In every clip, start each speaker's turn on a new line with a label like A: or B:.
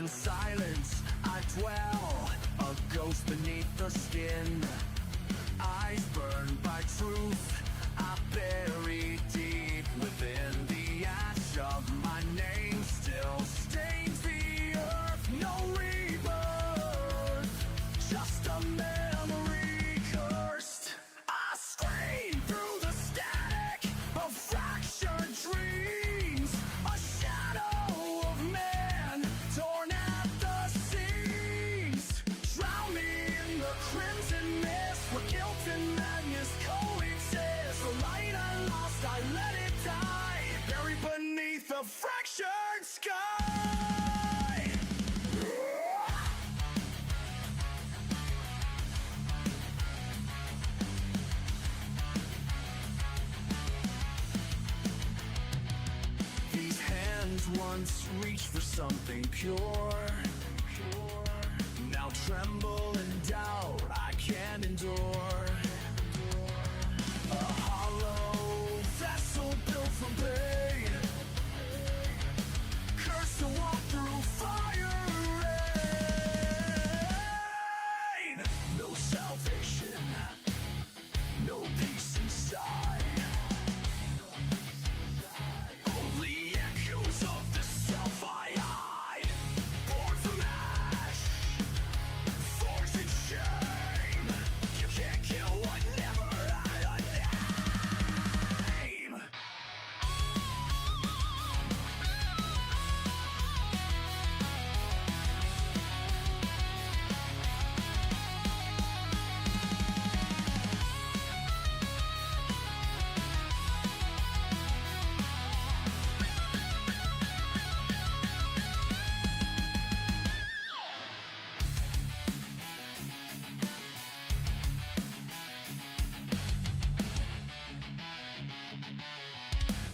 A: In silence I dwell, a ghost beneath the skin. Eyes burned by truth, I bury deep within. The ash of my name still stains the earth. No rebirth, just a memory cursed. I scream through the static of fractured dreams, a shadow of man torn at the seams. Drown me in the crimson mist, where guilt and madness coexist. The light I lost, I let it die, buried beneath a fractured sky. These hands once reached for something pure, now tremble in doubt I can't endure. A hollow vessel built from pain, cursed to walk through fire and rain. No salvation, no peace inside, only echoes of the self I hide. Born from ash, forged in shame. You can't kill what never had a name.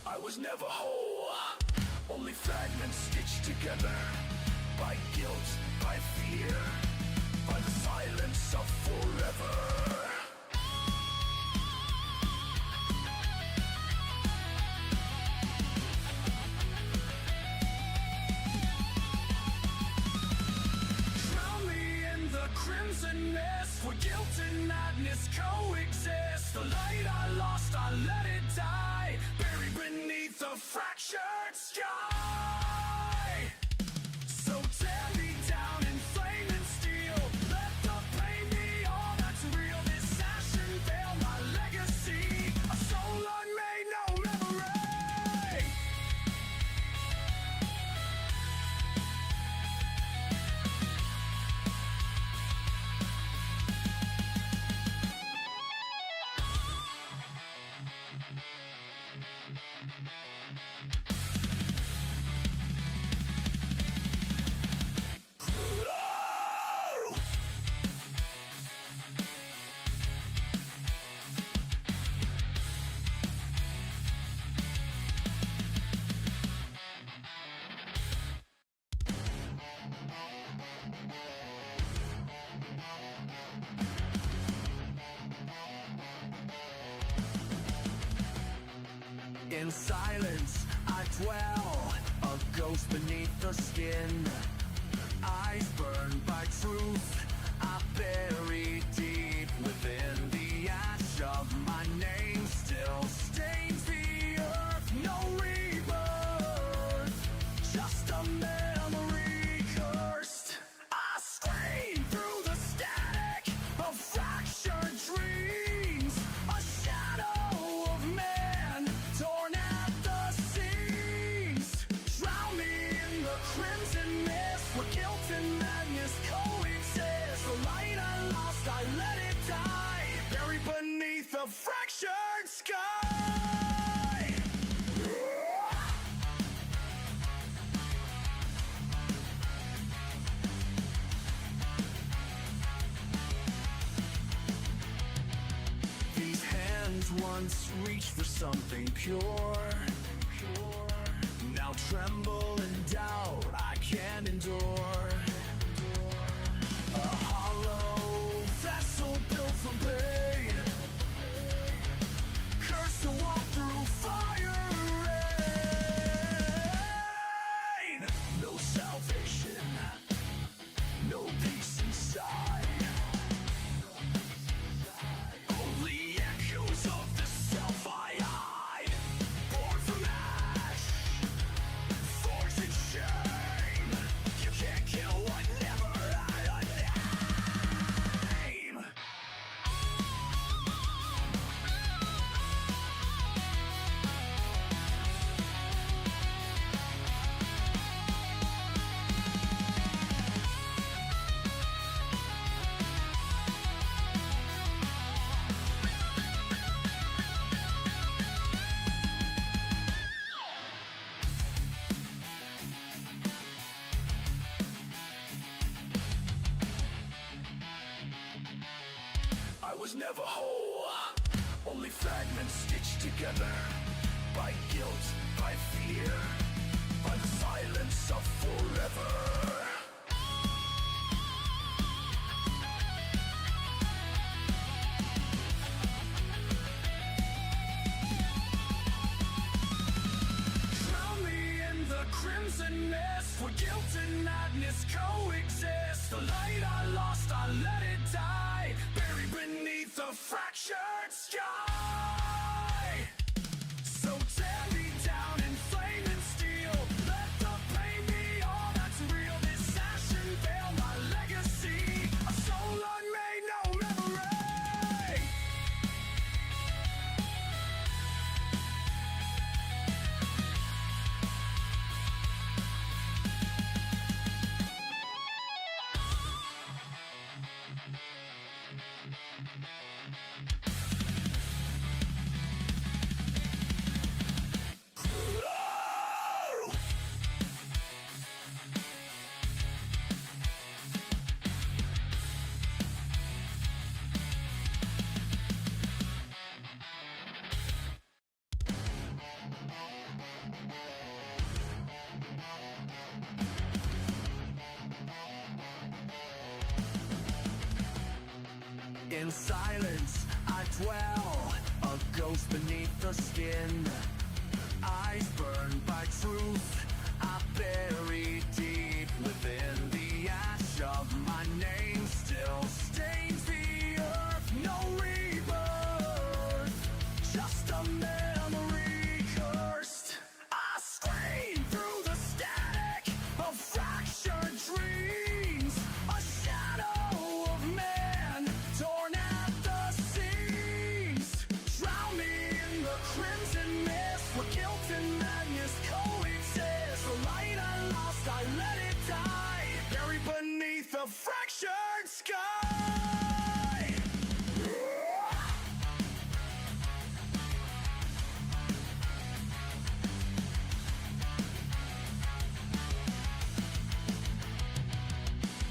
A: I was never whole, only fragments stitched together by guilt, by fear, by the silence of forever. Drown me in the crimson mist, where guilt and madness coexist. The light I lost, I let it die, buried beneath a fractured sky. So tear me down in flame and steel, let the pain be all that's real. This ashen veil, my legacy, a soul unmade, no memory. In silence I dwell, a ghost beneath the skin. Eyes burned by truth, I bury deep within. The ash of my name still stains the earth. No rebirth, just a memory cursed. I scream through the static of fractured dreams, a shadow of man torn at the seams. Drown me in the crimson mist, where guilt and madness coexist. The light I lost, I let it die, buried beneath a fractured sky. These hands once reached for something pure, now tremble in doubt I can't endure. A hollow vessel built from pain, cursed to walk through fire and rain. No salvation, never whole, only fragments stitched together by guilt, by fear, by the silence of forever. Drown me in the crimson mist, where guilt and madness coexist. The light I lost, I let it die, buried beneath the fractured sky. So tear me down in flame and steel, let the pain be all that's real. This ashen veil, my legacy, a soul unmade, no memory. In silence I dwell, a ghost beneath the skin. Eyes burned by truth, I bury deep within. The ash of my name still stains the earth. No rebirth, just a memory cursed. I scream through the static of fractured dreams, a shadow of man torn at the seams. Drown me in the crimson mist, where guilt and madness coexist. The light I lost, I let it die, buried beneath the fractured sky.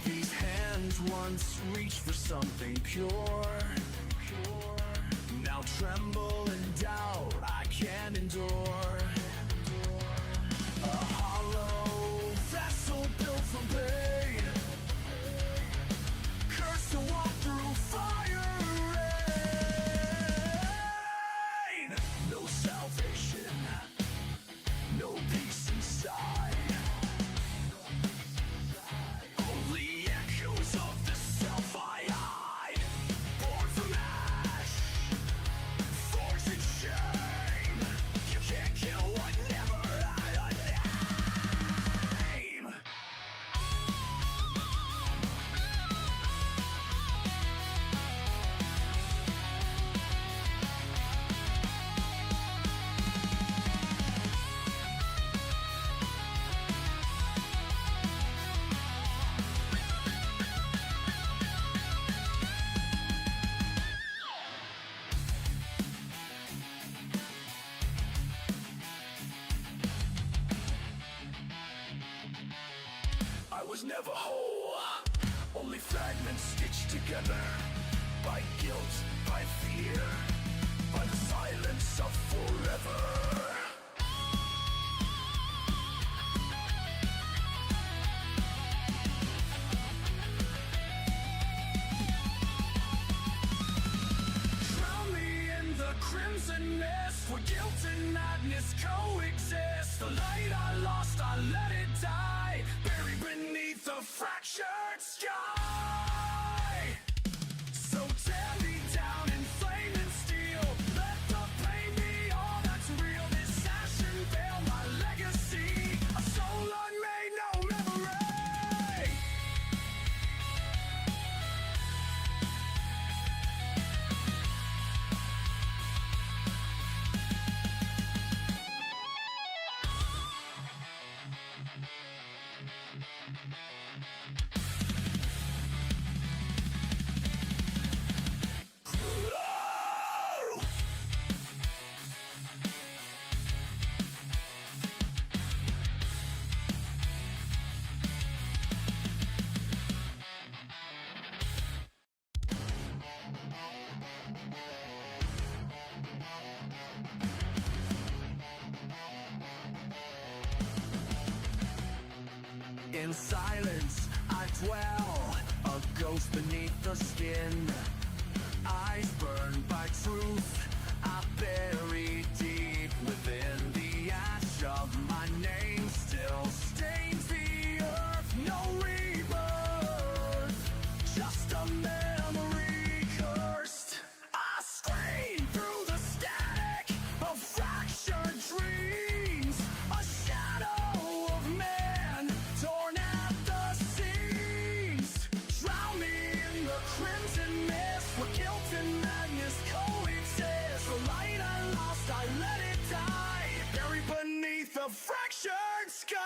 A: These hands once reached for something pure, now tremble in doubt, I can't endure. A hollow vessel built from pain, cursed to walk through fire and rain. No salvation, no peace inside, only echoes of the self I hide. Born from ash, forged in shame, you can't kill what never had a name. I was never whole, only fragments stitched together by guilt, by fear, by the silence of forever. Drown me in the crimson mist, where guilt and madness coexist. The light I lost, I let it die, buried beneath the fractured sky. So tear me down in flame and steel, let the pain be all that's real. This ashen veil, my legacy, a soul unmade, no memory. In silence I dwell, a ghost beneath the skin. Eyes burned by truth, I bury deep within. The ash of my name still stains the earth. No rebirth, just a memory cursed. I scream through the static of fractured dreams, a shadow of man torn at the seams. Drown me in the crimson mist where guilt and madness coexist. The light I lost, I let it die, buried beneath a fractured sky.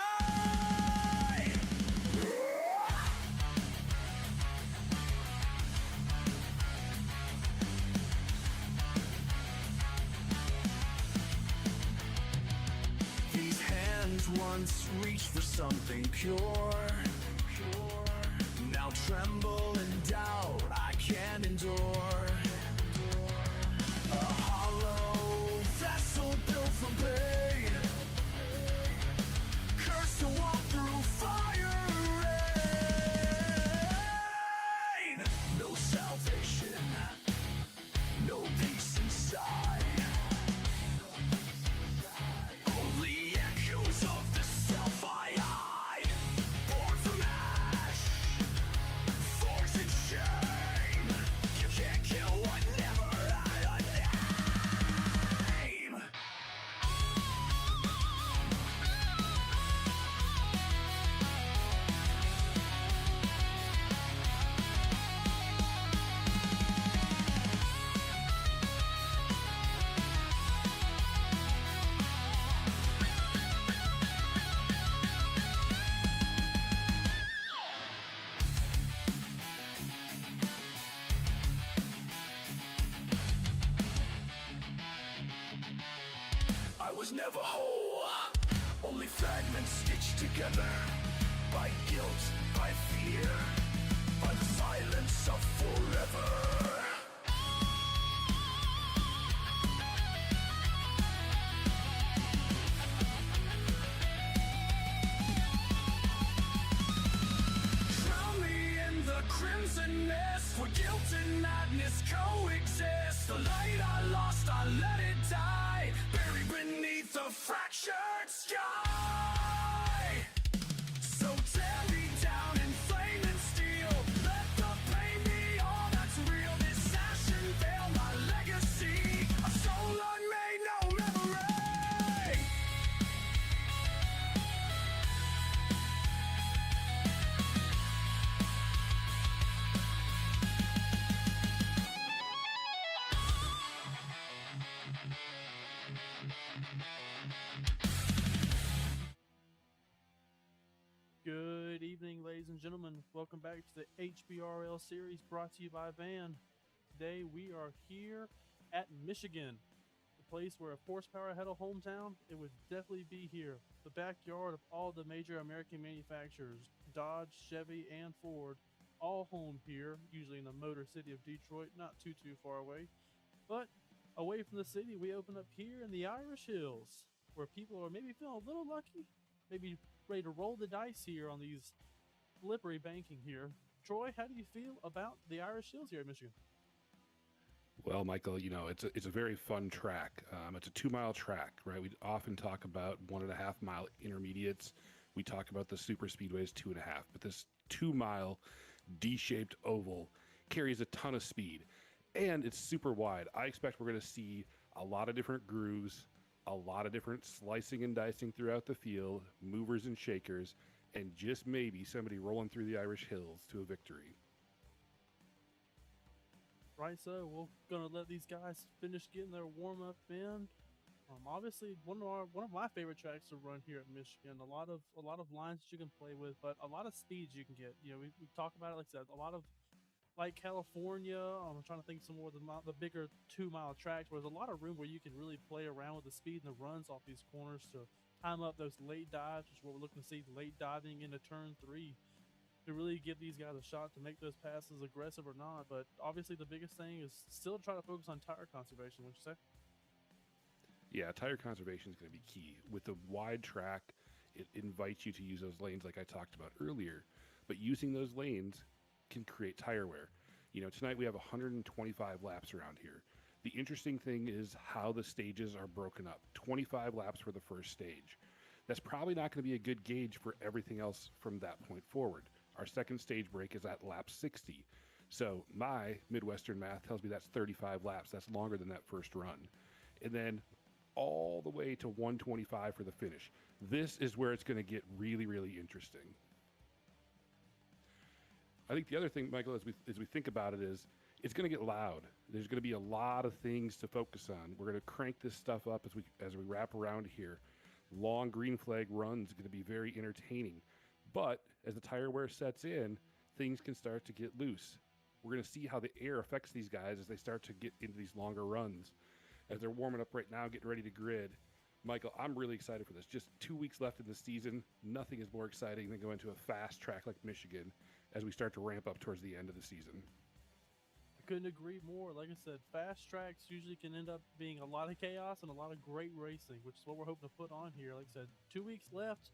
A: These hands once reached for something pure, now tremble in doubt I can't endure. A hollow vessel built from pain, cursed to walk through fire and rain. No salvation, no peace inside. Only echoes of the self I hide. Born from ash, forged in shame. You can't kill what never had a name. I was never whole, only fragments stitched together by guilt, by fear, by the silence of forever. Drown me in the crimson mist where guilt and madness coexist. The light I lost, I let it die, buried beneath a fractured sky. So tear me down in flame and steel, let the pain be all that's real. This ashen veil, my legacy, a soul unmade, no memory.
B: Good evening, ladies and gentlemen. Welcome back to the HPRL series brought to you by Van. Today we are here at Michigan, the place where if horsepower had a hometown, it would definitely be here. The backyard of all the major American manufacturers, Dodge, Chevy, and Ford, all home here, usually in the Motor City of Detroit, not too far away. But away from the city, we open up here in the Irish Hills, where people are maybe feeling a little lucky, maybe ready to roll the dice here on these slippery banking here. Troy, how do you feel about the Irish Hills here in Michigan?
C: Well, Michael, it's a very fun track. It's a 2-mile track, right? We often talk about 1.5 mile intermediates. We talk about the super speedways 2.5, but this 2-mile D-shaped oval carries a ton of speed, and it's super wide. I expect we're going to see a lot of different grooves, a lot of different slicing and dicing throughout the field, movers and shakers, and just maybe somebody rolling through the Irish Hills to a victory.
B: Right, so we're gonna let these guys finish getting their warm-up in. Obviously, one of my favorite tracks to run here at Michigan. A lot of lines that you can play with, but a lot of speeds you can get. We talk about it, like I said, a lot of like California. I'm trying to think some more of the bigger 2-mile tracks where there's a lot of room where you can really play around with the speed and the runs off these corners to time up those late dives, which is what we're looking to see, late diving into turn 3 to really give these guys a shot to make those passes aggressive or not. But obviously the biggest thing is still try to focus on tire conservation, would you say?
C: Yeah, tire conservation is going to be key. With the wide track, It invites you to use those lanes like I talked about earlier. But using those lanes can create tire wear. Tonight we have 125 laps around here. The interesting thing is how the stages are broken up. 25 laps for the first stage. That's probably not going to be a good gauge for everything else from that point forward. Our second stage break is at lap 60. So my Midwestern math tells me that's 35 laps. That's longer than that first run. And then all the way to 125 for the finish. This is where it's going to get really, really interesting. I think the other thing, Michael, as we think about it, is it's going to get loud. There's going to be a lot of things to focus on. We're going to crank this stuff up as we wrap around here. Long green flag runs are going to be very entertaining. But as the tire wear sets in, things can start to get loose. We're going to see how the air affects these guys as they start to get into these longer runs. As they're warming up right now, getting ready to grid. Michael, I'm really excited for this. Just 2 weeks left in the season. Nothing is more exciting than going to a fast track like Michigan as we start to ramp up towards the end of the season.
B: I couldn't agree more. Like I said, fast tracks usually can end up being a lot of chaos and a lot of great racing, which is what we're hoping to put on here. Like I said, 2 weeks left.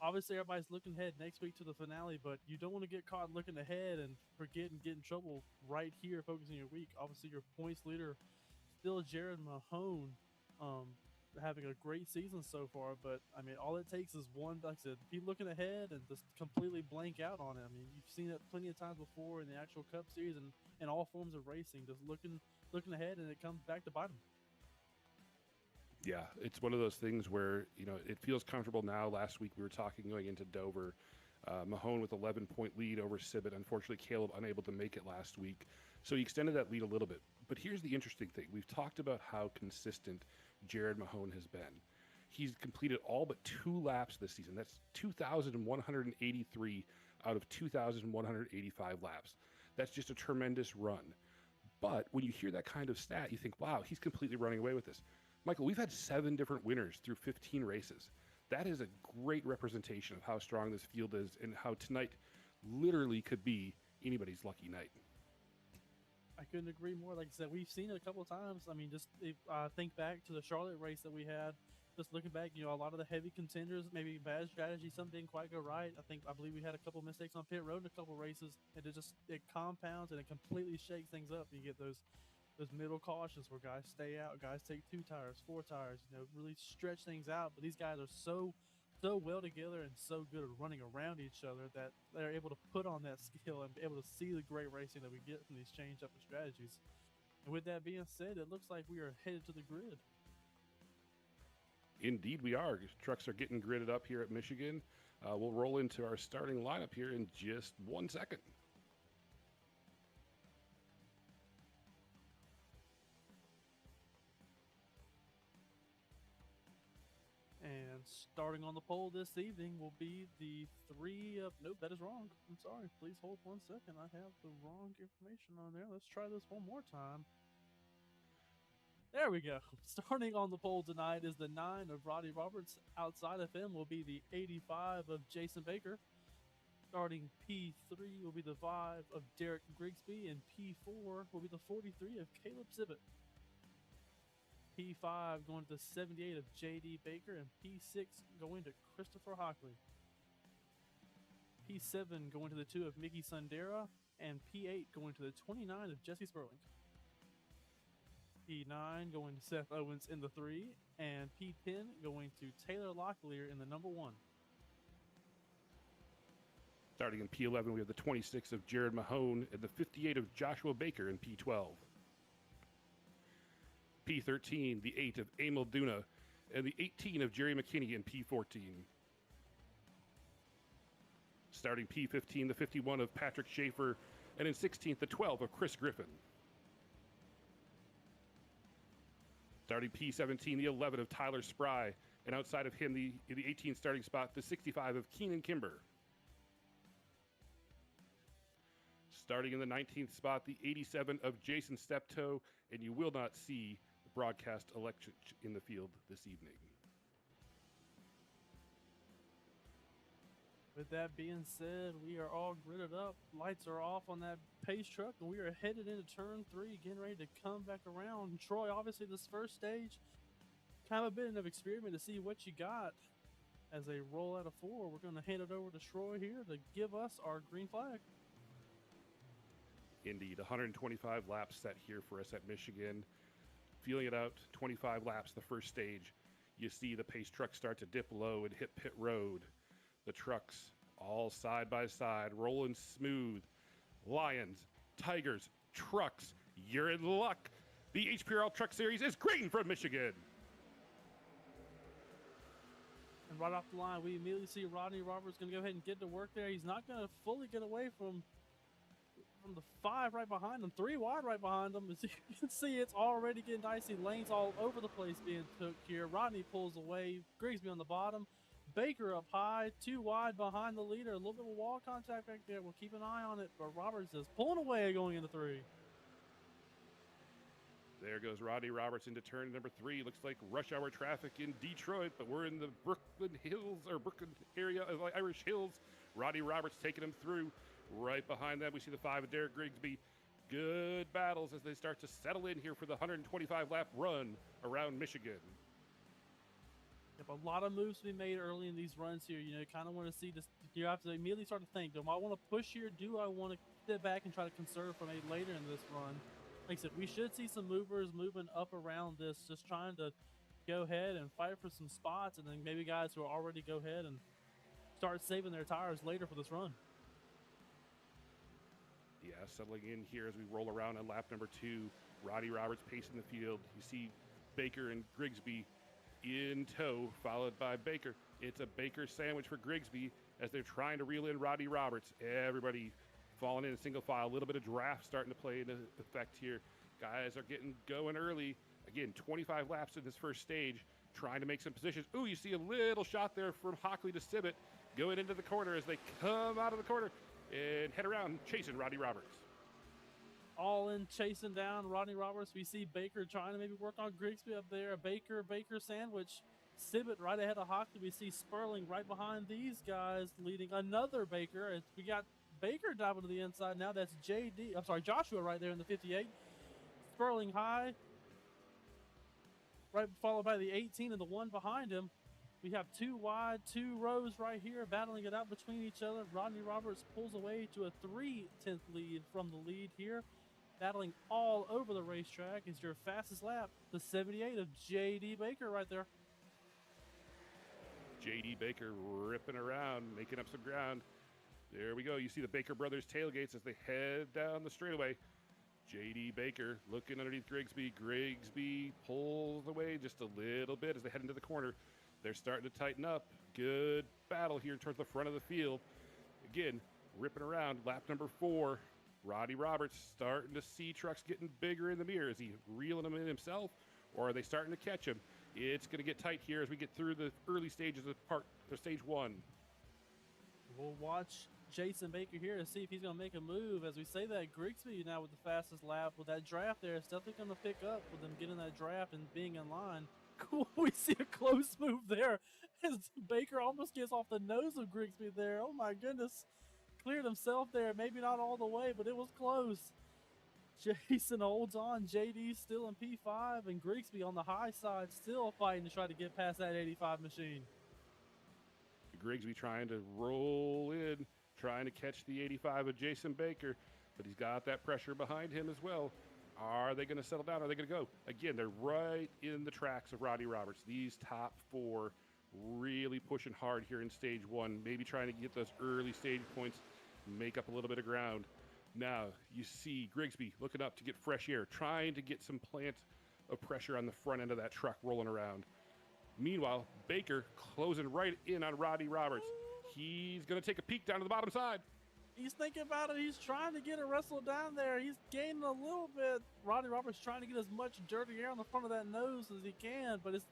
B: Obviously, everybody's looking ahead next week to the finale, but you don't want to get caught looking ahead and forget and get in trouble right here, focusing your week. Obviously, your points leader, still Jared Mahone, having a great season so far. But I mean, all it takes is one. Like I said, be looking ahead and just completely blank out on it. I mean, you've seen it plenty of times before in the actual Cup Series and in all forms of racing. Just looking ahead, and it comes back to bite them.
C: Yeah, it's one of those things where, it feels comfortable now. Last week we were talking going into Dover. Mahone with 11-point lead over Sibbett. Unfortunately, Caleb unable to make it last week. So he extended that lead a little bit. But here's the interesting thing. We've talked about how consistent Jared Mahone has been. He's completed all but 2 laps this season. That's 2,183 out of 2,185 laps. That's just a tremendous run. But when you hear that kind of stat, you think, wow, he's completely running away with this. Michael, we've had 7 different winners through 15 races. That is a great representation of how strong this field is and how tonight literally could be anybody's lucky night.
B: I couldn't agree more. Like I said, we've seen it a couple of times. I mean, just think back to the Charlotte race that we had. Just looking back, a lot of the heavy contenders, maybe bad strategy, some didn't quite go right. I believe we had a couple of mistakes on pit road in a couple of races, and it compounds and it completely shakes things up. You get those middle cautions where guys stay out, guys take 2 tires, 4 tires, really stretch things out. But these guys are so well together and so good at running around each other that they're able to put on that skill and be able to see the great racing that we get from these change up strategies. And with that being said, it looks like we are headed to the grid.
C: Indeed we are. Trucks are getting gridded up here at Michigan. We'll roll into our starting lineup here in just 1 second.
B: And starting on the pole this evening will be the 3 of... Nope, that is wrong. I'm sorry. Please hold 1 second. I have the wrong information on there. Let's try this one more time. There we go. Starting on the pole tonight is the 9 of Roddy Roberts. Outside of him will be the 85 of Jason Baker. Starting P3 will be the 5 of Derek Grigsby, and P4 will be the 43 of Caleb Sibbett. P5 going to the 78 of J.D. Baker, and P6 going to Christopher Hockley. P7 going to the 2 of Mickey Sundera, and P8 going to the 29 of Jesse Sperling. P9 going to Seth Owens in the 3, and P10 going to Taylor Locklear in the number 1.
C: Starting in P11, we have the 26 of Jared Mahone and the 58 of Joshua Baker in P12. P13, the 8 of Emil Duna, and the 18 of Jerry McKinney in P14. Starting P15, the 51 of Patrick Schaefer, and in 16th, the 12 of Chris Griffin. Starting P17, the 11 of Tyler Spry, and outside of him, in the 18th starting spot, the 65 of Keenan Kimber. Starting in the 19th spot, the 87 of Jason Steptoe, and you will not see the broadcast electric in the field this evening.
B: With that being said, we are all gridded up. Lights are off on that pace truck, and we are headed into turn 3, getting ready to come back around. And Troy, obviously, this first stage, kind of a bit of experiment to see what you got as they roll out of 4, we're going to hand it over to Troy here to give us our green flag.
C: Indeed, 125 laps set here for us at Michigan. Feeling it out, 25 laps the first stage. You see the pace truck start to dip low and hit pit road. The trucks all side by side, rolling smooth. Lions, Tigers, trucks, you're in luck. The HPRL Truck Series is green from Michigan.
B: And right off the line, we immediately see Rodney Roberts going to go ahead and get to work there. He's not going to fully get away from the 5 right behind him, 3 wide right behind him. As you can see, it's already getting dicey. Lanes all over the place being took here. Rodney pulls away. Grigsby on the bottom. Baker up high, 2 wide behind the leader. A little bit of wall contact back there. We'll keep an eye on it, but Roberts is pulling away going into 3.
C: There goes Rodney Roberts into turn number 3. Looks like rush hour traffic in Detroit, but we're in the Brooklyn Hills, or Brooklyn area of Irish Hills. Rodney Roberts taking him through. Right behind that, we see the 5 of Derek Grigsby. Good battles as they start to settle in here for the 125-lap run around Michigan.
B: Yep, a lot of moves to be made early in these runs here. You know, you kind of want to see this. You have to immediately start to think, do I want to push here? Do I want to step back and try to conserve for maybe later in this run? Like I said, we should see some movers moving up around this, just trying to go ahead and fight for some spots, and then maybe guys who are already go ahead and start saving their tires later for this run.
C: Yeah, settling in here as we roll around on lap number 2. Rodney Roberts pacing the field. You see Baker and Grigsby in tow, followed by Baker. It's a Baker sandwich for Grigsby as they're trying to reel in Rodney Roberts. Everybody falling in single file. A little bit of draft starting to play into effect here. Guys are getting going early. Again, 25 laps in this first stage, trying to make some positions. Ooh, you see a little shot there from Hockley to Sibbett going into the corner as they come out of the corner and head around chasing Rodney Roberts.
B: All in chasing down Rodney Roberts. We see Baker trying to maybe work on Grigsby up there. A Baker sandwich. Sibbett right ahead of Hockley. We see Sperling right behind these guys leading another Baker. We got Baker diving to the inside now. That's Joshua right there in the 58. Sperling high. Right followed by the 18 and the 1 behind him. We have 2 wide, 2 rows right here, battling it out between each other. Rodney Roberts pulls away to a 3/10 lead from the lead here. Battling all over the racetrack is your fastest lap, the 78 of J.D. Baker right there.
C: J.D. Baker ripping around, making up some ground. There we go. You see the Baker brothers tailgates as they head down the straightaway. J.D. Baker looking underneath Grigsby. Grigsby pulls away just a little bit as they head into the corner. They're starting to tighten up. Good battle here towards the front of the field. Again, ripping around. Lap number 4. Rodney Roberts starting to see trucks getting bigger in the mirror. Is he reeling them in himself, or are they starting to catch him? It's going to get tight here as we get through the early stages of stage 1.
B: We'll watch Jason Baker here to see if he's going to make a move. As we say that, Grigsby now with the fastest lap. With that draft there, it's definitely going to pick up with them getting that draft and being in line. Cool. We see a close move there as Baker almost gets off the nose of Grigsby there. Oh my goodness. Cleared himself there. Maybe not all the way, but it was close. Jason holds on. JD still in P5, and Grigsby on the high side still fighting to try to get past that 85 machine.
C: Grigsby trying to roll in, trying to catch the 85 of Jason Baker, but he's got that pressure behind him as well. Are they going to settle down? Are they going to go? Again, they're right in the tracks of Rodney Roberts. These top 4 really pushing hard here in stage 1, maybe trying to get those early stage points, make up a little bit of ground. Now, you see Grigsby looking up to get fresh air, trying to get some plant of pressure on the front end of that truck rolling around. Meanwhile, Baker closing right in on Rodney Roberts. He's going to take a peek down to the bottom side.
B: He's thinking about it. He's trying to get it wrestled down there. He's gaining a little bit. Rodney Roberts trying to get as much dirty air on the front of that nose as he can, but it's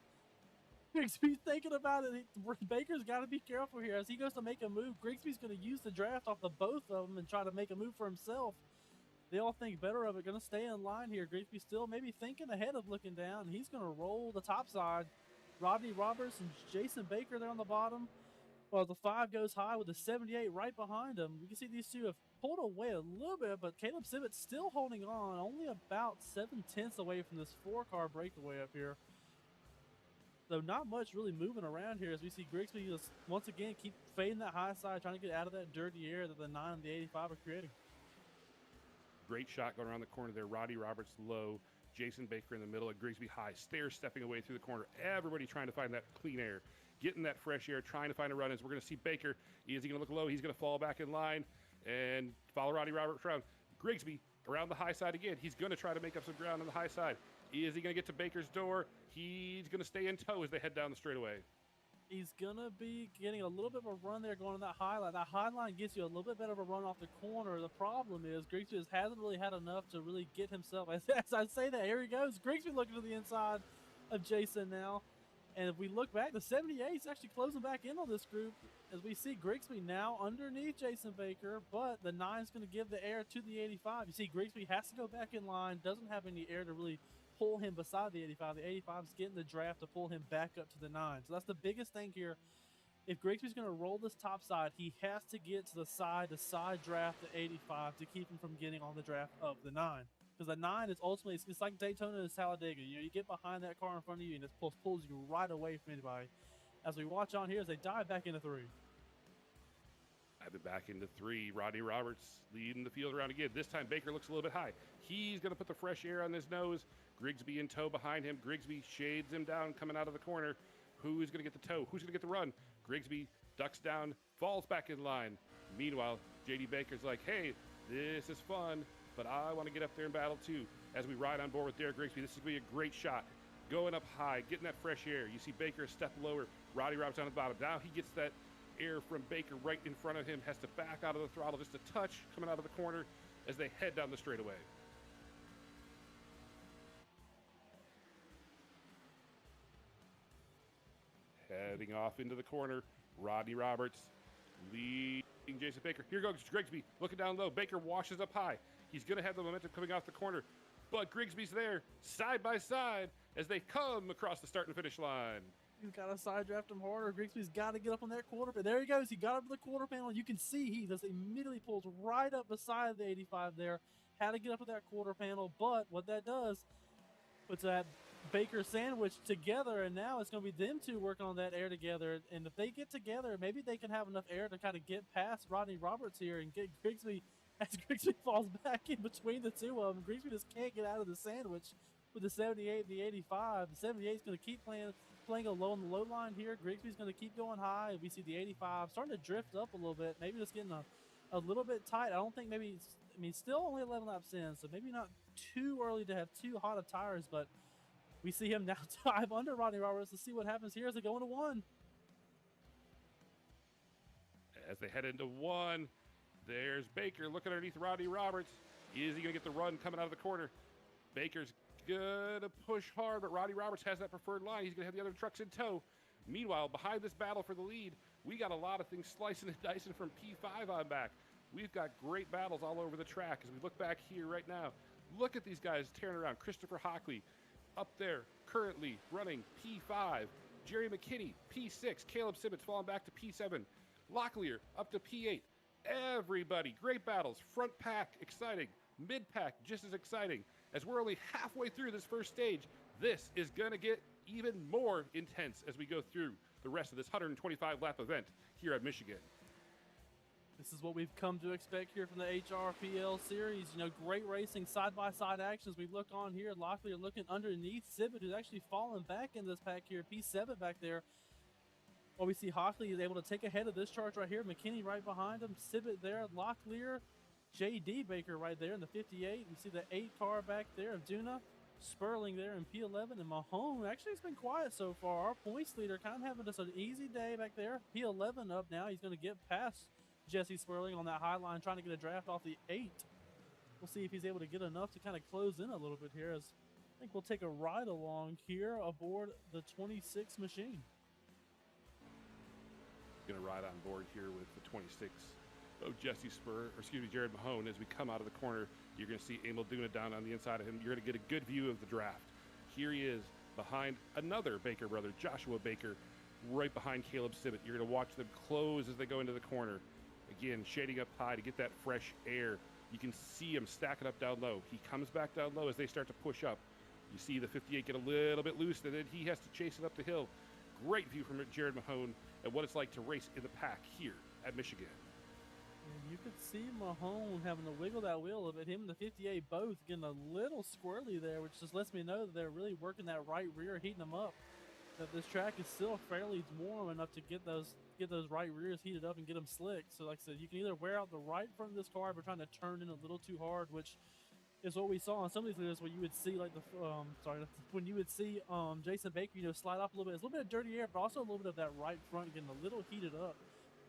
B: Grigsby's thinking about it. Baker's got to be careful here. As he goes to make a move, Grigsby's going to use the draft off the both of them and try to make a move for himself. They all think better of it. Going to stay in line here. Grigsby still maybe thinking ahead of looking down. He's going to roll the top side. Rodney Roberts and Jason Baker there on the bottom. Well, the 5 goes high with the 78 right behind him. You can see these two have pulled away a little bit, but Caleb Sibbett still holding on, only about 7/10 away from this 4-car breakaway up here. though not much really moving around here as we see Grigsby just once again keep fading that high side, trying to get out of that dirty air that the 9 and the 85 are creating.
C: Great shot going around the corner there. Roddy Roberts low, Jason Baker in the middle, and Grigsby high. Stair stepping away through the corner. Everybody trying to find that clean air, getting that fresh air, trying to find a run. As we're going to see Baker, is he going to look low? He's going to fall back in line and follow Roddy Roberts around. Grigsby around the high side again. He's going to try to make up some ground on the high side. Is he going to get to Baker's door? He's going to stay in tow as they head down the straightaway.
B: He's going to be getting a little bit of a run there going on that high line. That high line gives you a little bit better of a run off the corner. The problem is Grigsby just hasn't really had enough to really get himself. As I say that, here he goes. Grigsby looking to the inside of Jason now. And if we look back, the 78 is actually closing back in on this group as we see Grigsby now underneath Jason Baker, but the 9 is going to give the air to the 85. You see Grigsby has to go back in line, doesn't have any air to really pull him beside the 85. The 85 is getting the draft to pull him back up to the 9. So that's the biggest thing here. If Grigsby's going to roll this top side, he has to get to the side draft the 85 to keep him from getting on the draft of the 9. Because the 9 is ultimately, it's like Daytona and Talladega. You know, you get behind that car in front of you and it pulls you right away from anybody. As we watch on here as they dive back into 3.
C: Diving back into 3. Roddy Roberts leading the field around again. This time Baker looks a little bit high. He's going to put the fresh air on his nose. Grigsby in tow behind him. Grigsby shades him down coming out of the corner. Who's going to get the tow? Who's going to get the run? Grigsby ducks down, falls back in line. Meanwhile, JD Baker's like, hey, this is fun, but I want to get up there and battle too. As we ride on board with Derek Grigsby, this is going to be a great shot. Going up high, getting that fresh air. You see Baker a step lower. Roddy Roberts on the bottom. Now he gets that air from Baker right in front of him. Has to back out of the throttle just a touch coming out of the corner as they head down the straightaway. Heading off into the corner, Rodney Roberts leading Jason Baker. Here goes Grigsby, looking down low. Baker washes up high. He's going to have the momentum coming off the corner, but Grigsby's there side by side as they come across the start and finish line.
B: He's got to side draft him harder. Grigsby's got to get up on that quarter panel. There he goes. He got up to the quarter panel. You can see he just immediately pulls right up beside the 85 there. Had to get up to that quarter panel, but what that does, puts that Baker sandwich together, and now it's going to be them two working on that air together. And if they get together, maybe they can have enough air to kind of get past Rodney Roberts here and get Grigsby, as Grigsby falls back in between the two of them. Grigsby just can't get out of the sandwich with the 78 and the 85. The 78 is going to keep playing a low on the low line here. Grigsby's going to keep going high. We see the 85 starting to drift up a little bit, maybe just getting a little bit tight. I don't think maybe, I mean, still only 11 laps in, so maybe not too early to have too hot of tires, but we see him now dive under Rodney Roberts to see what happens here as they go into 1.
C: As they head into 1, there's Baker looking underneath Rodney Roberts. Is he going to get the run coming out of the corner? Baker's going to push hard, but Rodney Roberts has that preferred line. He's going to have the other trucks in tow. Meanwhile, behind this battle for the lead, we got a lot of things slicing and dicing from P5 on back. We've got great battles all over the track as we look back here right now. Look at these guys tearing around. Christopher Hockley up there currently running P5. Jerry McKinney, P6. Caleb Simmons falling back to P7. Locklear up to P8. Everybody, great battles. Front pack, exciting. Mid pack, just as exciting. As we're only halfway through this first stage, this is going to get even more intense as we go through the rest of this 125 lap event here at Michigan.
B: This is what we've come to expect here from the HPRL series. You know, great racing, side-by-side actions. We look on here, Locklear looking underneath Sibbett, who's actually fallen back in this pack here. P7 back there. Well, we see Hockley is able to take ahead of this charge right here. McKinney right behind him. Sibbett there. Locklear. J.D. Baker right there in the 58. We see the 8 car back there of Duna. Sperling there in P11. And Mahone, actually, it's been quiet so far. Our points leader kind of having just an easy day back there. P11 up now. He's going to get past Jesse Sperling on that high line, trying to get a draft off the 8. We'll see if he's able to get enough to kind of close in a little bit here. As I think we'll take a ride along here aboard the 26 machine.
C: Going to ride on board here with the 26. Oh, Jared Mahone. As we come out of the corner, you're going to see Emil Duna down on the inside of him. You're going to get a good view of the draft. Here he is behind another Baker brother, Joshua Baker, right behind Caleb Sibbett. You're going to watch them close as they go into the corner. Again, shading up high to get that fresh air. You can see him stacking up down low. He comes back down low as they start to push up. You see the 58 get a little bit loose, and then he has to chase it up the hill. Great view from Jared Mahone and what it's like to race in the pack here at Michigan.
B: And you could see Mahone having to wiggle that wheel a little bit. Him and the 58 both getting a little squirrely there, which just lets me know that they're really working that right rear, heating them up. That this track is still fairly warm enough to get those right rears heated up and get them slick. So like I said, you can either wear out the right front of this car by trying to turn in a little too hard, which is what we saw on some of these videos where you would see like when you would see Jason Baker, slide off a little bit. It's a little bit of dirty air, but also a little bit of that right front getting a little heated up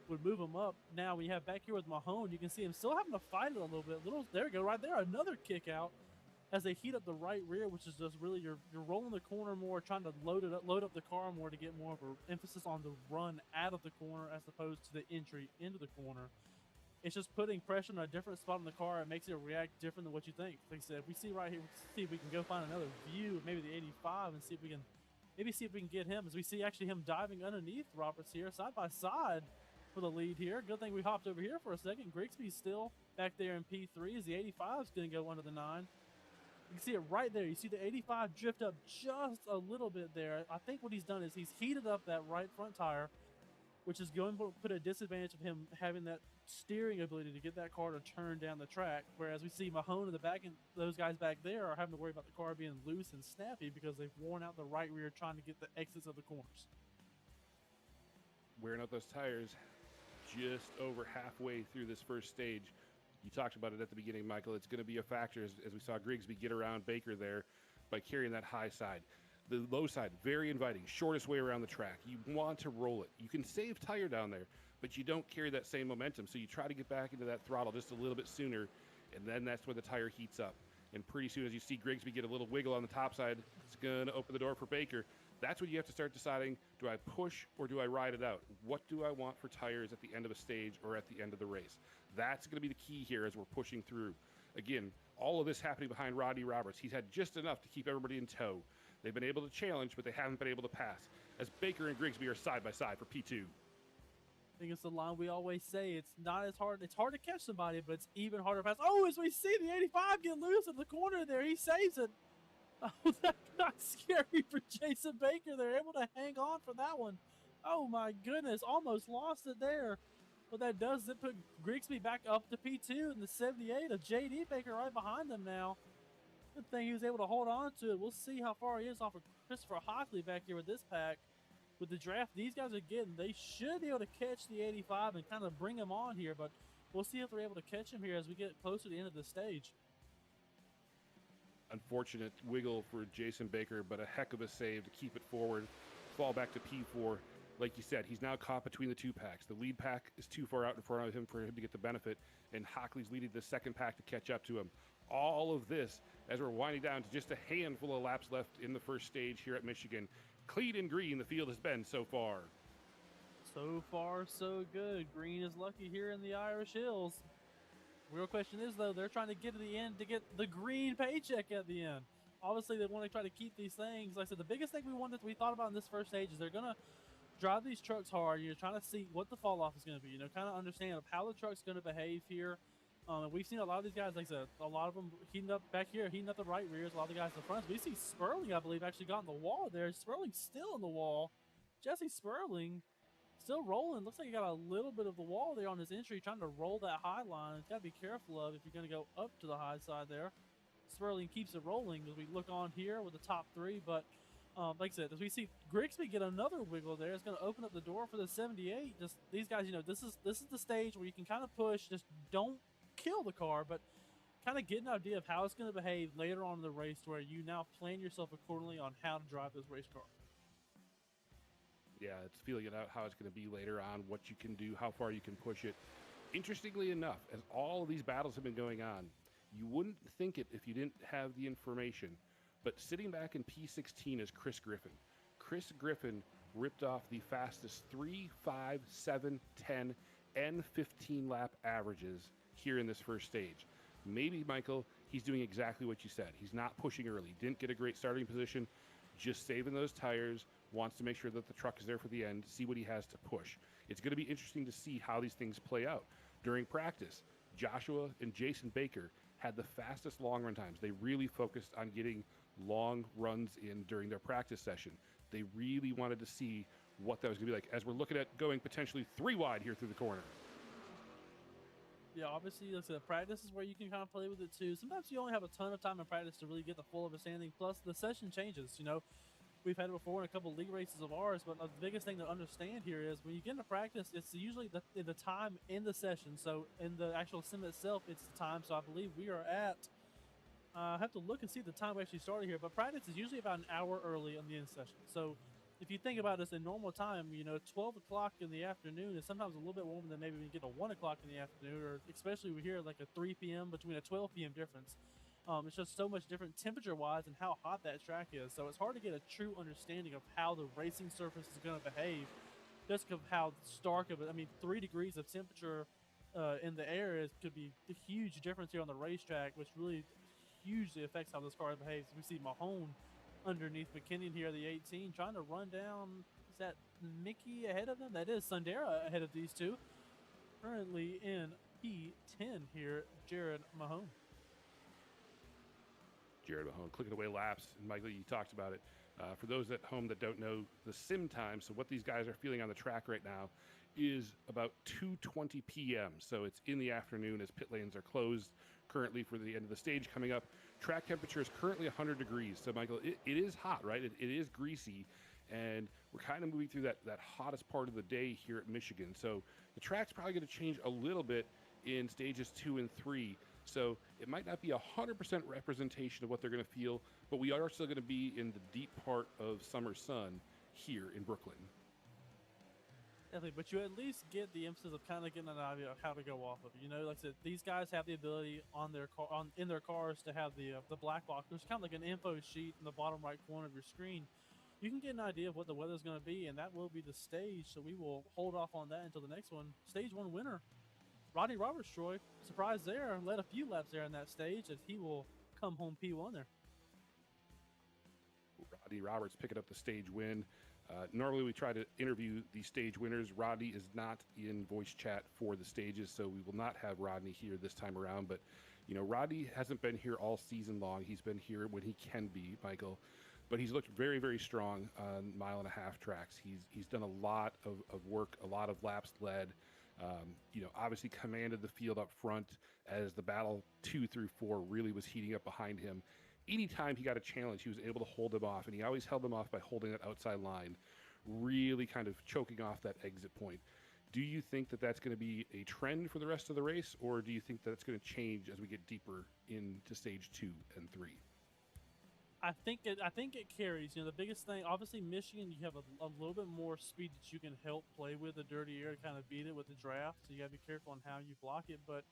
B: would move him up. Now we have back here with Mahone, you can see him still having to fight it a little bit. There we go, right there, another kick out as they heat up the right rear, which is just really you're rolling the corner more, trying to load up the car more to get more of an emphasis on the run out of the corner as opposed to the entry into the corner. It's just putting pressure on a different spot in the car. It makes it react different than what you think. Like I said, if we see right here, see if we can go find another view, maybe the 85, and see if we can get him, as we see actually him diving underneath Roberts here, side by side for the lead here. Good thing we hopped over here for a second. Grigsby's still back there in P3 as the 85 is going to go under the 9. You can see it right there. You see the 85 drift up just a little bit there. I think what he's done is he's heated up that right front tire, which is going to put a disadvantage of him having that steering ability to get that car to turn down the track. Whereas we see Mahone in the back and those guys back there are having to worry about the car being loose and snappy because they've worn out the right rear trying to get the exits of the corners.
C: Wearing out those tires just over halfway through this first stage. You talked about it at the beginning, Michael. It's going to be a factor as we saw Grigsby get around Baker there by carrying that high side. The low side, very inviting, shortest way around the track. You want to roll it. You can save tire down there, but you don't carry that same momentum. So you try to get back into that throttle just a little bit sooner, and then that's when the tire heats up. And pretty soon as you see Grigsby get a little wiggle on the top side, it's going to open the door for Baker. That's when you have to start deciding, do I push or do I ride it out? What do I want for tires at the end of a stage or at the end of the race? That's going to be the key here as we're pushing through. Again, all of this happening behind Rodney Roberts. He's had just enough to keep everybody in tow. They've been able to challenge, but they haven't been able to pass, as Baker and Grigsby are side by side for P2.
B: I think it's the line we always say. It's not as hard. It's hard to catch somebody, but it's even harder to pass. Oh, as we see the 85 get loose in the corner there, he saves it. Oh, that got scary for Jason Baker. They're able to hang on for that one. Oh my goodness, almost lost it there. What that does is it put Grigsby back up to P2 and the 78 of JD Baker right behind them now. Good thing he was able to hold on to it. We'll see how far he is off of Christopher Hockley back here with this pack. With the draft these guys are getting, they should be able to catch the 85 and kind of bring him on here, but we'll see if they're able to catch him here as we get closer to the end of the stage.
C: Unfortunate wiggle for Jason Baker, but a heck of a save to keep it forward. Fall back to P4. Like you said, he's now caught between the two packs. The lead pack is too far out in front of him for him to get the benefit, and Hockley's leading the second pack to catch up to him. All of this as we're winding down to just a handful of laps left in the first stage here at Michigan. Clean and green the field has been so far.
B: So far, so good. Green is lucky here in the Irish Hills. Real question is, though, they're trying to get to the end to get the green paycheck at the end. Obviously, they want to try to keep these things. Like I said, the biggest thing we thought about in this first stage is they're going to drive these trucks hard. You're trying to see what the fall off is going to be, kind of understand of how the truck's going to behave here. We've seen a lot of these guys, like I said, a lot of them heating up back here, heating up the right rears, a lot of the guys in the front. We see Sperling, I believe, actually got in the wall there. Sperling's still in the wall. Jesse Sperling still rolling. Looks like he got a little bit of the wall there on his entry, trying to roll that high line. Got to be careful of if you're going to go up to the high side there. Sperling keeps it rolling as we look on here with the top three, but like I said, as we see Grigsby get another wiggle there, it's going to open up the door for the 78. Just these guys, this is the stage where you can kind of push. Just don't kill the car, but kind of get an idea of how it's going to behave later on in the race, where you now plan yourself accordingly on how to drive this race car.
C: Yeah, it's feeling it out how it's going to be later on, what you can do, how far you can push it. Interestingly enough, as all of these battles have been going on, you wouldn't think it if you didn't have the information, but sitting back in P16 is Chris Griffin. Chris Griffin ripped off the fastest 3, 5, 7, 10, and 15 lap averages here in this first stage. Maybe, Michael, he's doing exactly what you said. He's not pushing early, didn't get a great starting position, just saving those tires, wants to make sure that the truck is there for the end, see what he has to push. It's going to be interesting to see how these things play out. During practice, Joshua and Jason Baker had the fastest long run times. They really focused on getting long runs in during their practice session. They really wanted to see what that was going to be like as we're looking at going potentially 3 wide here through the corner.
B: Yeah, obviously, like I said, practice is where you can kind of play with it too. Sometimes you only have a ton of time in practice to really get the full understanding. Plus, the session changes. We've had it before in a couple of league races of ours, but the biggest thing to understand here is when you get into practice, it's usually the time in the session. So in the actual sim itself, it's the time. So I believe we are at. I have to look and see the time we actually started here, but practice is usually about an hour early on the in session. So if you think about this in normal time, 12 o'clock in the afternoon is sometimes a little bit warmer than maybe we get to 1 o'clock in the afternoon, or especially we hear like a 3 p.m. between a 12 p.m. difference. It's just so much different temperature-wise and how hot that track is. So it's hard to get a true understanding of how the racing surface is going to behave, just of how stark of it. I mean, 3 degrees of temperature in the air could be a huge difference here on the racetrack, which really hugely affects how this car behaves. We see Mahone underneath McKinnon here, the 18, trying to run down. Is that Mickey ahead of them? That is Sundera ahead of these two. Currently in P10 here, Jared Mahone.
C: Jared Mahone clicking away laps. And Michael, you talked about it. For those at home that don't know the sim time, so what these guys are feeling on the track right now is about 2:20 p.m. So it's in the afternoon as pit lanes are closed currently for the end of the stage coming up. Track temperature is currently 100 degrees. So Michael, it is hot, right? It is greasy. And we're kind of moving through that hottest part of the day here at Michigan. So the track's probably going to change a little bit in stages 2 and 3. So it might not be 100% representation of what they're going to feel, but we are still going to be in the deep part of summer sun here in Brooklyn.
B: Definitely, but you at least get the emphasis of kind of getting an idea of how to go off of it. Like I said, these guys have the ability on their car, in their cars, to have the black box. There's kind of like an info sheet in the bottom right corner of your screen. You can get an idea of what the weather's going to be, and that will be the stage. So we will hold off on that until the next one. Stage 1 winner, Rodney Roberts, Troy. Surprise there. Led a few laps there in that stage, as he will come home P1 there.
C: Rodney Roberts picking up the stage win. Normally we try to interview the stage winners. Rodney is not in voice chat for the stages, so we will not have Rodney here this time around. But, Rodney hasn't been here all season long. He's been here when he can be, Michael. But he's looked very, very strong on 1.5 mile tracks. He's done a lot of work, a lot of laps led. Obviously commanded the field up front as the battle 2 through 4 really was heating up behind him. Anytime he got a challenge, he was able to hold him off, and he always held him off by holding that outside line, really kind of choking off that exit point. Do you think that that's going to be a trend for the rest of the race, or do you think that it's going to change as we get deeper into stage 2 and 3?
B: I think it carries. The biggest thing, obviously, Michigan, you have a little bit more speed that you can help play with the dirty air to kind of beat it with the draft. So you got to be careful on how you block it. But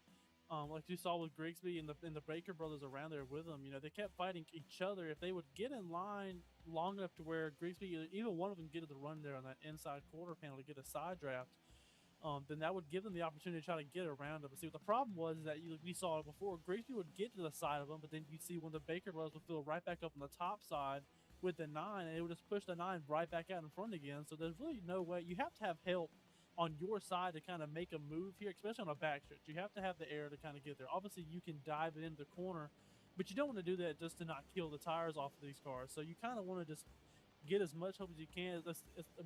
B: like you saw with Grigsby and the Baker brothers around there with them, they kept fighting each other. If they would get in line long enough to where Grigsby, even one of them, get to the run there on that inside quarter panel to get a side draft, then that would give them the opportunity to try to get around them. But see, what the problem was is that we saw it before. Grigsby would get to the side of them, but then you'd see when the Baker brothers would fill right back up on the top side with the 9, and it would just push the 9 right back out in front again. So there's really no way. You have to have help on your side to kind of make a move here, especially on a backstretch. You have to have the air to kind of get there. Obviously, you can dive it into the corner, but you don't want to do that just to not kill the tires off of these cars. So you kind of want to just get as much hope as you can.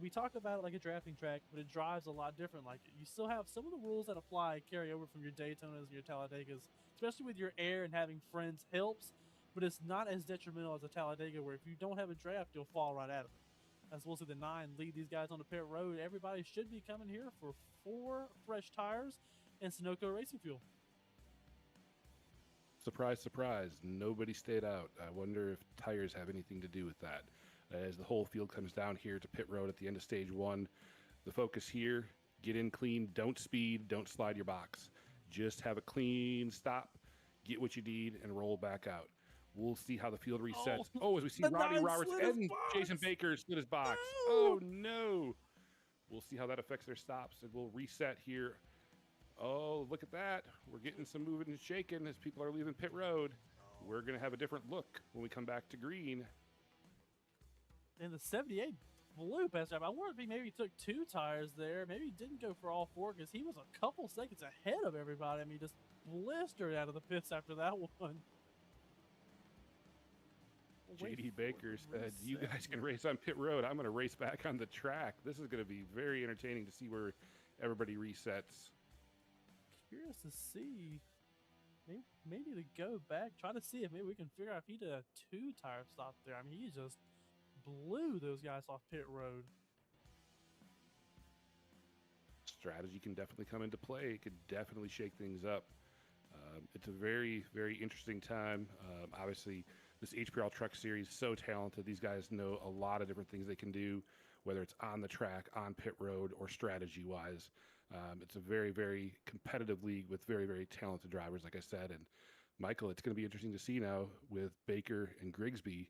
B: We talk about it like a drafting track, but it drives a lot different like it. You still have some of the rules that apply carry over from your Daytonas and your Talladegas, especially with your air and having friends helps, but it's not as detrimental as a Talladega, where if you don't have a draft, you'll fall right out of it. As we'll see the 9 lead these guys on the pit road. Everybody should be coming here for 4 fresh tires and Sunoco racing fuel.
C: Surprise, surprise. Nobody stayed out. I wonder if tires have anything to do with that. As the whole field comes down here to pit road at the end of stage 1, the focus here, get in clean, don't speed, don't slide your box. Just have a clean stop, get what you need, and roll back out. We'll see how the field resets. As we see Rodney Roberts and Jason Baker split his box. Oh, no. We'll see how that affects their stops, and we'll reset here. Oh, look at that. We're getting some moving and shaking as people are leaving pit road. We're going to have a different look when we come back to green.
B: And the 78 blew past him. I wonder if he maybe took 2 tires there. Maybe he didn't go for all 4 because he was a couple seconds ahead of everybody. I mean, just blistered out of the pits after that one. Wait
C: JD
B: for
C: Baker
B: the
C: said, "You
B: reset
C: guys can
B: here.
C: race on pit road. I'm going to race back on the track. This is going to be very entertaining to see where everybody resets."
B: Curious to see. Maybe to go back, try to see if maybe we can figure out if he did a 2-tire stop there. I mean, he just blew those guys off pit road.
C: Strategy can definitely come into play. It could definitely shake things up. It's a very, very interesting time. Obviously, this HPRL Truck Series is so talented. These guys know a lot of different things they can do, whether it's on the track, on pit road, or strategy-wise. It's a very, very competitive league with very, very talented drivers, like I said. And Michael, it's going to be interesting to see now with Baker and Grigsby.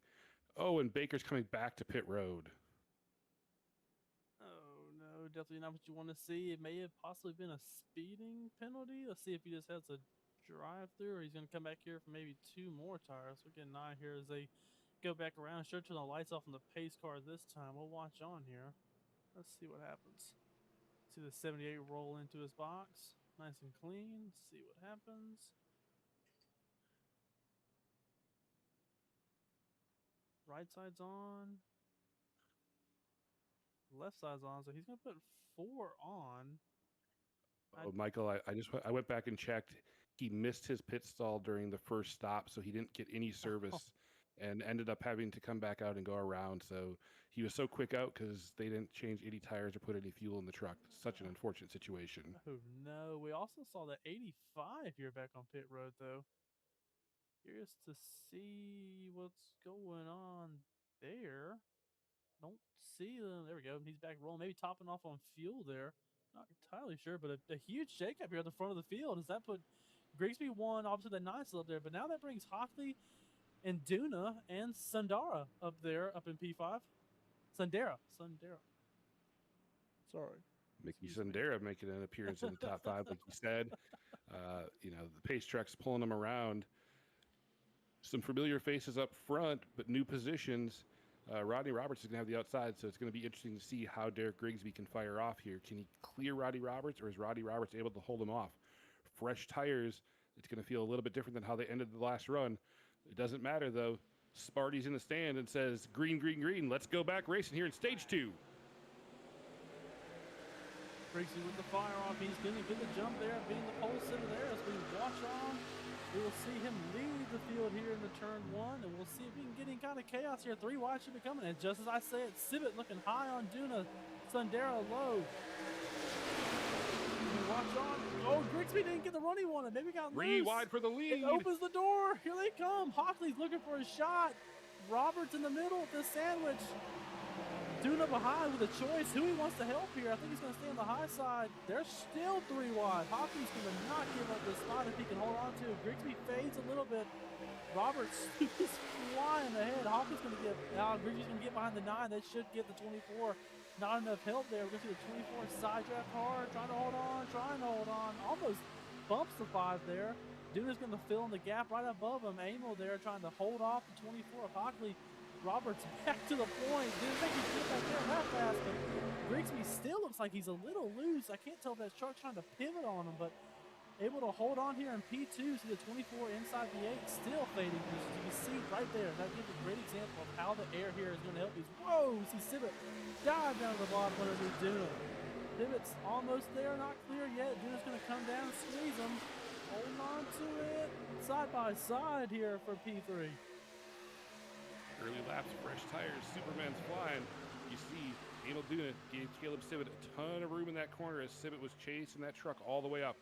C: Oh, and Baker's coming back to pit road.
B: Oh no, definitely not what you want to see. It may have possibly been a speeding penalty. Let's see if he just has a drive through or he's going to come back here for maybe 2 more tires. We're getting 9 here as they go back around. Sure, turn the lights off on the pace car this time. We'll watch on here. Let's see what happens. See the 78 roll into his box. Nice and clean. See what happens. Right side's on. Left side's on. So he's going to put 4 on.
C: Oh, Michael, I went back and checked. He missed his pit stall during the first stop, so he didn't get any service and ended up having to come back out and go around. So he was so quick out because they didn't change any tires or put any fuel in the truck. Such an unfortunate situation.
B: Oh no. We also saw the 85 here back on pit road though. Curious to see what's going on there. Don't see them. There we go. He's back rolling. Maybe topping off on fuel there. Not entirely sure, but a huge shakeup here at the front of the field. Does that put Grigsby 1, obviously the 9 still up there, but now that brings Hockley and Duna and Sundara up there, up in P5. Sundara. Sorry.
C: Mickey
B: Excuse me.
C: Sundara making an appearance in the top 5, like you said. The pace truck's pulling them around. Some familiar faces up front, but new positions. Rodney Roberts is going to have the outside, so it's going to be interesting to see how Derek Grigsby can fire off here. Can he clear Roddy Roberts, or is Roddy Roberts able to hold him off? Fresh tires, it's going to feel a little bit different than how they ended the last run. It doesn't matter, though. Sparty's in the stand and says, green, green, green. Let's go back racing here in stage 2.
B: Grigsby with the fire off. He's going to get the jump there, being the pole sitter there as we watch on. We will see him lead the field here in the turn 1, and we'll see if we can get any kind of chaos here. 3 wide should be coming, and just as I say it, Civet looking high on Duna, Sundara low. We watch on. Oh, Grigsby didn't get the run he wanted. Maybe got
C: 3
B: loose.
C: wide for the lead.
B: It opens the door. Here they come. Hockley's looking for a shot. Roberts in the middle with the sandwich. Duna behind with a choice who he wants to help here. I think he's going to stay on the high side. They're still 3 wide. Hockley's going to not give up this spot if he can hold on to it. Grigsby fades a little bit. Roberts is flying ahead. Hockley's going to get out. Grigsby's going to get behind the 9. They should get the 24. Not enough help there. We're going to see the 24 side draft hard. Trying to hold on. Almost bumps the 5 there. Duna's going to fill in the gap right above him. Amo there trying to hold off the 24 of Hockley. Roberts back to the point. Didn't think he'd get back there that fast, but Grigsby still looks like he's a little loose. I can't tell if that truck's trying to pivot on him, but able to hold on here in P2. See the 24 inside the 8, still fading. As you can see right there, that gives a great example of how the air here is going to help these. Whoa, see Civet dive down to the bottom underneath Duna. Pivot's almost there, not clear yet. Duna's going to come down and squeeze him. Holding on to it. Side by side here for P3.
C: Early laps, fresh tires, Superman's flying. You see, Emil Duna gave Caleb Civet a ton of room in that corner as Civet was chasing that truck all the way up.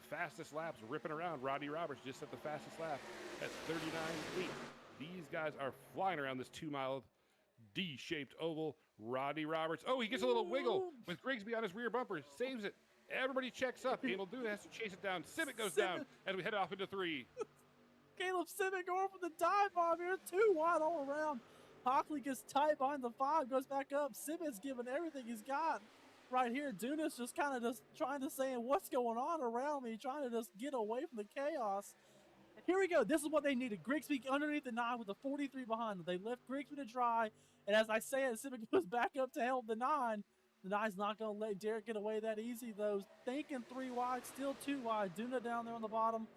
C: Fastest laps, ripping around. Roddy Roberts just at the fastest lap at 39.8. These guys are flying around this 2-mile D-shaped oval. Roddy Roberts, oh, he gets a little wiggle with Grigsby on his rear bumper, saves it. Everybody checks up. Emil Duna has to chase it down. Civet goes down as we head off into 3.
B: Caleb Civet going for the dive bomb here. 2 wide all around. Hockley gets tight behind the 5, goes back up. Civet's giving everything he's got right here. Duna's just kind of just trying to say, what's going on around me? Trying to just get away from the chaos. Here we go. This is what they needed. Grigsby underneath the 9 with the 43 behind them. They left Grigsby to dry. And as I say it, Civet goes back up to help the 9. The 9's not going to let Derek get away that easy, though. Thinking 3 wide, still 2 wide. Duna down there on the bottom.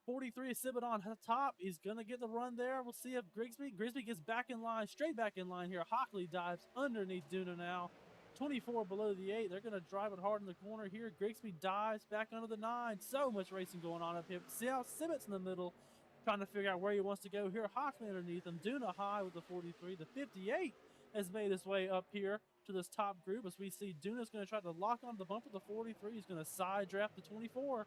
B: 43 is Sibit on top. He's going to get the run there. We'll see if Grigsby gets back in line, straight back in line here. Hockley dives underneath Duna now. 24 below the 8. They're going to drive it hard in the corner here. Grigsby dives back under the 9. So much racing going on up here. See how Sibit's in the middle, trying to figure out where he wants to go here. Hockley underneath him. Duna high with the 43. The 58 has made his way up here to this top group as we see Duna's going to try to lock on the bumper. The 43. He's going to side draft the 24.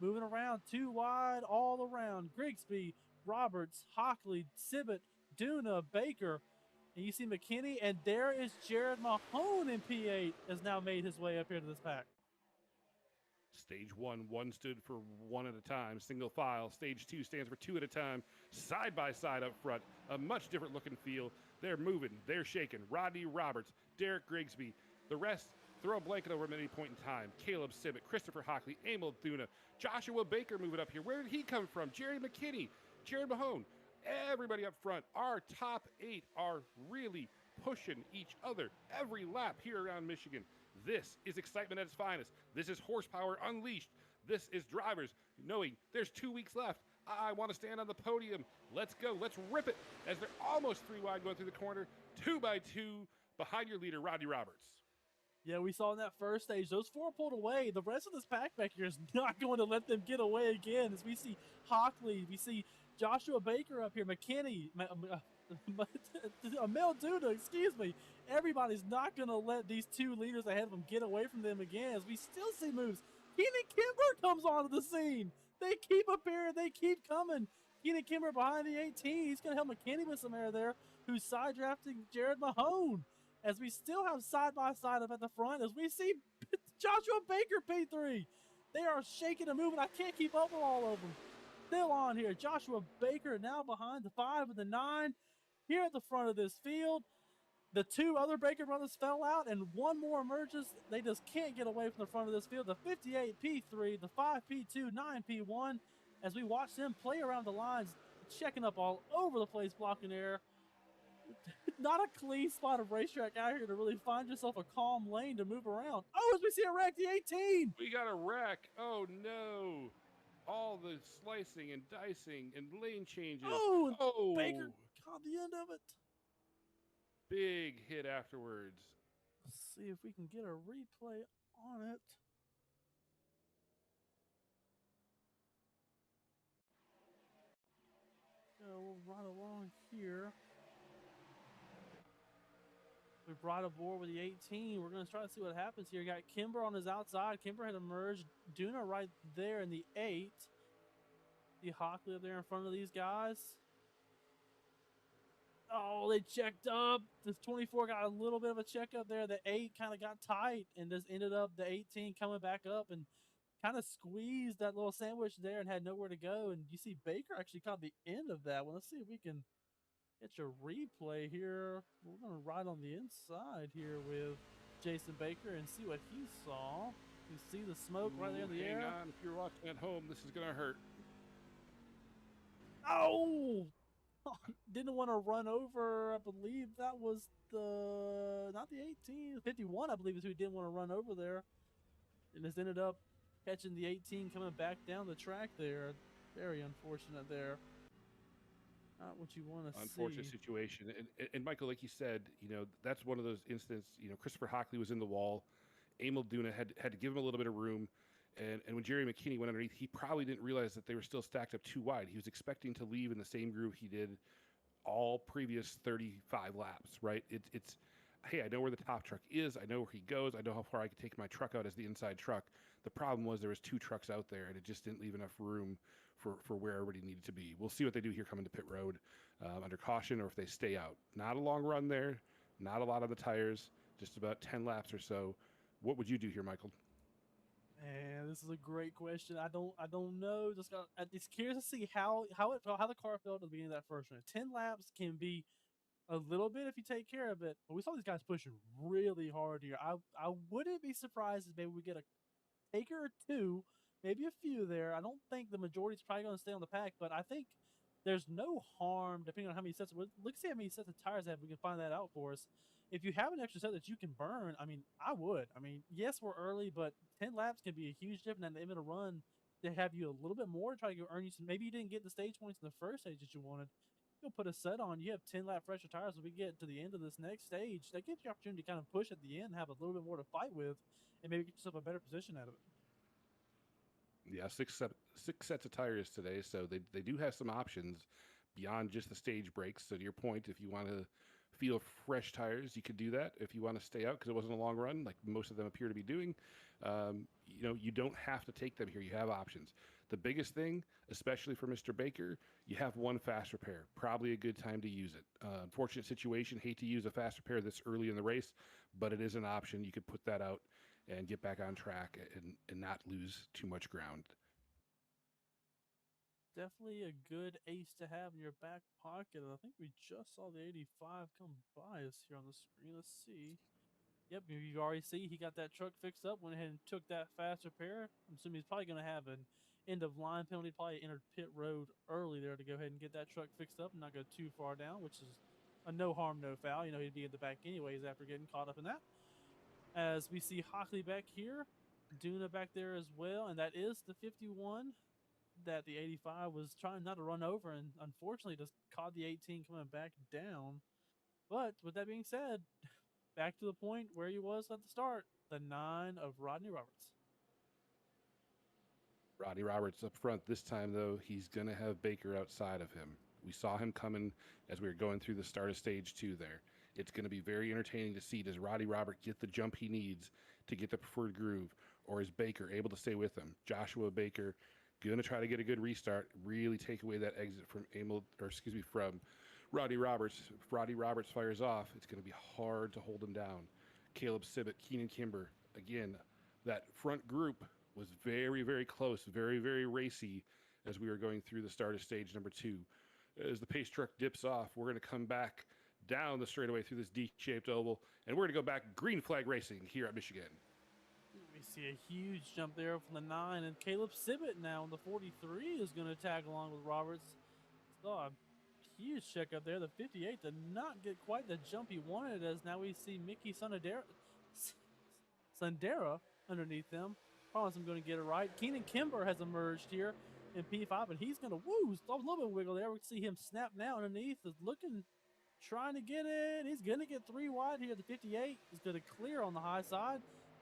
B: Moving around, 2 wide all around. Grigsby, Roberts, Hockley, Sibit, Duna, Baker. And you see McKinney, and there is Jared Mahone in P8 has now made his way up here to this pack.
C: Stage 1, one stood for 1 at a time, single file. Stage 2 stands for 2 at a time, side by side up front. A much different look and feel. They're moving, they're shaking. Rodney Roberts, Derek Grigsby. The rest, throw a blanket over at any point in time. Caleb Sibit, Christopher Hockley, Emil Duna, Joshua Baker moving up here. Where did he come from? Jerry McKinney, Jared Mahone. Everybody up front. Our top 8 are really pushing each other every lap here around Michigan. This is excitement at its finest. This is horsepower unleashed. This is drivers knowing there's 2 weeks left. I want to stand on the podium. Let's go. Let's rip it as they're almost 3 wide going through the corner. 2 by 2 behind your leader, Rodney Roberts.
B: Yeah, we saw in that first stage, those 4 pulled away. The rest of this pack back here is not going to let them get away again. As we see Hockley, we see Joshua Baker up here, McKinney, Emil Duda, excuse me. Everybody's not going to let these 2 leaders ahead of them get away from them again. As we still see moves. Keenan Kimber comes onto the scene. They keep appearing. They keep coming. Keenan Kimber behind the 18. He's going to help McKinney with some air there, who's side drafting Jared Mahone. As we still have side-by-side up at the front, as we see Joshua Baker P3. They are shaking and moving. I can't keep up with all of them. Still on here. Joshua Baker now behind the 5 and the 9. Here at the front of this field, the 2 other Baker brothers fell out, and 1 more emerges. They just can't get away from the front of this field. The 58 P3, the 5 P2, 9 P1. As we watch them play around the lines, checking up all over the place, blocking air. Not a clean spot of racetrack out here to really find yourself a calm lane to move around. Oh, as we see a wreck, the 18.
C: We got a wreck. Oh, no. All the slicing and dicing and lane changes.
B: Oh, Baker caught the end of it.
C: Big hit afterwards.
B: Let's see if we can get a replay on it. Go right along here. We brought aboard with the 18. We're going to try to see what happens here. Got Kimber on his outside. Kimber had emerged. Duna right there in the 8. The Hockley up there in front of these guys. Oh, they checked up. This 24 got a little bit of a check up there. The 8 kind of got tight and just ended up the 18 coming back up and kind of squeezed that little sandwich there and had nowhere to go. And you see Baker actually caught the end of that one. Let's see if we can get your replay here. We're going to ride on the inside here with Jason Baker and see what he saw. You see the smoke right there in the air.
C: Hang on, if you're watching at home, this is going to hurt.
B: Oh! Didn't want to run over. I believe that was not the 18, 51, I believe is who didn't want to run over there. And just ended up catching the 18 coming back down the track there. Very unfortunate there. Not what you want to see.
C: Unfortunate situation. And Michael, like you said, that's one of those instances, Christopher Hockley was in the wall. Emil Duna had to give him a little bit of room. And when Jerry McKinney went underneath, he probably didn't realize that they were still stacked up 2 wide. He was expecting to leave in the same groove he did all previous 35 laps, right? It's hey, I know where the top truck is. I know where he goes. I know how far I can take my truck out as the inside truck. The problem was there was 2 trucks out there, and it just didn't leave enough room for where everybody needed to be. We'll see what they do here coming to pit road under caution or if they stay out. Not a long run there. Not a lot on the tires. Just about 10 laps or so. What would you do here, Michael?
B: Man, this is a great question. I don't know. I'm just curious to see how the car felt at the beginning of that first run. 10 laps can be a little bit if you take care of it, but we saw these guys pushing really hard here. I wouldn't be surprised if maybe we get a taker or 2, maybe a few there. I don't think the majority is probably going to stay on the pack, but I think there's no harm depending on how many sets. Let's see how many sets of tires they have. We can find that out for us. If you have an extra set that you can burn, I mean, I would. I mean, yes, we're early, but 10 laps can be a huge difference at the end of the run. to have you a little bit more to try to earn you some. Maybe you didn't get the stage points in the first stage that you wanted. You'll put a set on. You have 10 lap fresher tires. As we get to the end of this next stage, that gives you opportunity to kind of push at the end, have a little bit more to fight with, and maybe get yourself a better position out of it.
C: Yeah, six sets of tires today, so they do have some options beyond just the stage breaks. So to your point, if you want to feel fresh tires, you could do that. If you want to stay out because it wasn't a long run, like most of them appear to be doing, you don't have to take them here. You have options. The biggest thing, especially for Mr. Baker, you have one fast repair. Probably a good time to use it. Unfortunate situation. Hate to use a fast repair this early in the race, but it is an option. You could put that out and get back on track and not lose too much ground.
B: Definitely a good ace to have in your back pocket. And I think we just saw the 85 come by us here on the screen. Let's see. Yep, you already see he got that truck fixed up, went ahead and took that fast repair. I'm assuming he's probably going to have an end of line penalty, probably entered pit road early there to go ahead and get that truck fixed up and not go too far down, which is a no harm, no foul. He'd be in the back anyways after getting caught up in that. As we see Hockley back here, Duna back there as well, and that is the 51 that the 85 was trying not to run over, and unfortunately just caught the 18 coming back down. But with that being said, back to the point where he was at the start, the 9 of Rodney Roberts.
C: Rodney Roberts up front. This time, though, he's going to have Baker outside of him. We saw him coming as we were going through the start of stage 2 there. It's going to be very entertaining to see, does Rodney Robert get the jump he needs to get the preferred groove, or is Baker able to stay with him? Joshua Baker going to try to get a good restart, really take away that exit from from Rodney Roberts. If Rodney Roberts fires off, it's going to be hard to hold him down. Caleb Sibbett, Keenan Kimber, again, that front group was very, very close, very, very racy as we were going through the start of stage number 2. As the pace truck dips off, we're going to come back down the straightaway through this D-shaped oval, and we're going to go back green flag racing here at Michigan.
B: We see a huge jump there from the 9, and Caleb Sibbett now in the 43 is going to tag along with Roberts. Saw a huge check up there. The 58 did not get quite the jump he wanted, as now we see Mickey Sundera underneath them. Promise I'm going to get it right. Keenan Kimber has emerged here in P5, and he's going to a little bit of wiggle there. We can see him snap now underneath. Is looking, trying to get it. He's going to get 3 wide here. The 58 is going to clear on the high side.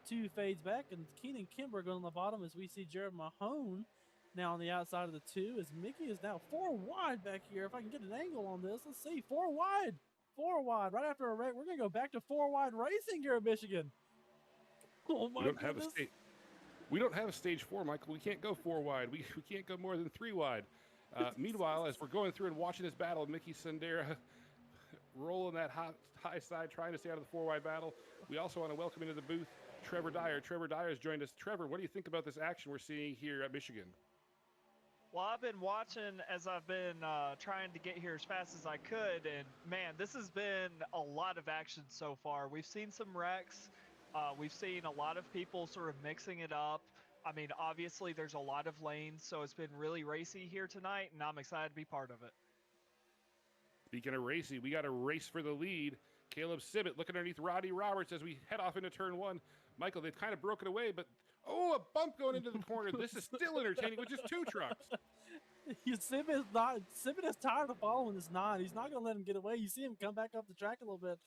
B: 2 fades back, and Keenan Kimber going on the bottom as we see Jared Mahone now on the outside of the 2, as Mickey is now 4 wide back here. If I can get an angle on this, let's see. 4 wide. 4 wide. Right after a wreck, we're going to go back to 4 wide racing here in Michigan. Oh, my goodness.
C: We don't have a stage 4, Michael. We can't go 4 wide. We can't go more than 3 wide. Meanwhile, as we're going through and watching this battle, Mickey Sundera rolling that high side, trying to stay out of the 4 wide battle. We also want to welcome into the booth Trevor Dyer. Trevor Dyer has joined us. Trevor, what do you think about this action we're seeing here at Michigan?
D: Well, I've been watching as I've been trying to get here as fast as I could, and man, this has been a lot of action so far. We've seen some wrecks. We've seen a lot of people sort of mixing it up. I mean, obviously there's a lot of lanes, so it's been really racy here tonight, and I'm excited to be part of it.
C: Speaking of racy, we got a race for the lead. Caleb Sibbett looking underneath Rodney Roberts as we head off into turn 1. Michael, they've kind of broken away, but a bump going into the corner. This is still entertaining with just 2 trucks.
B: Sibbett is tired of following this 9. He's not going to let him get away. You see him come back up the track a little bit.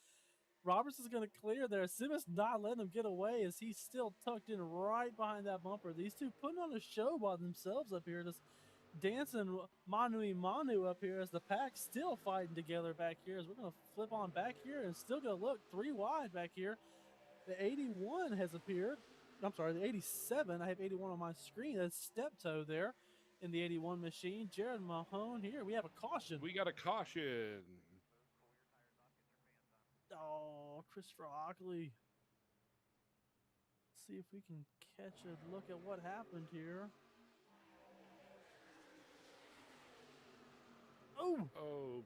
B: Roberts is going to clear there. Sibbett's not letting him get away as he's still tucked in right behind that bumper. These two putting on a show by themselves up here, just dancing manu up here as the pack's still fighting together back here. As we're going to flip on back here and still going to look 3 wide back here. The 81 has appeared. I'm sorry, the 87. I have 81 on my screen. That's step-toe there in the 81 machine. Jared Mahone here. We have a caution.
C: We got a caution.
B: Oh, Christopher Hockley. See if we can catch a look at what happened here. Oh!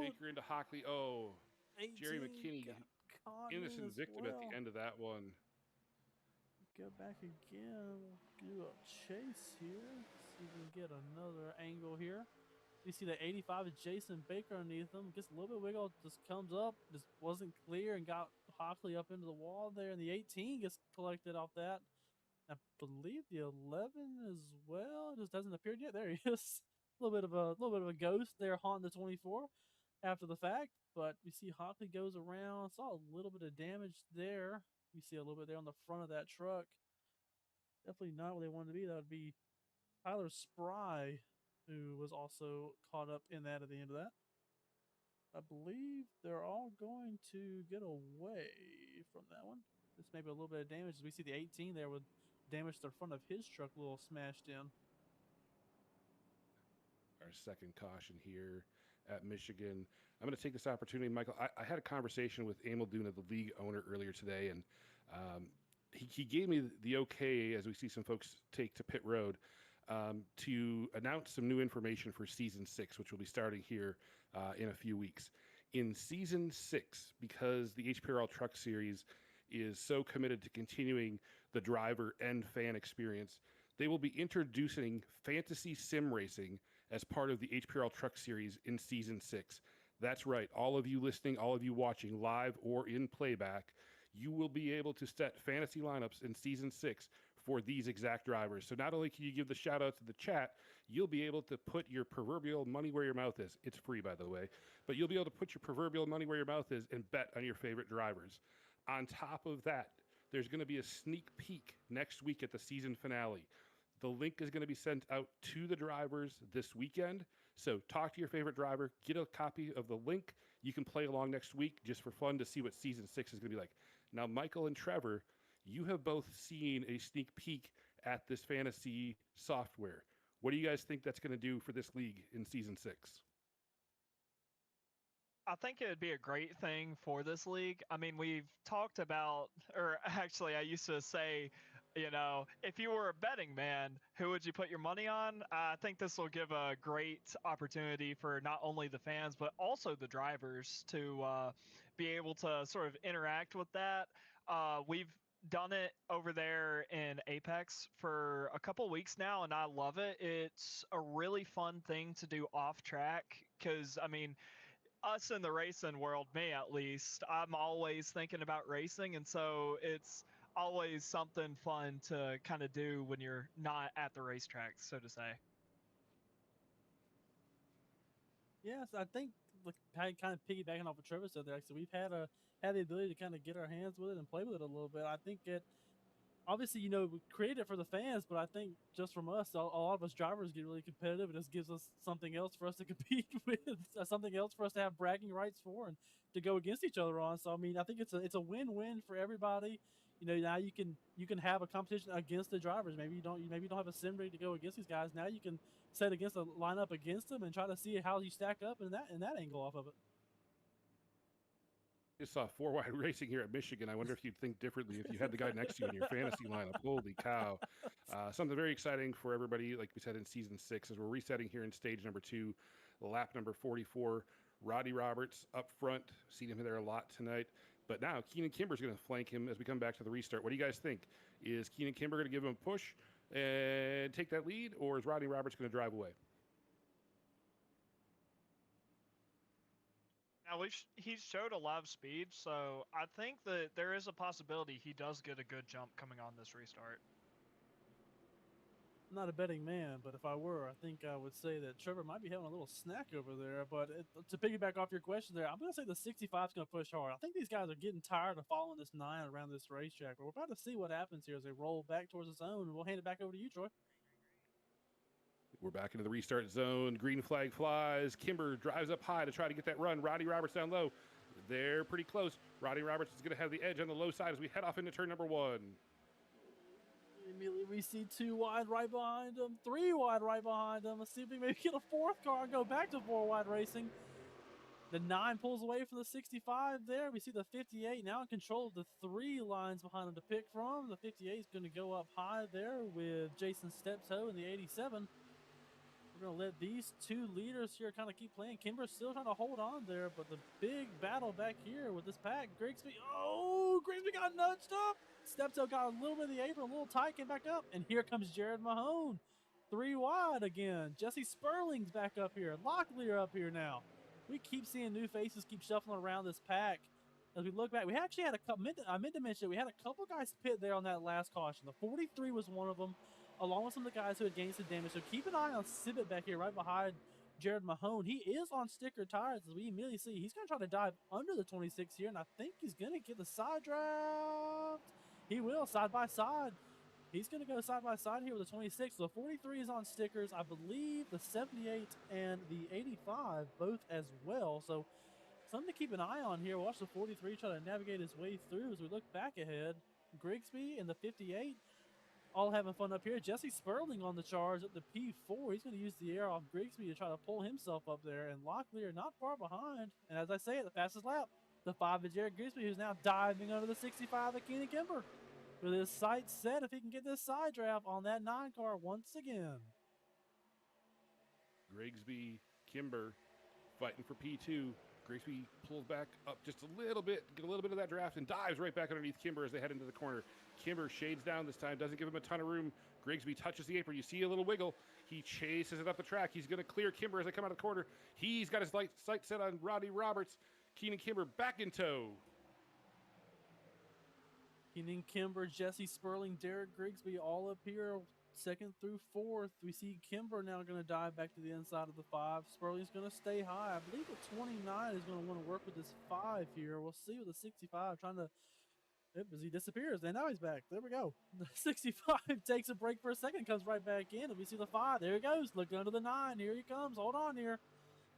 C: Baker into Hockley. Jerry McKinney, innocent victim at the end of that one.
B: Go back again. We'll do a chase here. See if we can get another angle here. You see the 85 of Jason Baker underneath him. Gets a little bit wiggle, just comes up, just wasn't clear and got Hockley up into the wall there. And the 18 gets collected off that. I believe the 11 as well. It just hasn't appeared yet. There he is. A little bit of a ghost there haunting the 24 after the fact. But we see Hockley goes around. Saw a little bit of damage there. We see a little bit there on the front of that truck. Definitely not where they wanted to be. That would be Tyler Spry, who was also caught up in that at the end of that. I believe they're all going to get away from that one. This may be a little bit of damage. As we see the 18 there with damage to the front of his truck, a little smashed in.
C: Our second caution here at Michigan. I'm going to take this opportunity, Michael. I had a conversation with Emil Duna, the league owner, earlier today, and he gave me the okay, as we see some folks take to pit road, to announce some new information for season 6, which will be starting here in a few weeks. In season 6, because the HPRL Truck Series is so committed to continuing the driver and fan experience, they will be introducing fantasy sim racing as part of the HPRL Truck Series in season 6. That's right, all of you listening, all of you watching live or in playback, you will be able to set fantasy lineups in season 6 for these exact drivers. So not only can you give the shout out to the chat, you'll be able to put your proverbial money where your mouth is. It's free, by the way, but you'll be able to put your proverbial money where your mouth is and bet on your favorite drivers. On top of that, there's going to be a sneak peek next week at the season finale. The link is going to be sent out to the drivers this weekend. So talk to your favorite driver, get a copy of the link. You can play along next week just for fun to see what season 6 is going to be like. Now, Michael and Trevor, you have both seen a sneak peek at this fantasy software. What do you guys think that's going to do for this league in season 6?
D: I think it would be a great thing for this league. I mean, we've talked about, or actually, I used to say, if you were a betting man, who would you put your money on? I think this will give a great opportunity for not only the fans, but also the drivers to be able to sort of interact with that. We've done it over there in Apex for a couple weeks now, and I love it. It's a really fun thing to do off track because, I mean, us in the racing world, me at least, I'm always thinking about racing, and so it's always something fun to kind of do when you're not at the racetrack, so to say.
B: Yes, I think kind of piggybacking off of Trevor said there. So we've had the ability to kind of get our hands with it and play with it a little bit. I think it obviously, we create it for the fans, but I think just from us, a lot of us drivers get really competitive. It just gives us something else for us to compete with, something else for us to have bragging rights for, and to go against each other on. So I mean, I think it's a win-win for everybody. Now you can have a competition against the drivers. Maybe you don't have a sim rig to go against these guys. Now you can set against a lineup against them and try to see how you stack up in that angle off of it.
C: Just saw 4 wide racing here at Michigan. I wonder if you'd think differently if you had the guy next to you in your fantasy lineup. Holy cow. Something very exciting for everybody, like we said, in season 6, as we're resetting here in stage number 2, lap number 44. Roddy Roberts up front. Seen him there a lot tonight. But now Keenan Kimber's going to flank him as we come back to the restart. What do you guys think? Is Keenan Kimber going to give him a push and take that lead, or is Roddy Roberts going to drive away?
D: Now, he's showed a lot of speed, so I think that there is a possibility he does get a good jump coming on this restart.
B: I'm not a betting man, but if I were, I think I would say that Trevor might be having a little snack over there. But to piggyback off your question there, I'm going to say the 65 is going to push hard. I think these guys are getting tired of following this 9 around this racetrack. But we're about to see what happens here as they roll back towards the zone, and we'll hand it back over to you, Troy.
C: We're back into the restart zone. Green flag flies. Kimber drives up high to try to get that run. Roddy Roberts down low. They're pretty close. Roddy Roberts is going to have the edge on the low side as we head off into turn number 1.
B: Immediately we see 2 wide right behind them, 3 wide right behind them. Let's see if we maybe get a 4th car and go back to 4 wide racing. The 9 pulls away from the 65 there. We see the 58 now in control of the 3 lines behind him to pick from. The 58 is going to go up high there with Jason Steptoe in the 87. We're going to let these 2 leaders here kind of keep playing. Kimber's still trying to hold on there, but the big battle back here with this pack. Grigsby got nudged up. Steptoe got a little bit of the apron, a little tight, came back up. And here comes Jared Mahone. 3 wide again. Jesse Sperling's back up here. Locklear up here now. We keep seeing new faces keep shuffling around this pack. As we look back, we actually had a couple. I meant to mention we had a couple guys pit there on that last caution. The 43 was one of them, along with some of the guys who had gained some damage. So keep an eye on Sibbett back here, right behind Jared Mahone. He is on sticker tires, as we immediately see. He's going to try to dive under the 26 here, and I think he's going to get the side draft. He will, side by side. He's going to go side by side here with the 26. So the 43 is on stickers. I believe the 78 and the 85 both as well. So something to keep an eye on here. Watch the 43 try to navigate his way through as we look back ahead. Grigsby and the 58 all having fun up here. Jesse Sperling on the charge at the P4. He's going to use the air off Grigsby to try to pull himself up there. And Locklear not far behind. And as I say it, the fastest lap, the 5 of Jared Grigsby, who's now diving under the 65 of Keenan Kimber. With his sights set, if he can get this side draft on that 9 car once again.
C: Grigsby, Kimber fighting for P2. Grigsby pulls back up just a little bit, get a little bit of that draft, and dives right back underneath Kimber as they head into the corner. Kimber shades down this time, doesn't give him a ton of room. Grigsby touches the apron. You see a little wiggle. He chases it up the track. He's going to clear Kimber as they come out of the corner. He's got his sight set on Rodney Roberts. Keenan Kimber back in tow.
B: Keenan Kimber, Jesse Sperling, Derek Grigsby all up here, 2nd through 4th. We see Kimber now going to dive back to the inside of the 5. Sperling's going to stay high. I believe the 29 is going to want to work with this 5 here. We'll see with the 65 trying to... Yep, as he disappears, and now he's back. There we go. The 65 takes a break for a second, comes right back in, and we see the 5. There he goes. Looking under the 9. Here he comes. Hold on here.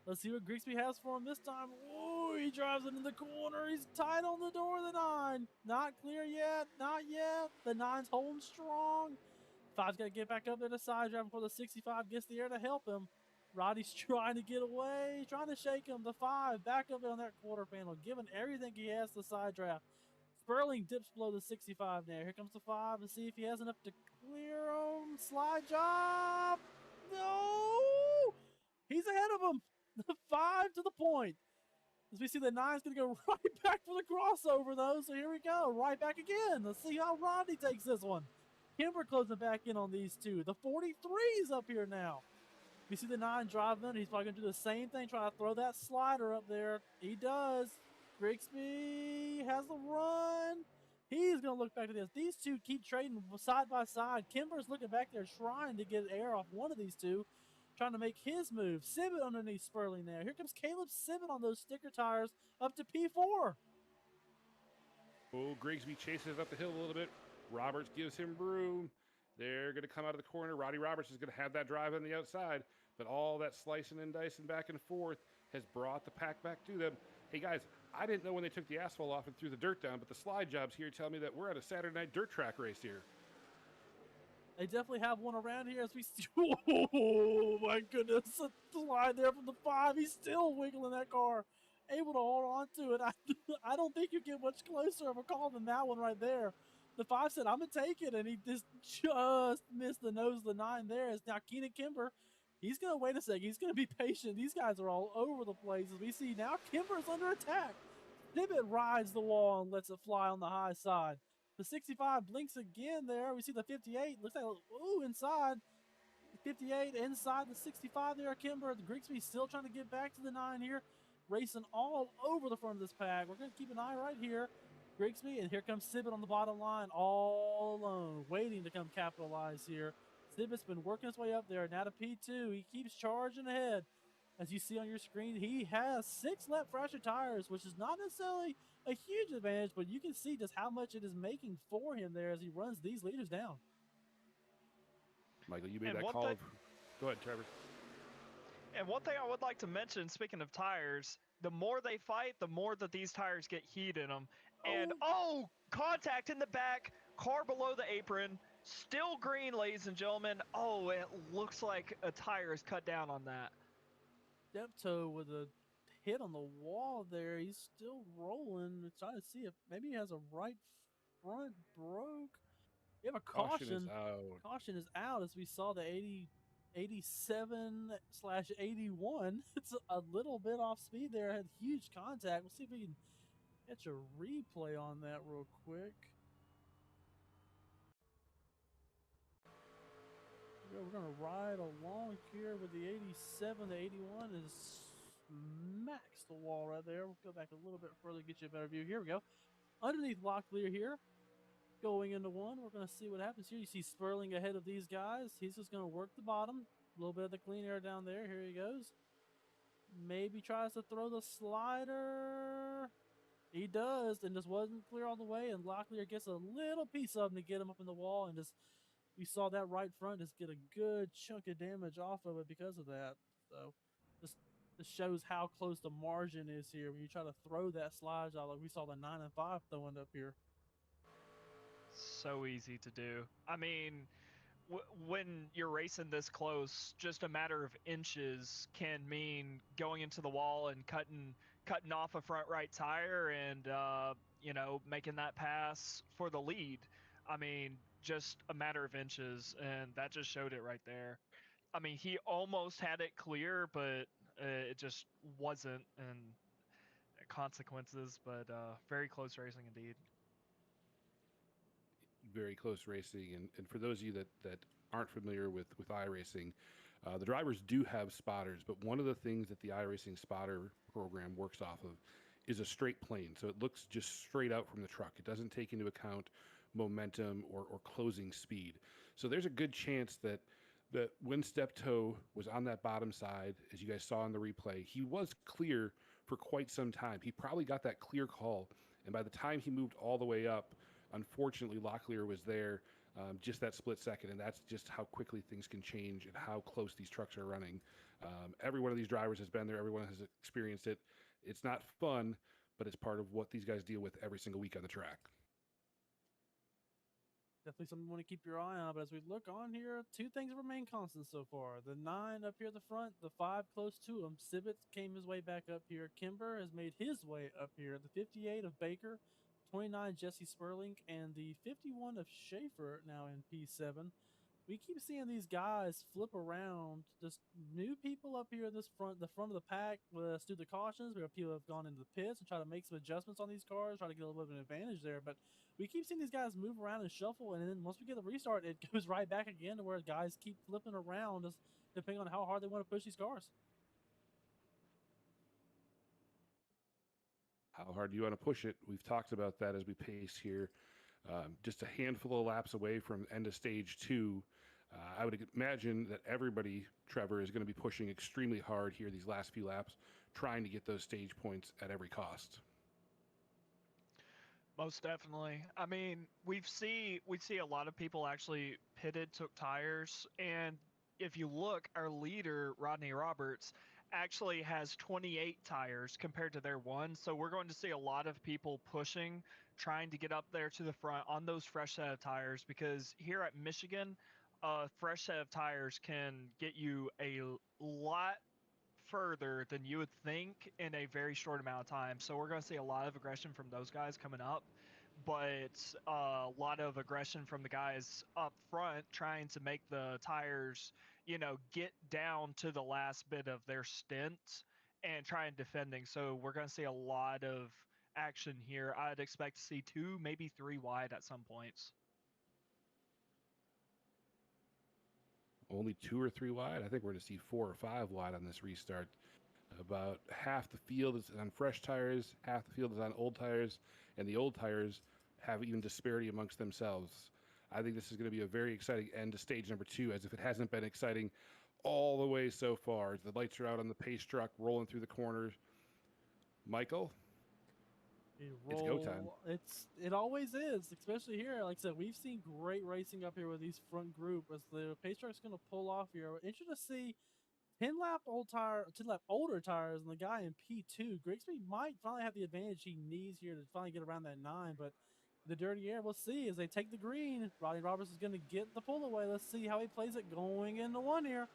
B: Let's see what Grigsby has for him this time. Whoa, he drives it in the corner. He's tight on the door of the 9. Not clear yet. Not yet. The 9's holding strong. 5's got to get back up there to side drive before the 65 gets the air to help him. Roddy's trying to get away, trying to shake him. The 5 back up there on that quarter panel, giving everything he has to side draft. Sperling dips below the 65 now. Here comes the 5 to see if he has enough to clear him. Slide job. No! He's ahead of him. The 5 to the point. As we see the 9's going to go right back for the crossover, though. So here we go. Right back again. Let's see how Rodney takes this one. Kimber closing back in on these 2. The 43's up here now. We see the 9 driving. He's probably going to do the same thing. Try to throw that slider up there. He does. Grigsby has the run. He's going to look back to this. These 2 keep trading side by side. Kimber's looking back there trying to get air off one of these 2. Trying to make his move. Sibbett underneath Sperling there. Here comes Caleb Sibbett on those sticker tires up to P4.
C: Oh, Grigsby chases up the hill a little bit. Roberts gives him room. They're going to come out of the corner. Roddy Roberts is going to have that drive on the outside, but all that slicing and dicing back and forth has brought the pack back to them. Hey, guys, I didn't know when they took the asphalt off and threw the dirt down, but the slide jobs here tell me that we're at a Saturday night dirt track race here.
B: They definitely have one around here as we see. Oh, my goodness. A slide there from the 5. He's still wiggling that car. Able to hold on to it. I don't think you get much closer of a call than that one right there. The 5 said, I'm going to take it, and he just missed the nose of the 9 there. As now Keenan Kimber, he's going to wait a second. He's going to be patient. These guys are all over the place. As we see now, Kimber's under attack. Tibbet rides the wall and lets it fly on the high side. The 65 blinks again there. We see the 58. Looks like, ooh, inside. The 58 inside the 65 there. Kimber, the Grigsby still trying to get back to the 9 here. Racing all over the front of this pack. We're going to keep an eye right here. Grigsby, and here comes Sibbett on the bottom line all alone, waiting to come capitalize here. Sibbett's been working his way up there. Now to P2. He keeps charging ahead. As you see on your screen, he has 6 lap fracture tires, which is not necessarily a huge advantage, but you can see just how much it is making for him there as he runs these leaders down.
C: Michael, you made that call. Go ahead, Trevor.
D: And one thing I would like to mention, speaking of tires, the more they fight, the more that these tires get heat in them. And, contact in the back, car below the apron, still green, ladies and gentlemen. Oh, it looks like a tire is cut down on that.
B: Steptoe with a hit on the wall there. He's still rolling. Trying to see if maybe he has a right front broke. We have a caution. Caution is out as we saw the 87/81. It's a little bit off speed there. Had huge contact. We'll see if we can catch a replay on that real quick. We're going to ride along here with the 87. The 81 is smacks the wall right there. We'll go back a little bit further, get you a better view. Here we go. Underneath Locklear here, going into one. We're going to see what happens here. You see Sperling ahead of these guys. He's just going to work the bottom. A little bit of the clean air down there. Here he goes. Maybe tries to throw the slider. He does, and just wasn't clear all the way. And Locklear gets a little piece of him to get him up in the wall. And just, we saw that right front just get a good chunk of damage off of it because of that. So this shows how close the margin is here when you try to throw that slide out. Like we saw the 9 and 5 throwing up here.
D: So easy to do. I mean, when you're racing this close, just a matter of inches can mean going into the wall and cutting off a front right tire and making that pass for the lead. I mean, just a matter of inches, and that just showed it right there. I mean, he almost had it clear, but it just wasn't, and consequences. But very close racing indeed.
C: Very close racing. And for those of you that aren't familiar with iRacing, the drivers do have spotters, but one of the things that the iRacing spotter program works off of is a straight plane. So it looks just straight out from the truck. It doesn't take into account momentum or closing speed. So there's a good chance that when Steptoe was on that bottom side, as you guys saw in the replay, he was clear for quite some time. He probably got that clear call, and by the time he moved all the way up, unfortunately, Locklear was there just that split second, and that's just how quickly things can change and how close these trucks are running. Every one of these drivers has been there. Everyone has experienced it. It's not fun, but it's part of what these guys deal with every single week on the track.
B: Definitely something you want to keep your eye on. But as we look on here, two things remain constant so far. The 9 up here at the front, the 5 close to him. Sibbett came his way back up here. Kimber has made his way up here. The 58 of Baker, 29 Jesse Sperling, and the 51 of Schaefer now in P7. We keep seeing these guys flip around. Just new people up here in the front of the pack. Let's do the cautions. We have people who have gone into the pits and try to make some adjustments on these cars, try to get a little bit of an advantage there. But we keep seeing these guys move around and shuffle, and then once we get the restart, it goes right back again to where guys keep flipping around, just depending on how hard they want to push these cars.
C: How hard do you want to push it? We've talked about that as we pace here. Just a handful of laps away from end of stage 2. I would imagine that everybody, Trevor, is going to be pushing extremely hard here these last few laps, trying to get those stage points at every cost.
D: Most definitely. I mean, we see a lot of people actually pitted, took tires, and if you look, our leader, Rodney Roberts, actually has 28 tires compared to their 1. So we're going to see a lot of people pushing, trying to get up there to the front on those fresh set of tires, because here at Michigan, a fresh set of tires can get you a lot further than you would think in a very short amount of time. So we're going to see a lot of aggression from those guys coming up, but a lot of aggression from the guys up front trying to make the tires, get down to the last bit of their stint and try and defending. So we're going to see a lot of action here. I'd expect to see 2, maybe 3 wide at some points.
C: Only 2 or 3 wide. I think we're going to see 4 or 5 wide on this restart. About half the field is on fresh tires, half the field is on old tires, and the old tires have even disparity amongst themselves. I think this is going to be a very exciting end to stage number 2, as if it hasn't been exciting all the way so far. The lights are out on the pace truck, rolling through the corners. Michael, it's go time.
B: It always is, especially here. Like I said, we've seen great racing up here with these front group. As the pace truck's going to pull off here, we're interested to see 10 lap older tires, and the guy in P2, Grigsby might finally have the advantage he needs here to finally get around that 9. But the dirty air, we'll see as they take the green. Rodney Roberts is going to get the pull away. Let's see how he plays it going into 1 here.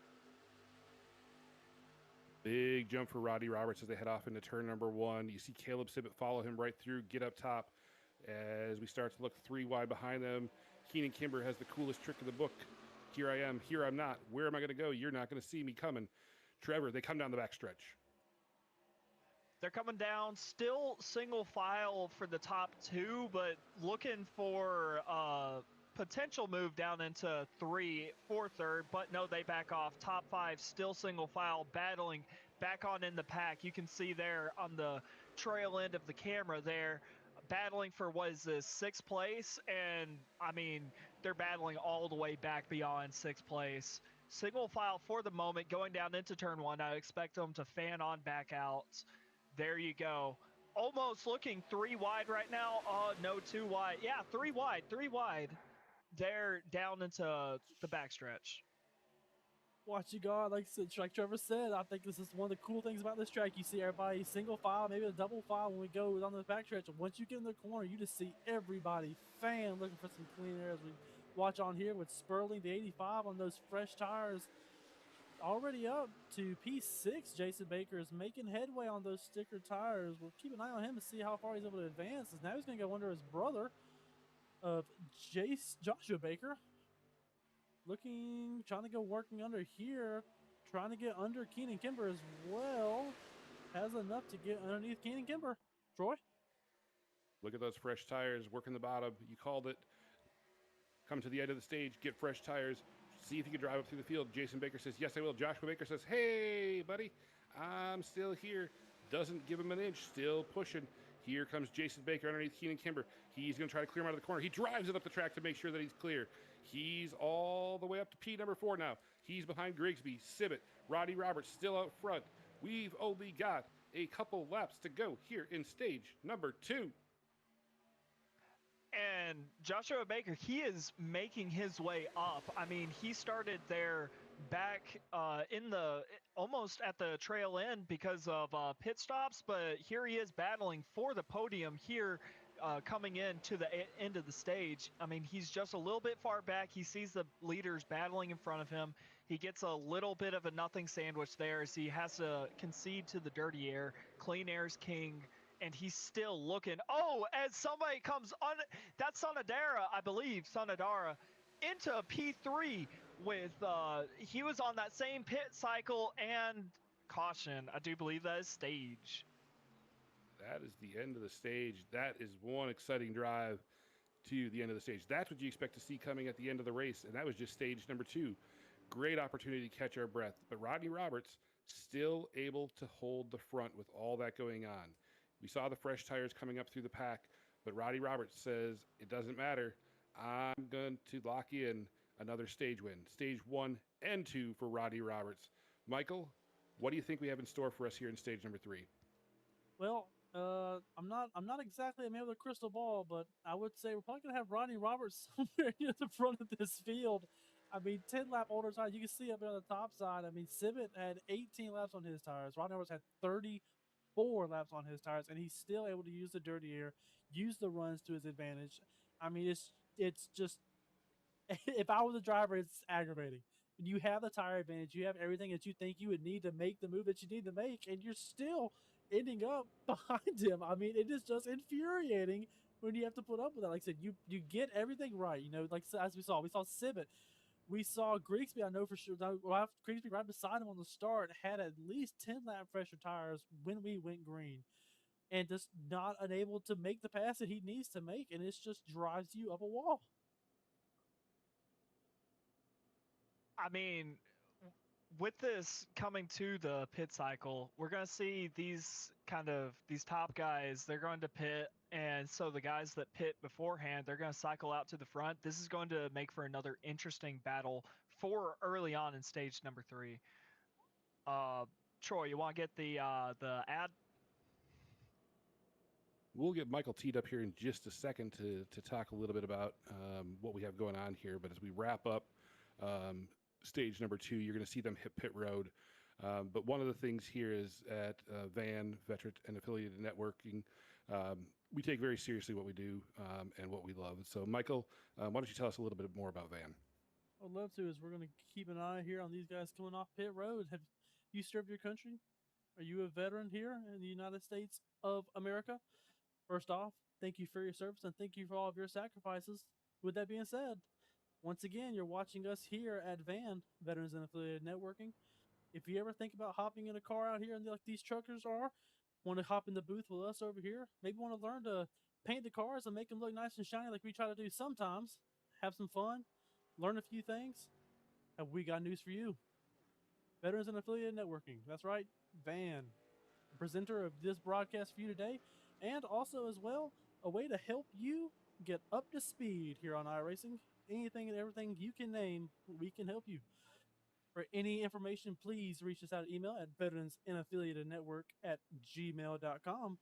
C: Big jump for Rodney Roberts as they head off into turn number 1. You see Caleb Sibbett follow him right through, get up top. As we start to look 3 wide behind them, Keenan Kimber has the coolest trick of the book. Here I am, here I'm not. Where am I going to go? You're not going to see me coming. Trevor, they come down the backstretch.
D: They're coming down, still single file for the top 2, but looking for potential move down into 3 for third, but no, they back off. Top 5 still single file, battling back on in the pack. You can see there on the trail end of the camera there, battling for what is this, sixth place, and I mean they're battling all the way back beyond sixth place. Single file for the moment, going down into turn one. I expect them to fan on back out. There you go. Almost looking three wide right now. Oh no, two wide. Yeah, three wide, three wide. They're down into the backstretch.
B: Watch you go. Like Trevor said, I think this is one of the cool things about this track. You see everybody single file, maybe a double file when we go on the backstretch. And once you get in the corner, you just see everybody fan looking for some clean air as we watch on here with Sperling, the 85 on those fresh tires. Already up to P6, Jason Baker is making headway on those sticker tires. We'll keep an eye on him to see how far he's able to advance. As now he's going to go under his brother of Joshua Baker. Trying to go working under here, trying to get under Keenan Kimber as well. Has enough to get underneath Keenan Kimber. Troy?
C: Look at those fresh tires, working the bottom. You called it. Come to the end of the stage, get fresh tires, see if you can drive up through the field. Jason Baker says, yes, I will. Joshua Baker says, hey, buddy, I'm still here. Doesn't give him an inch, still pushing. Here comes Jason Baker underneath Keenan Kimber. He's going to try to clear him out of the corner. He drives it up the track to make sure that he's clear. He's all the way up to P number 4 now. He's behind Grigsby, Sibbett, Roddy Roberts still out front. We've only got a couple laps to go here in stage number 2.
D: And Joshua Baker, he is making his way up. I mean, he started there back in the almost at the trail end because of pit stops, but here he is battling for the podium here, coming in to the end of the stage. I mean, he's just a little bit far back. He sees the leaders battling in front of him. He gets a little bit of a nothing sandwich there as he has to concede to the dirty air. Clean air's king. And he's still looking. Oh, as somebody comes on, that's Sonadara, I believe, Sonadara, into P3 with, he was on that same pit cycle and caution. I do believe that is stage.
C: That is the end of the stage. That is one exciting drive to the end of the stage. That's what you expect to see coming at the end of the race, and that was just stage number 2. Great opportunity to catch our breath, but Rodney Roberts still able to hold the front with all that going on. We saw the fresh tires coming up through the pack, but Roddy Roberts says, it doesn't matter. I'm going to lock in another stage win. Stage 1 and 2 for Roddy Roberts. Michael, what do you think we have in store for us here in stage number 3?
B: Well, I'm not exactly a man with a crystal ball, but I would say we're probably gonna have Rodney Roberts somewhere near the front of this field. I mean, 10-lap older tires. You can see up on the top side. I mean, Sibbett had 18 laps on his tires. Rodney Roberts had 34 laps on his tires, and he's still able to use the dirty air, use the runs to his advantage. I mean, it's just if I was a driver, it's aggravating. And you have the tire advantage, you have everything that you think you would need to make the move that you need to make, and you're still ending up behind him. I mean, it is just infuriating when you have to put up with that. Like I said, you get everything right. You know, like as we saw Sibbett. We saw Grigsby, I know for sure. Grigsby right beside him on the start had at least 10 lap fresher tires when we went green, and just not unable to make the pass that he needs to make, and it just drives you up a wall.
D: I mean, with this coming to the pit cycle, we're going to see these top guys, they're going to pit. And so the guys that pit beforehand, they're going to cycle out to the front. This is going to make for another interesting battle for early on in stage number 3. Troy, you want to get the ad?
C: We'll get Michael teed up here in just a second to talk a little bit about what we have going on here. But as we wrap up stage number 2, you're going to see them hit pit road. But one of the things here is at VAN, Veteran and Affiliated Networking, we take very seriously what we do and what we love. So, Michael, why don't you tell us a little bit more about VAN?
B: I'd love to. Is we're going to keep an eye here on these guys coming off pit road. Have you served your country? Are you a veteran here in the United States of America? First off, thank you for your service and thank you for all of your sacrifices. With that being said, once again, you're watching us here at VAN, Veterans and Affiliated Networking. If you ever think about hopping in a car out here, and like these truckers are, want to hop in the booth with us over here, maybe want to learn to paint the cars and make them look nice and shiny like we try to do sometimes, have some fun, learn a few things, have we got news for you. Veterans and Affiliated Networking. That's right. Van, the presenter of this broadcast for you today, and also as well a way to help you get up to speed here on iRacing. Anything and everything you can name, we can help you. For any information, please reach us out at email at veteransinAffiliatednetwork@gmail.com.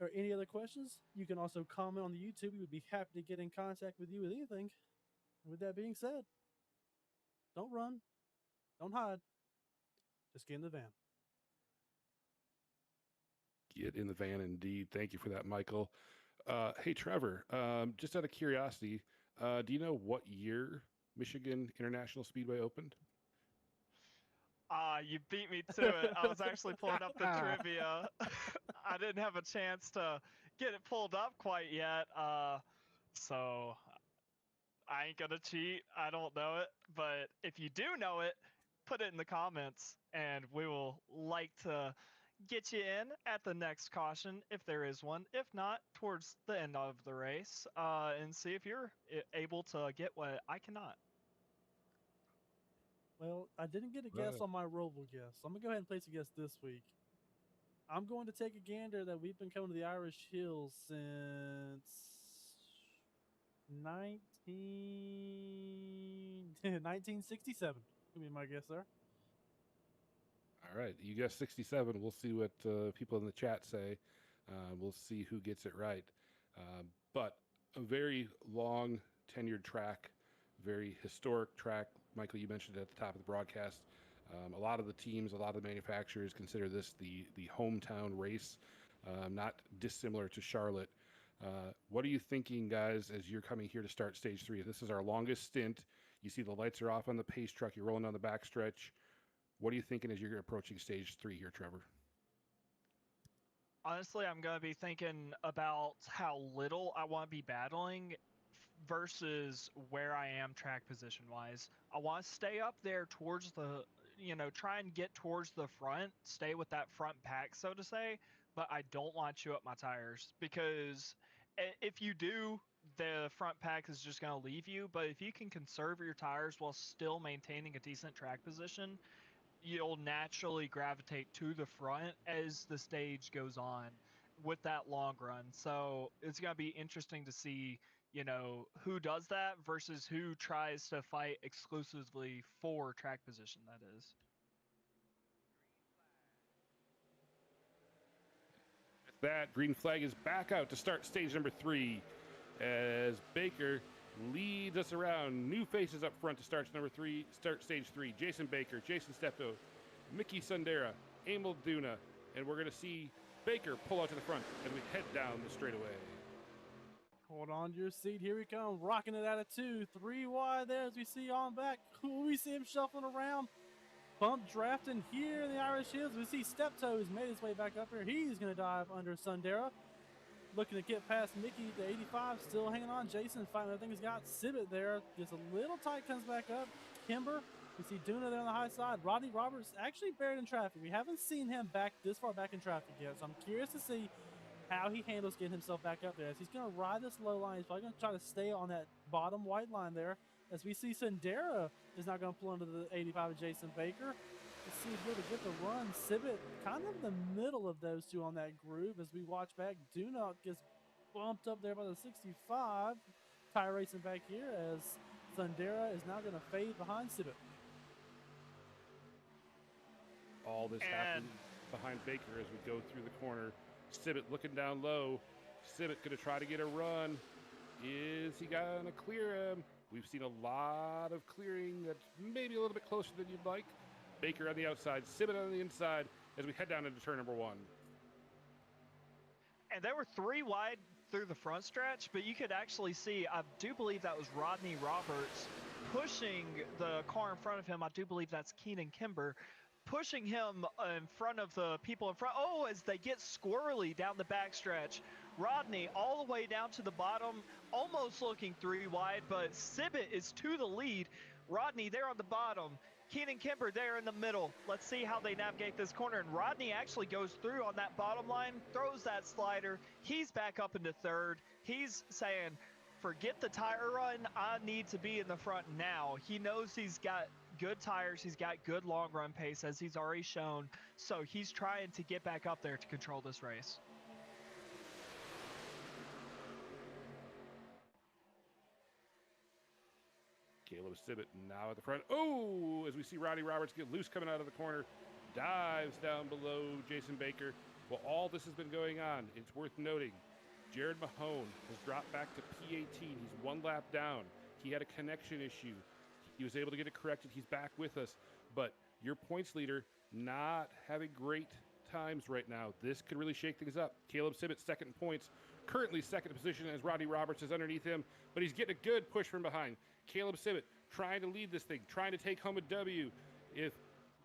B: Or any other questions, you can also comment on the YouTube. We would be happy to get in contact with you with anything. With that being said, don't run, don't hide, just get in the van.
C: Get in the van, indeed. Thank you for that, Michael. Hey, Trevor, just out of curiosity, do you know what year Michigan International Speedway opened?
D: You beat me to it. I was actually pulling up the trivia. I didn't have a chance to get it pulled up quite yet. So I ain't gonna cheat. I don't know it. But if you do know it, put it in the comments and we will like to get you in at the next caution if there is one. If not, towards the end of the race, and see if you're able to get what I cannot.
B: Well, I didn't get a guess on my Roval guess. So I'm gonna go ahead and place a guess this week. I'm going to take a gander that we've been coming to the Irish Hills since 1967. Give me my guess there.
C: All right, you guess 67. We'll see what people in the chat say. We'll see who gets it right. But a very long tenured track, very historic track. Michael, you mentioned it at the top of the broadcast. A lot of the teams, a lot of the manufacturers consider this the hometown race, not dissimilar to Charlotte. What are you thinking, guys, as you're coming here to start stage 3? This is our longest stint. You see the lights are off on the pace truck. You're rolling down the backstretch. What are you thinking as you're approaching stage 3 here, Trevor?
D: Honestly, I'm going to be thinking about how little I want to be battling versus where I am track position wise. I want to stay up there towards the, try and get towards the front, stay with that front pack, so to say, but I don't want to chew up my tires because if you do, the front pack is just going to leave you. But if you can conserve your tires while still maintaining a decent track position, you'll naturally gravitate to the front as the stage goes on with that long run. So it's going to be interesting to see, who does that versus who tries to fight exclusively for track position, that is.
C: That green flag is back out to start stage number 3 as Baker leads us around. New faces up front to start stage 3. Jason Baker, Jason Steptoe, Mickey Sundera, Emil Duna, and we're going to see Baker pull out to the front as we head down the straightaway.
B: Hold on to your seat. Here we come. Rocking it out of 2. 3 wide there as we see on back. We see him shuffling around. Bump drafting here in the Irish Hills. We see Steptoe has made his way back up here. He's going to dive under Sundera. Looking to get past Mickey to 85. Still hanging on. Jason fighting everything he's got. Sibbett there. Gets a little tight. Comes back up. Kimber. We see Duna there on the high side. Rodney Roberts actually buried in traffic. We haven't seen him back this far back in traffic yet. So I'm curious to see how he handles getting himself back up there. As he's going to ride this low line. He's probably going to try to stay on that bottom white line there. As we see Sundera is not going to pull into the 85 of Jason Baker. Let's see if he'll get the run. Sibbett kind of in the middle of those two on that groove as we watch back. Duna gets bumped up there by the 65. Tire racing back here as Sundera is now going to fade behind Sibbett.
C: All this happening behind Baker as we go through the corner. Sibbett looking down low. Sibbett going to try to get a run. Is he going to clear him? We've seen a lot of clearing that's maybe a little bit closer than you'd like. Baker on the outside, Sibbett on the inside as we head down into turn number 1.
D: And there were 3 wide through the front stretch, but you could actually see, I do believe that was Rodney Roberts pushing the car in front of him. I do believe that's Keenan Kimber pushing him in front of the people in front. Oh, as they get squirrely down the backstretch. Rodney all the way down to the bottom, almost looking 3 wide, but Sibbett is to the lead. Rodney there on the bottom. Keenan Kimber there in the middle. Let's see how they navigate this corner. And Rodney actually goes through on that bottom line, throws that slider. He's back up into 3rd. He's saying, forget the tire run. I need to be in the front now. He knows he's got good tires. He's got good long run pace, as he's already shown. So he's trying to get back up there to control this race.
C: Caleb Sibbett now at the front. Oh, as we see Rodney Roberts get loose coming out of the corner, dives down below Jason Baker. Well, all this has been going on. It's worth noting, Jared Mahone has dropped back to P18. He's one lap down. He had a connection issue. He was able to get it corrected. He's back with us. But your points leader not having great times right now. This could really shake things up. Caleb Sibbett, second in points. Currently second position as Rodney Roberts is underneath him. But he's getting a good push from behind. Caleb Sibbett trying to lead this thing, trying to take home a W. If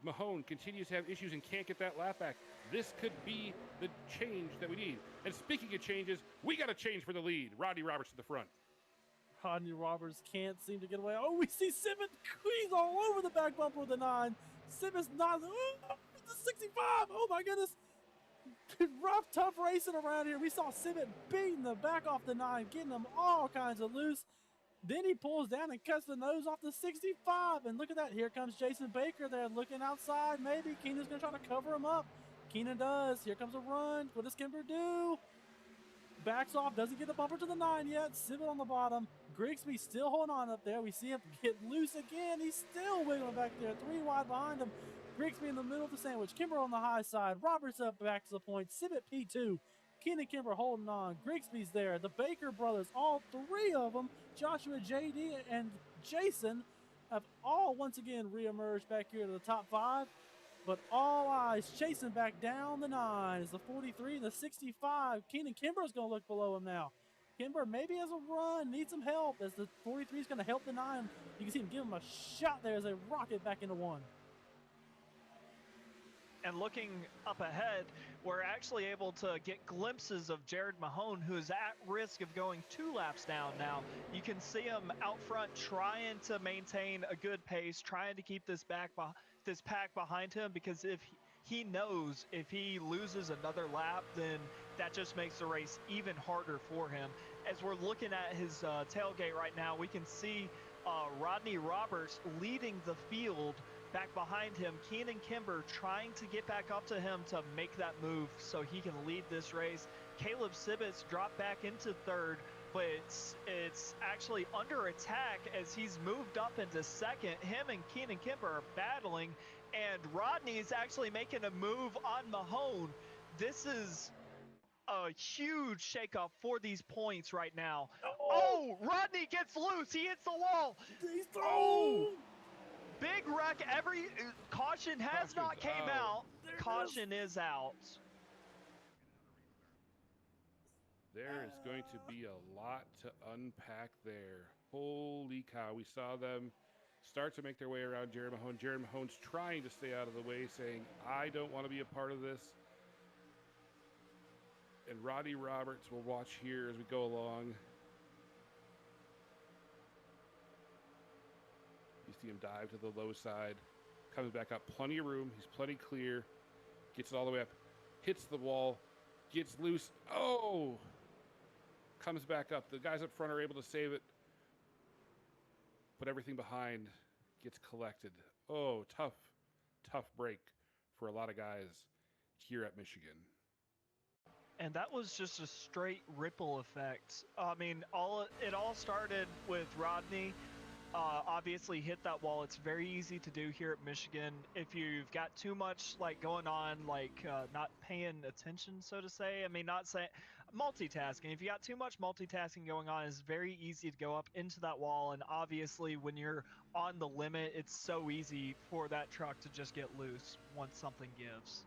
C: Mahone continues to have issues and can't get that lap back, this could be the change that we need. And speaking of changes, we got a change for the lead. Rodney Roberts to the front.
B: Rodney Roberts can't seem to get away. Oh, we see Simmons squeeze all over the back bumper of the 9. Simmons not. Oh, the 65. Oh my goodness. Rough, tough racing around here. We saw Simmons beating the back off the 9, getting them all kinds of loose. Then he pulls down and cuts the nose off the 65. And look at that. Here comes Jason Baker there looking outside. Maybe Keenan's going to try to cover him up. Keenan does. Here comes a run. What does Kimber do? Backs off. Doesn't get the bumper to the 9 yet. Sibbett on the bottom. Grigsby still holding on up there. We see him get loose again. He's still wiggling back there. 3 wide behind him. Grigsby in the middle of the sandwich. Kimber on the high side. Roberts up back to the point. Sibbett P2. Keenan Kimber holding on. Grigsby's there. The Baker brothers, all 3 of them, Joshua, JD, and Jason, have all once again reemerged back here to the top 5. But all eyes chasing back down the 9 is the 43 and the 65. Keenan Kimber's going to look below him now. Kimber maybe has a run, needs some help as the 43 is going to help the 9. You can see him give him a shot there as they rocket back into 1.
D: And looking up ahead, we're actually able to get glimpses of Jared Mahone, who is at risk of going 2 laps down now. You can see him out front trying to maintain a good pace, trying to keep this pack behind him, because if he knows if he loses another lap, then that just makes the race even harder for him. As we're looking at his tailgate right now, we can see Rodney Roberts leading the field. Back behind him, Keenan Kimber trying to get back up to him to make that move so he can lead this race. Caleb Sibbett's dropped back into 3rd, but it's actually under attack as he's moved up into 2nd. Him and Keenan Kimber are battling, and Rodney is actually making a move on Mahone. This is a huge shakeup for these points right now. Oh, Rodney gets loose. He hits the wall.
B: He's
D: Oh! Big wreck. Caution has not came out. Caution is out.
C: There is going to be a lot to unpack there. Holy cow. We saw them start to make their way around Jared Mahone. Jared Mahone's trying to stay out of the way, saying, I don't want to be a part of this. And Rodney Roberts will watch here as we go along. You see him dive to the low side, comes back up, plenty of room, he's plenty clear, gets it all the way up, hits the wall, gets loose, oh! Comes back up. The guys up front are able to save it, but everything behind gets collected. Oh, tough break for a lot of guys here at Michigan.
D: And that was just a straight ripple effect. I mean, it all started with Rodney. Obviously hit that wall. It's very easy to do here at Michigan. If you've got too much going on, not paying attention, so to say. I mean, not saying multitasking. If you got too much multitasking going on, it's very easy to go up into that wall. And obviously when you're on the limit, it's so easy for that truck to just get loose once something gives.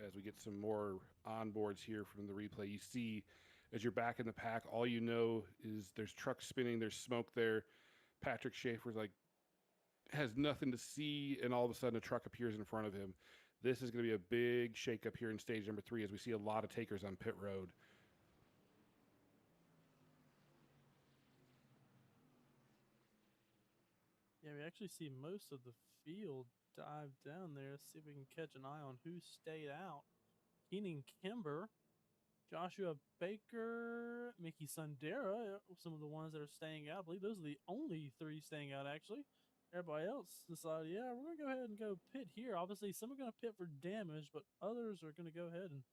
C: As we get some more onboards here from the replay, you see as you're back in the pack, all you know is there's trucks spinning, there's smoke there. Patrick Schaefer's has nothing to see, and all of a sudden a truck appears in front of him. This is going to be a big shakeup here in stage number 3 as we see a lot of takers on pit road.
B: Yeah, we actually see most of the field dive down there. See if we can catch an eye on who stayed out. Keenan Kimber Joshua Baker, Mickey Sundera, some of the ones that are staying out. I believe those are the only three staying out, actually. Everybody else decided, yeah, we're going to go ahead and go pit here. Obviously, some are going to pit for damage, but others are going to go ahead and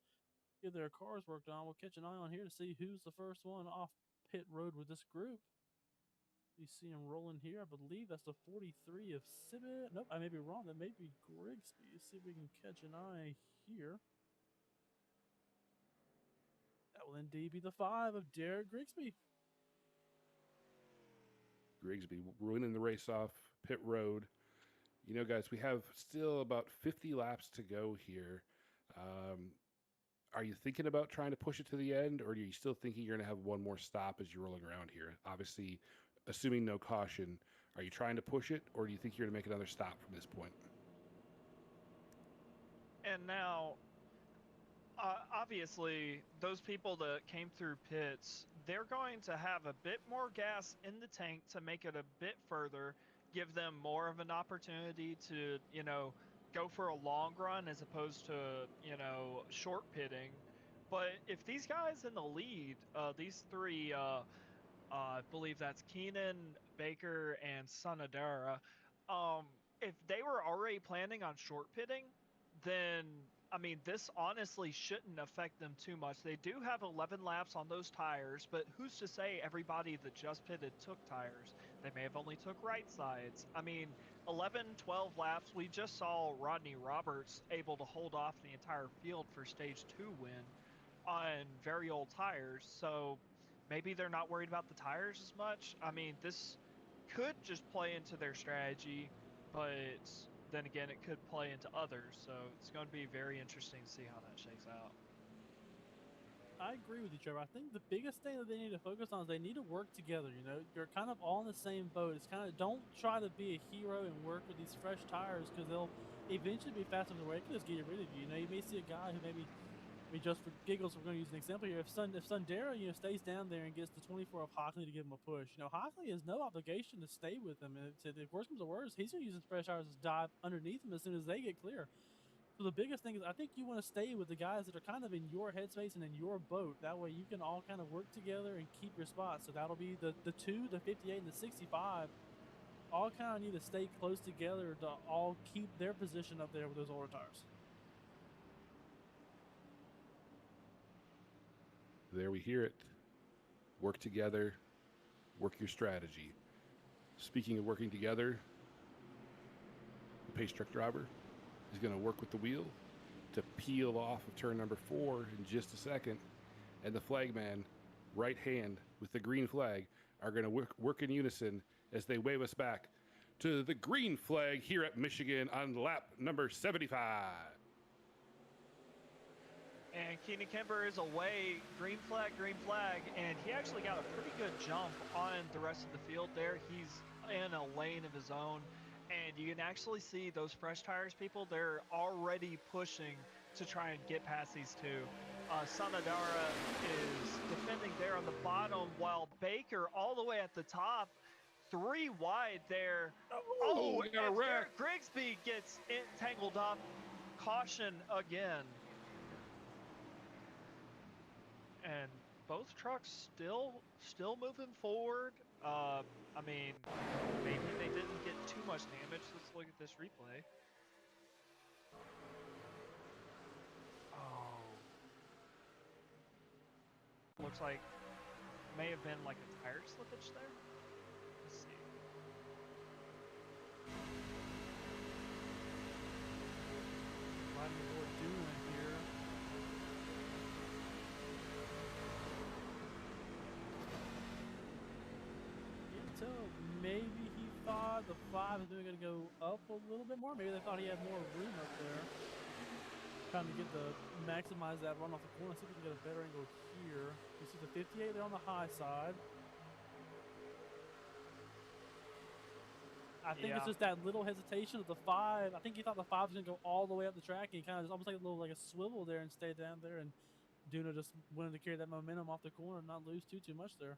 B: get their cars worked on. We'll catch an eye on here to see who's the first one off pit road with this group. You see him rolling here. I believe that's the 43 of Sibit. Nope, I may be wrong. That may be Grigsby. See if we can catch an eye here. That will indeed be the 5 of Derek Grigsby.
C: Grigsby ruining the race off pit road. You know, guys, we have still about 50 laps to go here. Are you thinking about trying to push it to the end, or are you still thinking you're going to have one more stop as you're rolling around here? Obviously, assuming no caution, are you trying to push it, or do you think you're going to make another stop from this point?
D: And now, obviously, those people that came through pits, they're going to have a bit more gas in the tank to make it a bit further, give them more of an opportunity to, go for a long run as opposed to, short pitting. But if these guys in the lead, these three, I believe that's Keenan, Baker, and Sanadara. If they were already planning on short pitting, then I mean, this honestly shouldn't affect them too much. They do have 11 laps on those tires, but who's to say everybody that just pitted took tires? They may have only took right sides. I mean, 11, 12 laps, we just saw Rodney Roberts able to hold off the entire field for stage 2 win on very old tires. So maybe they're not worried about the tires as much. I mean, this could just play into their strategy, but then again, it could play into others. So it's going to be very interesting to see how that shakes out.
B: I agree with you, Trevor. I think the biggest thing that they need to focus on is they need to work together. You know, you're kind of all in the same boat. It's kind of don't try to be a hero and work with these fresh tires because they'll eventually be faster than the way. It could just get rid of you. You know, you may see a guy who maybe, I mean, just for giggles, we're going to use an example here. If Sundera, stays down there and gets the 24 of Hockley to give him a push, Hockley has no obligation to stay with him. And if worst comes to worst, he's going to use his fresh tires to dive underneath him as soon as they get clear. So the biggest thing is I think you want to stay with the guys that are kind of in your headspace and in your boat. That way you can all kind of work together and keep your spot. So that'll be the 2, the 58, and the 65 all kind of need to stay close together to all keep their position up there with those older tires.
C: There we hear it. Work together, work your strategy. Speaking of working together, the pace truck driver is going to work with the wheel to peel off of turn number 4 in just a second. And the flagman, right hand with the green flag, are going to work in unison as they wave us back to the green flag here at Michigan on lap number 75.
D: And Keenan Kimber is away, green flag, and he actually got a pretty good jump on the rest of the field there. He's in a lane of his own, and you can actually see those fresh tires people, they're already pushing to try and get past these two. Sanadara is defending there on the bottom, while Baker all the way at the top, 3 wide there.
C: Oh, we got a wreck.
D: Grigsby gets tangled up. Caution again. And both trucks still moving forward. I mean, maybe they didn't get too much damage. Let's look at this replay. Oh. Looks like may have been like a tire slippage there. Let's see.
B: What we're doing here. So maybe he thought the 5 is going to go up a little bit more. Maybe they thought he had more room up there. Trying to get maximize that run off the corner. See if we can get a better angle here. You see the 58 there on the high side. I think it's just that little hesitation of the 5. I think he thought the 5 was going to go all the way up the track, and he kind of just almost like a swivel there and stay down there. And Duna just wanted to carry that momentum off the corner and not lose too much there.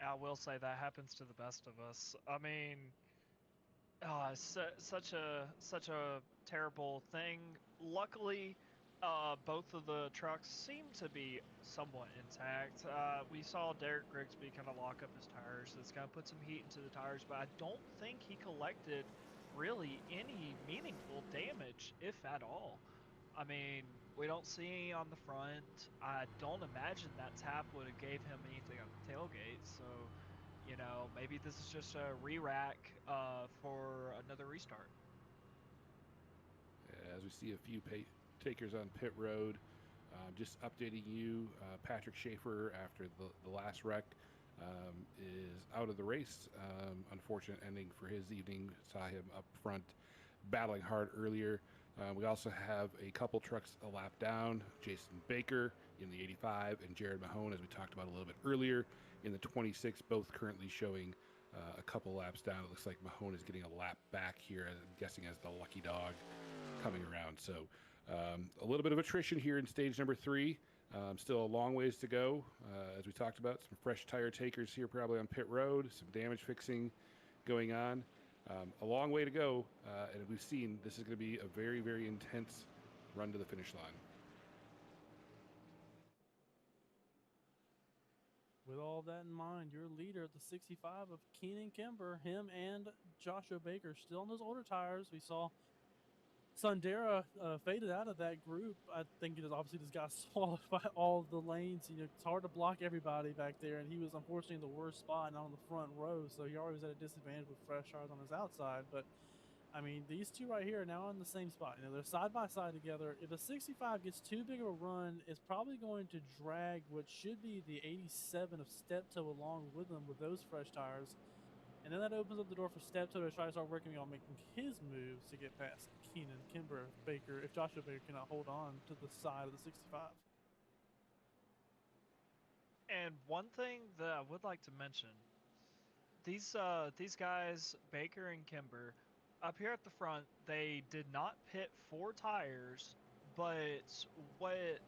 D: I will say that happens to the best of us. I mean, such a terrible thing. Luckily, Both of the trucks seem to be somewhat intact. We saw Derek Grigsby kind of lock up his tires. That's going to put some heat into the tires, but I don't think he collected really any meaningful damage, if at all. I mean, we don't see any on the front. I don't imagine that tap would have gave him anything on the tailgate. So, maybe this is just a re-rack for another restart.
C: As we see a few takers on pit road, just updating you, Patrick Schaefer, after the last wreck, is out of the race. Unfortunate ending for his evening. Saw him up front battling hard earlier. We also have a couple trucks a lap down. Jason Baker in the 85 and Jared Mahone, as we talked about a little bit earlier, in the 26, both currently showing a couple laps down. It looks like Mahone is getting a lap back here, I'm guessing as the lucky dog coming around. So a little bit of attrition here in stage number 3. Still a long ways to go. As we talked about, some fresh tire takers here probably on pit road, some damage fixing going on. A long way to go, and we've seen this is going to be a very, very intense run to the finish line.
B: With all that in mind, your leader at the 65 of Keenan Kimber, him and Joshua Baker still on those older tires. We saw Sundera faded out of that group. I think it is obviously just got swallowed by all the lanes. It's hard to block everybody back there, and he was unfortunately in the worst spot, not on the front row, so he always at a disadvantage with fresh tires on his outside. But I mean, these two right here are now in the same spot. They're side by side together. If the 65 gets too big of a run, it's probably going to drag what should be the 87 of Steptoe along with them with those fresh tires. And then that opens up the door for Steptoe to try to start working on making his moves to get past Keenan, Kimber, Baker, if Joshua Baker cannot hold on to the side of the 65.
D: And one thing that I would like to mention, these guys, Baker and Kimber, up here at the front, they did not pit 4 tires, but what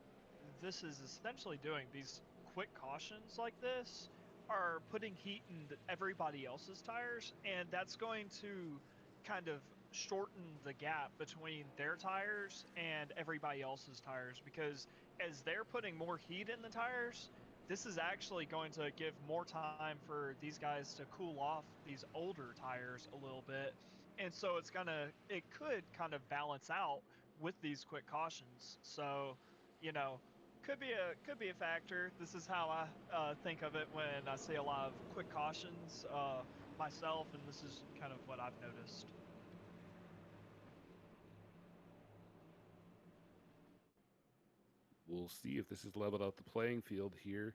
D: this is essentially doing, these quick cautions like this, are putting heat in everybody else's tires, and that's going to kind of shorten the gap between their tires and everybody else's tires, because as they're putting more heat in the tires, this is actually going to give more time for these guys to cool off these older tires a little bit. And so it could kind of balance out with these quick cautions. So, you know, could be a factor. This is how I think of it when I see a lot of quick cautions myself, and this is kind of what I've noticed.
C: We'll see if this has leveled out the playing field here.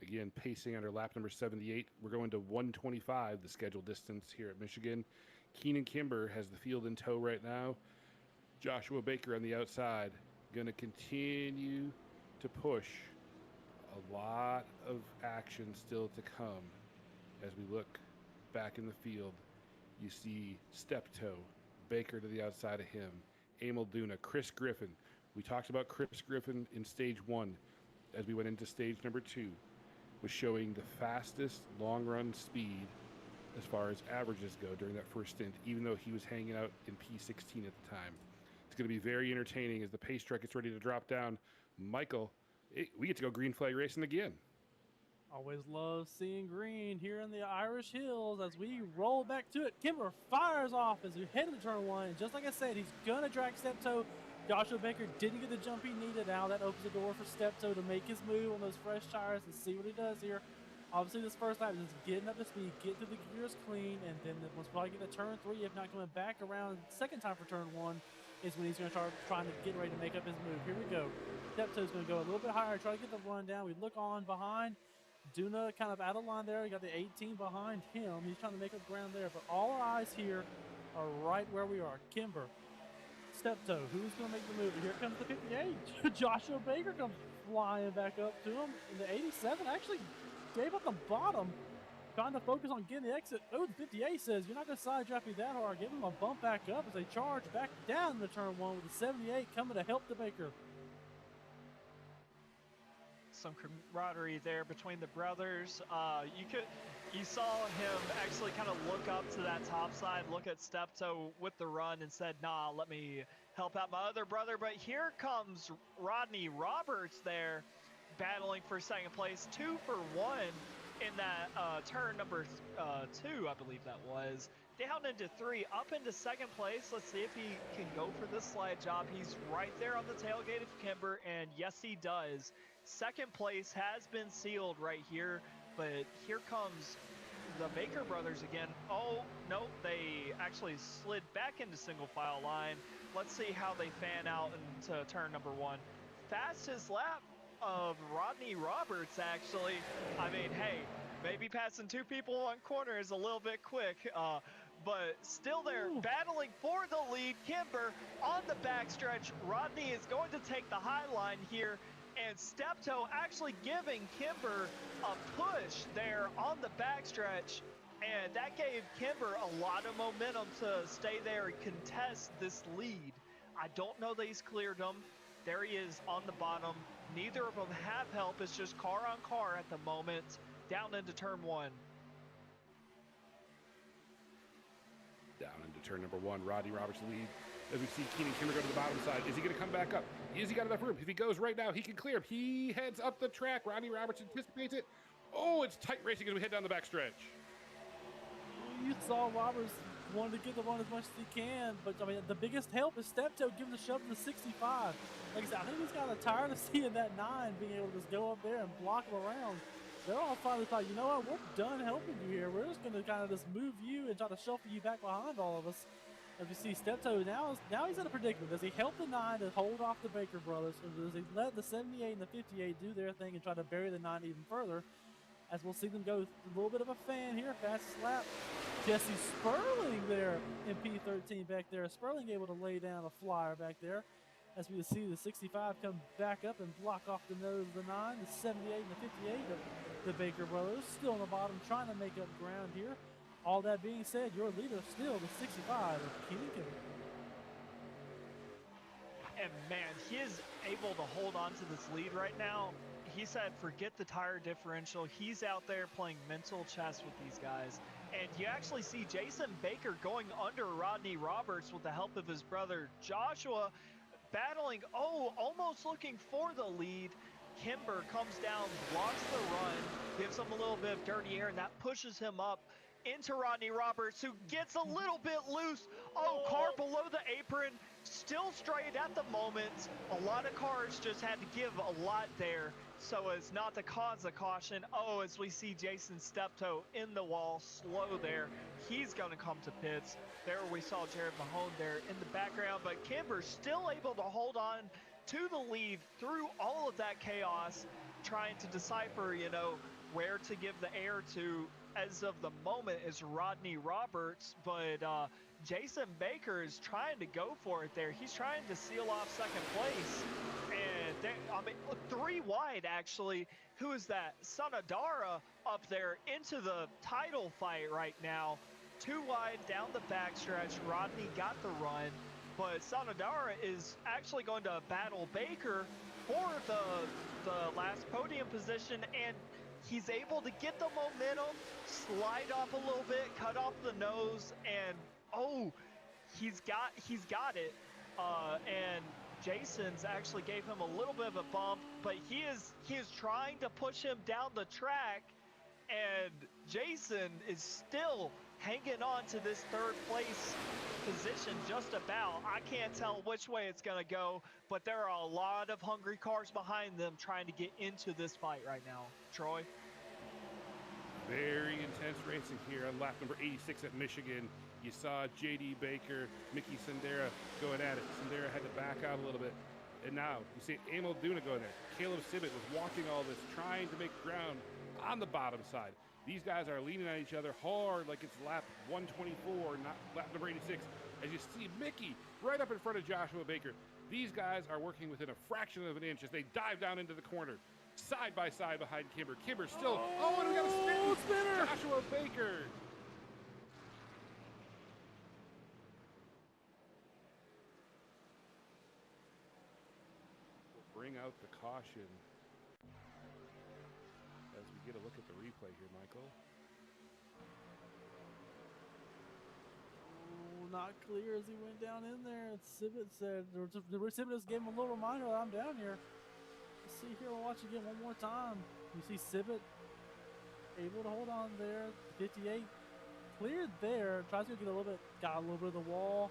C: Again, pacing under lap number 78. We're going to 125, the scheduled distance here at Michigan. Keenan Kimber has the field in tow right now. Joshua Baker on the outside, going to continue to push. A lot of action still to come. As we look back in the field, you see Steptoe, Baker to the outside of him, Emil Duna, Chris Griffin. We talked about Chris Griffin in stage 1 as we went into stage number 2, was showing the fastest long run speed as far as averages go during that first stint, even though he was hanging out in P16 at the time. It's going to be very entertaining as the pace truck gets ready to drop down. Michael, we get to go green flag racing again.
B: Always love seeing green here in the Irish Hills as we roll back to it. Kimber fires off as we head into turn 1. Just like I said, he's going to drag Steptoe. Joshua Baker didn't get the jump he needed. Now that opens the door for Steptoe to make his move on those fresh tires and see what he does here. Obviously, this first lap is just getting up to speed, get through the gears clean, and then once probably get to turn 3, if not coming back around second time for turn 1, is when he's going to start trying to get ready to make up his move. Here we go. Steptoe's going to go a little bit higher, try to get the run down. We look on behind. Duna kind of out of line there. You got the 18 behind him. He's trying to make up ground there, but all our eyes here are right where we are. Kimber, Steptoe, who's going to make the move? Here comes the 58. Joshua Baker comes flying back up to him. And the 87 actually gave up the bottom, trying to focus on getting the exit. Oh, the 58 says, you're not going to side draft me that hard. Give him a bump back up as they charge back down the turn 1 with the 78 coming to help the Baker.
D: Some camaraderie there between the brothers. You saw him actually kind of look up to that top side, look at Steptoe with the run, and said, "Nah, let me help out my other brother. But here comes Rodney Roberts there, battling for second place, 2 for 1 in that turn number 2, I believe that was. Down into 3, up into second place. Let's see if he can go for this slide job. He's right there on the tailgate of Kimber, and yes, he does. Second place has been sealed right here, but here comes the Baker brothers again. Oh, no, they actually slid back into single file line. Let's see how they fan out into turn number 1. Fastest lap of Rodney Roberts, actually. I mean, hey, maybe passing 2 people in 1 corner is a little bit quick, but still they're battling for the lead. Kimber on the backstretch. Rodney is going to take the high line here, and Steptoe actually giving Kimber a push there on the backstretch, and that gave Kimber a lot of momentum to stay there and contest this lead. I don't know that he's cleared him. There he is on the bottom. Neither of them have help. It's just car on car at the moment, down into turn 1.
C: Down into turn number 1, Rodney Roberts lead. As we see Keenan Kimber go to the bottom side. Is he going to come back up? Is he got enough room? If he goes right now, he can clear him. He heads up the track. Rodney Roberts anticipates it. Oh, it's tight racing as we head down the backstretch.
B: You saw Roberts wanted to get the run as much as he can, but I mean, the biggest help is Steptoe giving the shove to the 65. Like I said, I think he's kind of tired of seeing that 9 being able to just go up there and block him around. They're all finally thought, you know what, we're done helping you here. We're just going to kind of just move you and try to shuffle you back behind all of us. As you see, Steptoe now he's in a predicament. Does he help the 9 to hold off the Baker brothers, or does he let the 78 and the 58 do their thing and try to bury the 9 even further? As we'll see them go a little bit of a fan here, fastest lap. Jesse Sperling there in P13 back there. Sperling able to lay down a flyer back there. As we see the 65 come back up and block off the nose of the 9, the 78 and the 58 of the Baker brothers still on the bottom trying to make up ground here. All that being said, your leader still the 65 of Keenan Kimber.
D: And man, he is able to hold on to this lead right now. He said forget the tire differential. He's out there playing mental chess with these guys. And you actually see Jason Baker going under Rodney Roberts with the help of his brother Joshua, battling, almost looking for the lead. Kimber comes down, blocks the run, gives him a little bit of dirty air, and that pushes him up into Rodney Roberts, who gets a little bit loose. Car below the apron, still straight at the moment. A lot of cars just had to give a lot there so as not to cause a caution. As we see Jason Steptoe in the wall, slow there. He's going to come to pits. There we saw Jared Mahone there in the background, but Kimber still able to hold on to the lead through all of that chaos, trying to decipher, where to give the air to. As of the moment is Rodney Roberts, but Jason Baker is trying to go for it there. He's trying to seal off second place. And 3 wide, actually. Who is that? Sanadara up there into the title fight right now. 2 wide down the backstretch. Rodney got the run, but Sanadara is actually going to battle Baker for the last podium position, and he's able to get the momentum, slide off a little bit, cut off the nose, and he's got it. And Jason's actually gave him a little bit of a bump, but he is trying to push him down the track, and Jason is still hanging on to this 3rd place position just about. I can't tell which way it's going to go, but there are a lot of hungry cars behind them trying to get into this fight right now. Troy?
C: Very intense racing here on lap number 86 at Michigan. You saw J.D. Baker, Mickey Sendera going at it. Sendera had to back out a little bit. And now you see Emil Duna going there. Caleb Sibbett was watching all this, trying to make ground on the bottom side. These guys are leaning on each other hard like it's lap 124, not lap number 86. As you see Mickey right up in front of Joshua Baker. These guys are working within a fraction of an inch as they dive down into the corner. Side by side behind Kimber. Kimber still, and we got a spinner! Joshua Baker. We'll bring out the caution as we get a look at the replay here, Michael.
B: not clear as he went down in there. Sibbett said, Sibbett just gave him a little reminder that I'm down here. Let's see here, we'll watch again one more time. You see Sibbett able to hold on there. 58 cleared there. Tries to get a little bit, got a little bit of the wall,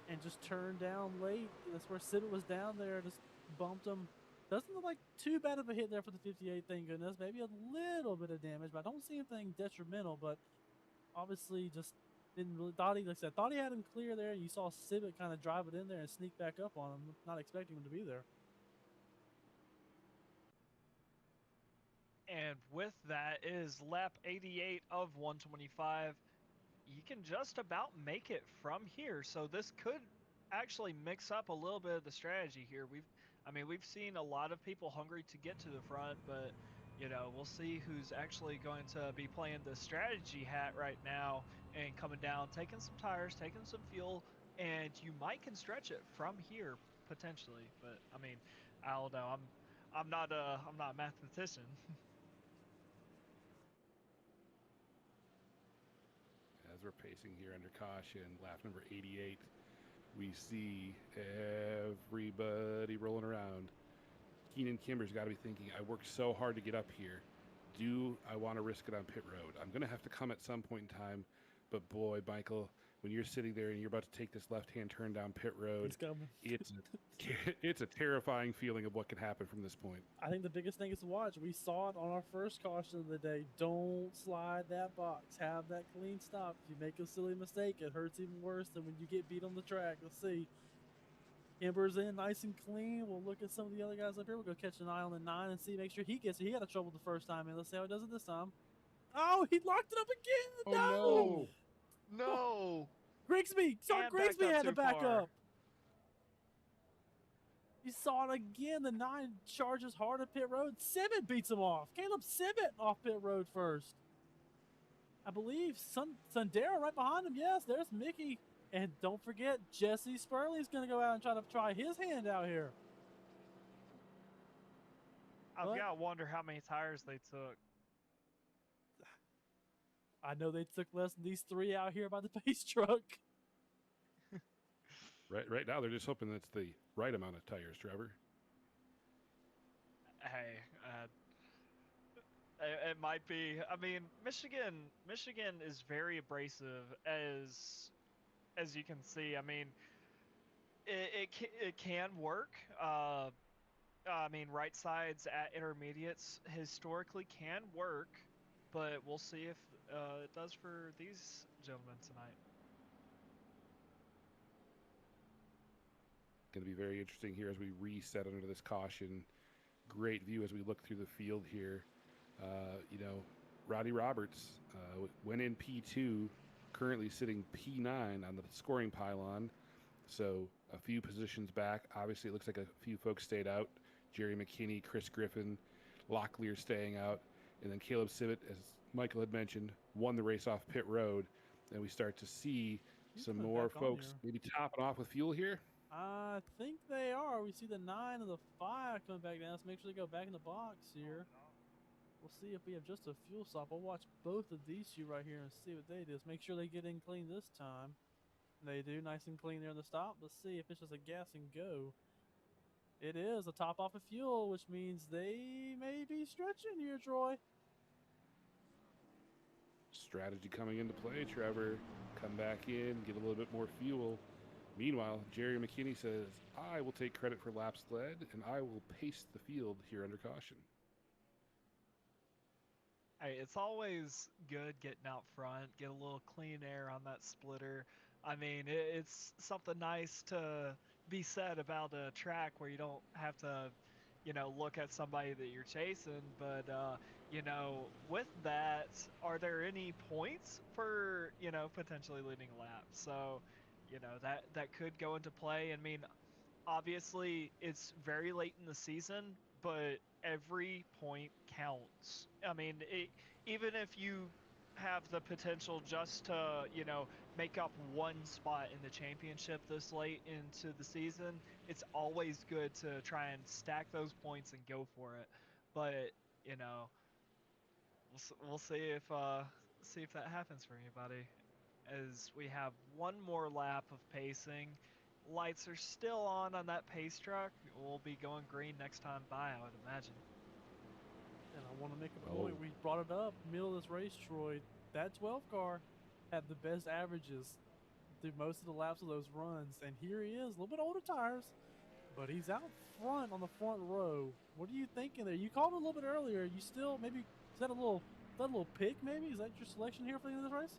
B: and just turned down late. That's where Sibbett was down there, just bumped him. Doesn't look like too bad of a hit there for the 58, thank goodness. Maybe a little bit of damage, but I don't see anything detrimental. But obviously, just didn't really thought he had him clear there. You saw Sibbett kind of drive it in there and sneak back up on him, not expecting him to be there.
D: And with that is lap 88 of 125. You can just about make it from here. So this could actually mix up a little bit of the strategy here. We've seen a lot of people hungry to get to the front, but we'll see who's actually going to be playing the strategy hat right now and coming down, taking some tires, taking some fuel, and you might can stretch it from here potentially. But I don't know. I'm not a mathematician.
C: As we're pacing here under caution, lap number 88, we see everybody rolling around. Keenan Kimber's got to be thinking, I worked so hard to get up here. Do I want to risk it on pit road? I'm going to have to come at some point in time. But boy, Michael, when you're sitting there and you're about to take this left-hand turn down pit road, it's a terrifying feeling of what can happen from this point.
B: I think the biggest thing is to watch. We saw it on our first caution of the day. Don't slide that box. Have that clean stop. If you make a silly mistake, it hurts even worse than when you get beat on the track. Let's see. Kimber's in nice and clean. We'll look at some of the other guys up here. We'll go catch an eye on the 9 and see, make sure he gets it. He had a trouble the first time, and let's see how he does it this time. Oh, he locked it up again.
C: Oh,
D: No.
B: Grigsby. Sorry,
D: And
B: Grigsby
D: backed up
B: had to
D: too
B: back
D: far.
B: up. You saw it again. The 9 charges hard at pit road. Sibbett beats him off. Caleb Sibbett off pit road first. I believe Sundero right behind him. Yes, there's Mickey. And don't forget, Jesse Spurley's going to go out and try his hand out here.
D: I've
B: What?
D: got to wonder how many tires they took.
B: I know they took less than these 3 out here by the pace truck.
C: Right now, they're just hoping that's the right amount of tires, Trevor.
D: Hey, it might be. Michigan is very abrasive, as you can see. It can work. Right sides at intermediates historically can work, but we'll see if it does for these gentlemen tonight.
C: Going to be very interesting here as we reset under this caution. Great view as we look through the field here. Roddy Roberts went in P2, currently sitting P9 on the scoring pylon. So a few positions back. Obviously, it looks like a few folks stayed out. Jerry McKinney, Chris Griffin, Locklear staying out. And then Caleb Sibbett, as Michael had mentioned, won the race off pit road. And we start to see some more folks maybe topping off with fuel here.
B: I think they are. We see the 9 and the 5 coming back down. Let's make sure they go back in the box here. We'll see if we have just a fuel stop. We'll watch both of these two right here and see what they do. Let's make sure they get in clean this time. They do, nice and clean there in the stop. Let's see if it's just a gas and go. It is a top off of fuel, which means they may be stretching here, Troy.
C: Strategy coming into play, Trevor. Come back in, get a little bit more fuel. Meanwhile, Jerry McKinney says, I will take credit for laps led, and I will pace the field here under caution.
D: Hey, it's always good getting out front, get a little clean air on that splitter. It's something nice to be said about a track where you don't have to, look at somebody that you're chasing. But, with that, are there any points for, potentially leading a lap? So, that could go into play. Obviously, it's very late in the season, but every point counts. Even if you have the potential just to, make up one spot in the championship this late into the season, it's always good to try and stack those points and go for it. But, we'll see if that happens for anybody. as we have one more lap of pacing. Lights are still on that pace truck. We'll be going green next time by, I would imagine.
B: And I want to make a
C: Oh.
B: point. We brought it up, middle of this race, Troy. That 12 car had the best averages through most of the laps of those runs. And here he is, a little bit older tires, but he's out front on the front row. What are you thinking there? You called it a little bit earlier. You still maybe is that a little pick? Maybe is that your selection here for the end of this race?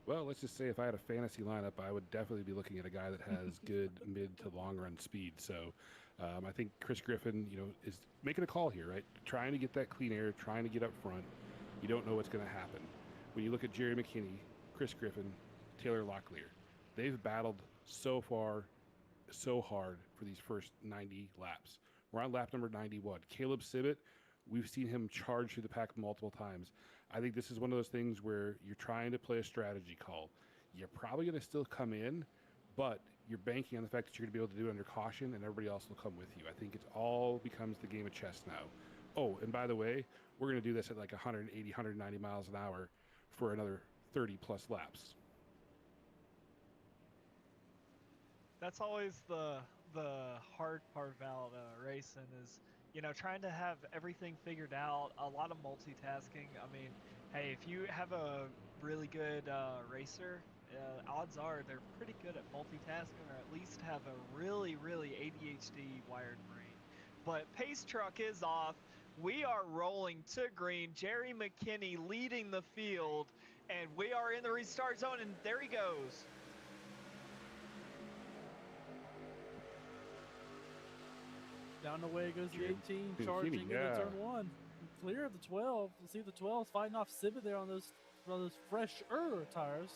C: Well, let's just say if I had a fantasy lineup, I would definitely be looking at a guy that has good mid to long run speed. So I think Chris Griffin, is making a call here, right? Trying to get that clean air, trying to get up front. You don't know what's going to happen. When you look at Jerry McKinney, Chris Griffin, Taylor Locklear, they've battled so far, so hard for these first 90 laps. We're on lap number 91. Caleb Sibbett, we've seen him charge through the pack multiple times. I think this is one of those things where you're trying to play a strategy call. You're probably going to still come in, but you're banking on the fact that you're going to be able to do it under caution and everybody else will come with you. I think it all becomes the game of chess now. Oh, and by the way, we're going to do this at like 180, 190 miles an hour for another 30 plus laps.
D: That's always the hard part about racing is trying to have everything figured out. A lot of multitasking. I mean, hey, if you have a really good racer, odds are they're pretty good at multitasking, or at least have a really ADHD wired brain. But pace truck is off. We are rolling to green. Jerry McKinney leading the field, and we are in the restart zone. And there he goes.
B: Down the way goes the 18, charging into turn 1. Clear of the 12. Let's see if the 12's fighting off Sibbett there on those fresher tires.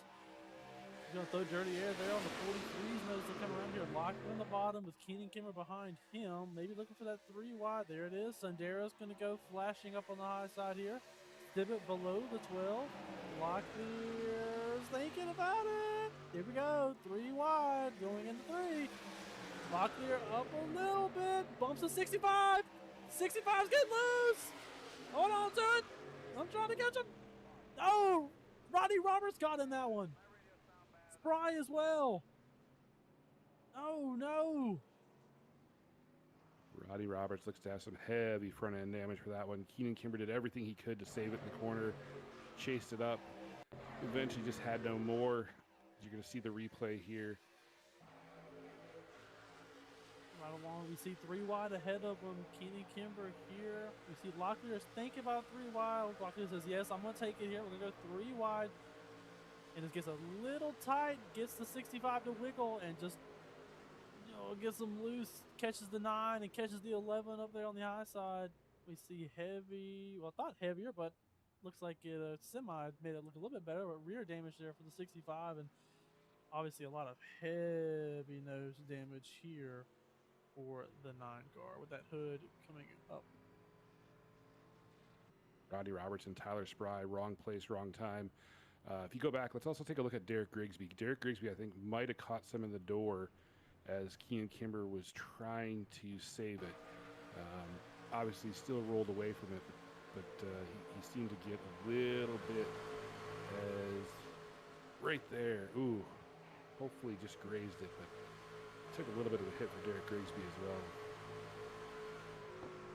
B: He's going to throw dirty air there on the 43s. Knows to come around here. Locked in the bottom with Keenan Kimmer behind him. Maybe looking for that 3 wide. There it is. Sundero's going to go flashing up on the high side here. Sibbett below the 12. Locklear's thinking about it. Here we go. 3 wide. Going into 3. Locklear up a little bit, bumps to 65. 65's getting loose. Hold on to it. I'm trying to catch him. Oh, Roddy Roberts got in that one. Spry as well. Oh, no.
C: Roddy Roberts looks to have some heavy front end damage for that one. Keenan Kimber did everything he could to save it in the corner, chased it up, eventually just had no more. You're going to see the replay here.
B: Right along, we see 3 wide ahead of him. Keenan Kimber here. We see Locklear is thinking about 3 wide. Locklear says, yes, I'm going to take it here. We're going to go 3 wide. And it gets a little tight. Gets the 65 to wiggle and just, gets them loose. Catches the 9 and catches the 11 up there on the high side. We see heavy, well, not heavier, but looks like it semi made it look a little bit better. But rear damage there for the 65. And obviously a lot of heavy nose damage here for the 9 car with that hood coming up.
C: Roddy Roberts and Tyler Spry, wrong place, wrong time. If you go back, let's also take a look at Derek Grigsby. Derek Grigsby, I think, might have caught some in the door as Keenan Kimber was trying to save it. Obviously, still rolled away from it, but he seemed to get a little bit as right there. Ooh, hopefully just grazed it, but took a little bit of a hit for Derek Grigsby as well.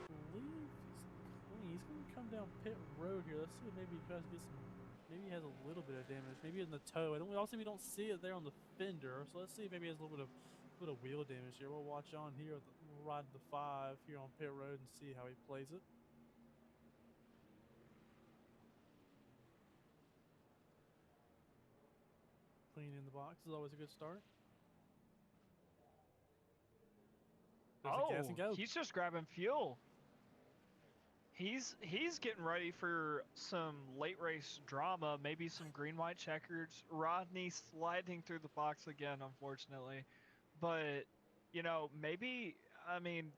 B: I believe he's clean. He's going to come down pit road here. Let's see if maybe he tries to get some. Maybe he has a little bit of damage. Maybe in the toe. We don't see it there on the fender. So let's see if maybe he has a little bit of wheel damage here. We'll watch on here. We'll ride the 5 here on pit road and see how he plays it. Clean in the box is always a good start. Gas and go.
D: He's just grabbing fuel. He's getting ready for some late race drama, maybe some green-white checkers. Rodney sliding through the box again, unfortunately. But, maybe,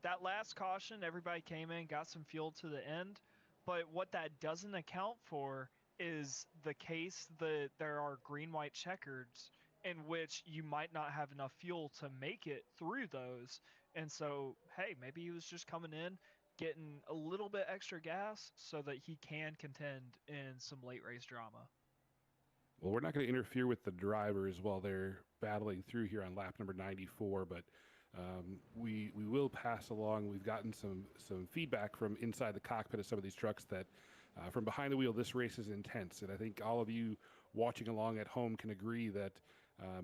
D: that last caution, everybody came in, got some fuel to the end. But what that doesn't account for is the case that there are green-white checkers in which you might not have enough fuel to make it through those. And so, hey, maybe he was just coming in, getting a little bit extra gas so that he can contend in some late race drama.
C: Well, we're not going to interfere with the drivers while they're battling through here on lap number 94, but we will pass along. We've gotten some feedback from inside the cockpit of some of these trucks that from behind the wheel, this race is intense, and I think all of you watching along at home can agree that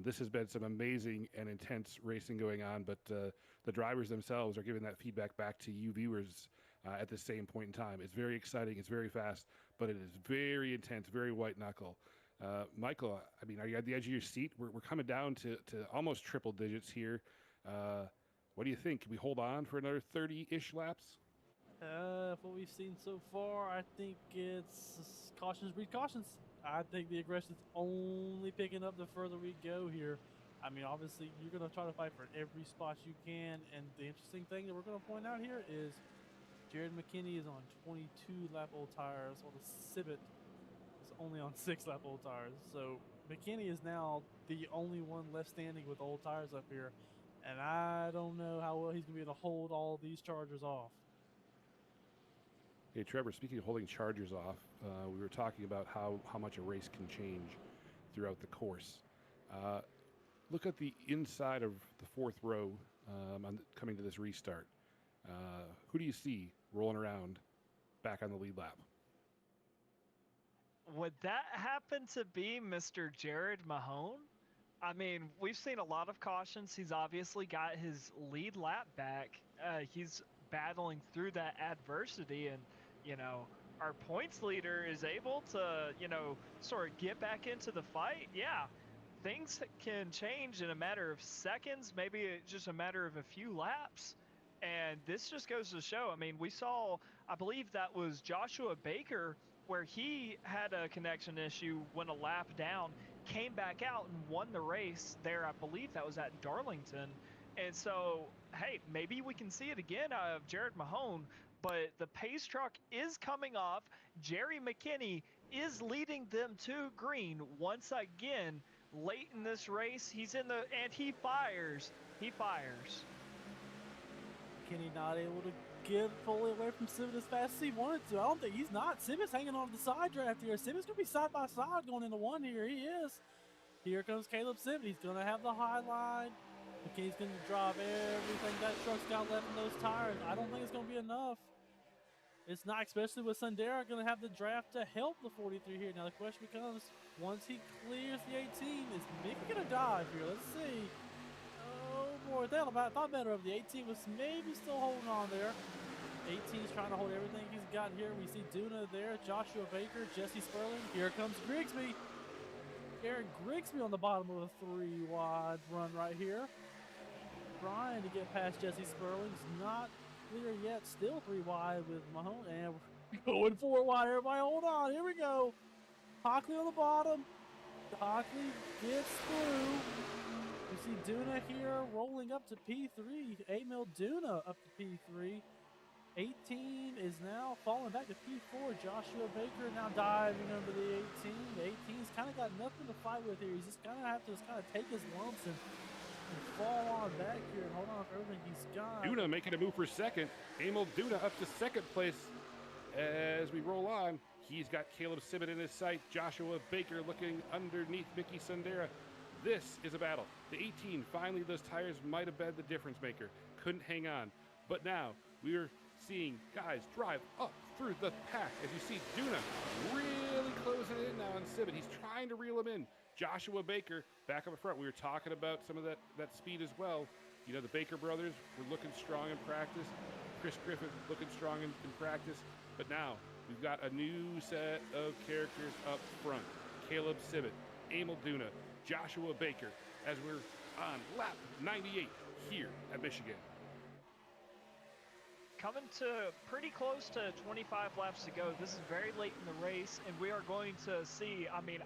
C: this has been some amazing and intense racing going on. But the drivers themselves are giving that feedback back to you viewers at the same point in time. It's very exciting, it's very fast, but it is very intense, very white knuckle. Michael, I mean, are you at the edge of your seat? We're coming down to almost triple digits here. What do you think? Can we hold on for another 30-ish laps?
B: What we've seen so far, I think it's cautions breed cautions. I think the aggression's only picking up the further we go here. I mean, obviously, you're going to try to fight for every spot you can. And the interesting thing that we're going to point out here is Jared McKinney is on 22 lap old tires, while the Civic is only on 6 lap old tires. So McKinney is now the only one left standing with old tires up here. And I don't know how well he's going to be able to hold all these Chargers off.
C: Hey, Trevor, speaking of holding Chargers off, we were talking about how much a race can change throughout the course. Look at the inside of the fourth row coming to this restart. Who do you see rolling around back on the lead lap?
D: Would that happen to be Mr. Jared Mahone? I mean, we've seen a lot of cautions. He's obviously got his lead lap back. He's battling through that adversity, and our points leader is able to sort of get back into the fight. Yeah, things can change in a matter of seconds, maybe just a matter of a few laps. And this just goes to show, I mean, we saw, I believe that was Joshua Baker, where he had a connection issue, went a lap down, came back out and won the race there. I believe that was at Darlington. And so, hey, maybe we can see it again out of Jared Mahone, but the pace truck is coming off. Jerry McKinney is leading them to green once again late in this race. He's in the, and he fires. He fires.
B: McKinney not able to get fully away from Civic as fast as he wanted to. I don't think he's not. Civic's hanging on to the side draft here. Civic's going to be side by side going into one here. He is. Here comes Caleb Civic. He's going to have the high line. McKinney's going to drive everything that truck's got left in those tires. I don't think it's going to be enough. It's not, especially with Sundera going to have the draft to help the 43 here. Now the question becomes, once he clears the 18, is Mickey going to dive here? Let's see. Oh boy, I thought better of the 18 was maybe still holding on there. 18's trying to hold everything he's got here. We see Duna there, Joshua Baker, Jesse Sperling. Here comes Grigsby. Aaron Grigsby on the bottom of a 3-wide run right here. Trying to get past Jesse Sperling's not clear yet. Still 3 wide with Mahone. And we're going 4 wide. Everybody hold on. Here we go. Hockley on the bottom. Hockley gets through. We see Duna here rolling up to P3. Emil Duna up to P3. 18 is now falling back to P4. Joshua Baker now diving under the 18. The 18's kind of got nothing to fight with here. He's just going to have to take his lumps and fall on back here and hold on for everything he's got.
C: Duna making a move for second. Emil Duna up to second place as we roll on. He's got Caleb Sibbett in his sight. Joshua Baker looking underneath Mickey Sundera. This is a battle. The 18, finally those tires might have been the difference maker. Couldn't hang on. But now we're seeing guys drive up through the pack. As you see Duna really closing in now on Sibbett. He's trying to reel him in. Joshua Baker back up front. We were talking about some of that speed as well. You know, the Baker brothers were looking strong in practice. Chris Griffith looking strong in practice. But now we've got a new set of characters up front. Caleb Sibbett, Emil Duna, Joshua Baker, as we're on lap 98 here at Michigan.
D: Coming to pretty close to 25 laps to go. This is very late in the race, and we are going to see, I mean,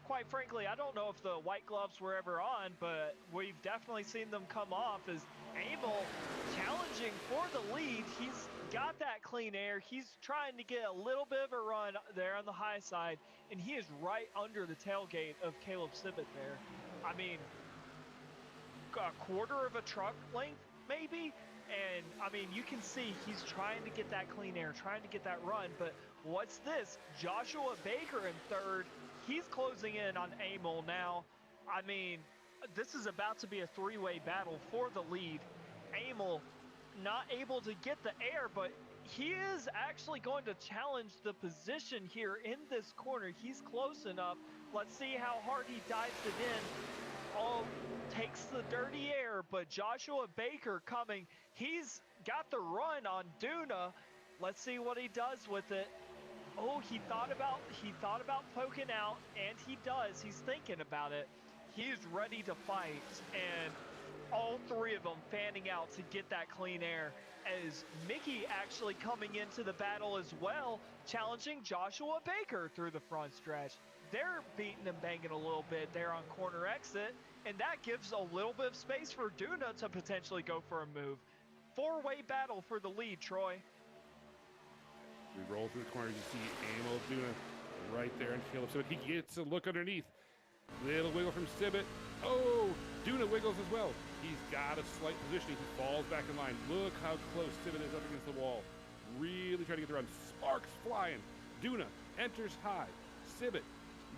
D: quite frankly, I don't know if the white gloves were ever on, but we've definitely seen them come off as Emil challenging for the lead. He's got that clean air. He's trying to get a little bit of a run there on the high side, and he is right under the tailgate of Caleb Sibbett there. I mean, a quarter of a truck length, maybe? And, I mean, you can see he's trying to get that clean air, trying to get that run. But what's this? Joshua Baker in third. he's closing in on Emil now. I mean, this is about to be a three-way battle for the lead. Emil not able to get the air, but he is actually going to challenge the position here in this corner. He's close enough. Let's see how hard he dives it in. Oh, takes the dirty air, but Joshua Baker coming. He's got the run on Duna. Let's see what he does with it. Oh, he thought about poking out, and he does. He's thinking about it. He's ready to fight, and all three of them fanning out to get that clean air, as Mickey actually coming into the battle as well, challenging Joshua Baker through the front stretch. They're beating and banging a little bit there on corner exit, and that gives a little bit of space for Duna to potentially go for a move. Four-way battle for the lead, Troy.
C: We roll through the corner. You see Emil Duna right there, and Caleb Sibbett. He gets a look underneath. Little wiggle from Sibbett. Oh, Duna wiggles as well. He's got a slight positioning. He falls back in line. Look how close Sibbett is up against the wall. Really trying to get the run. Sparks flying. Duna enters high. Sibbett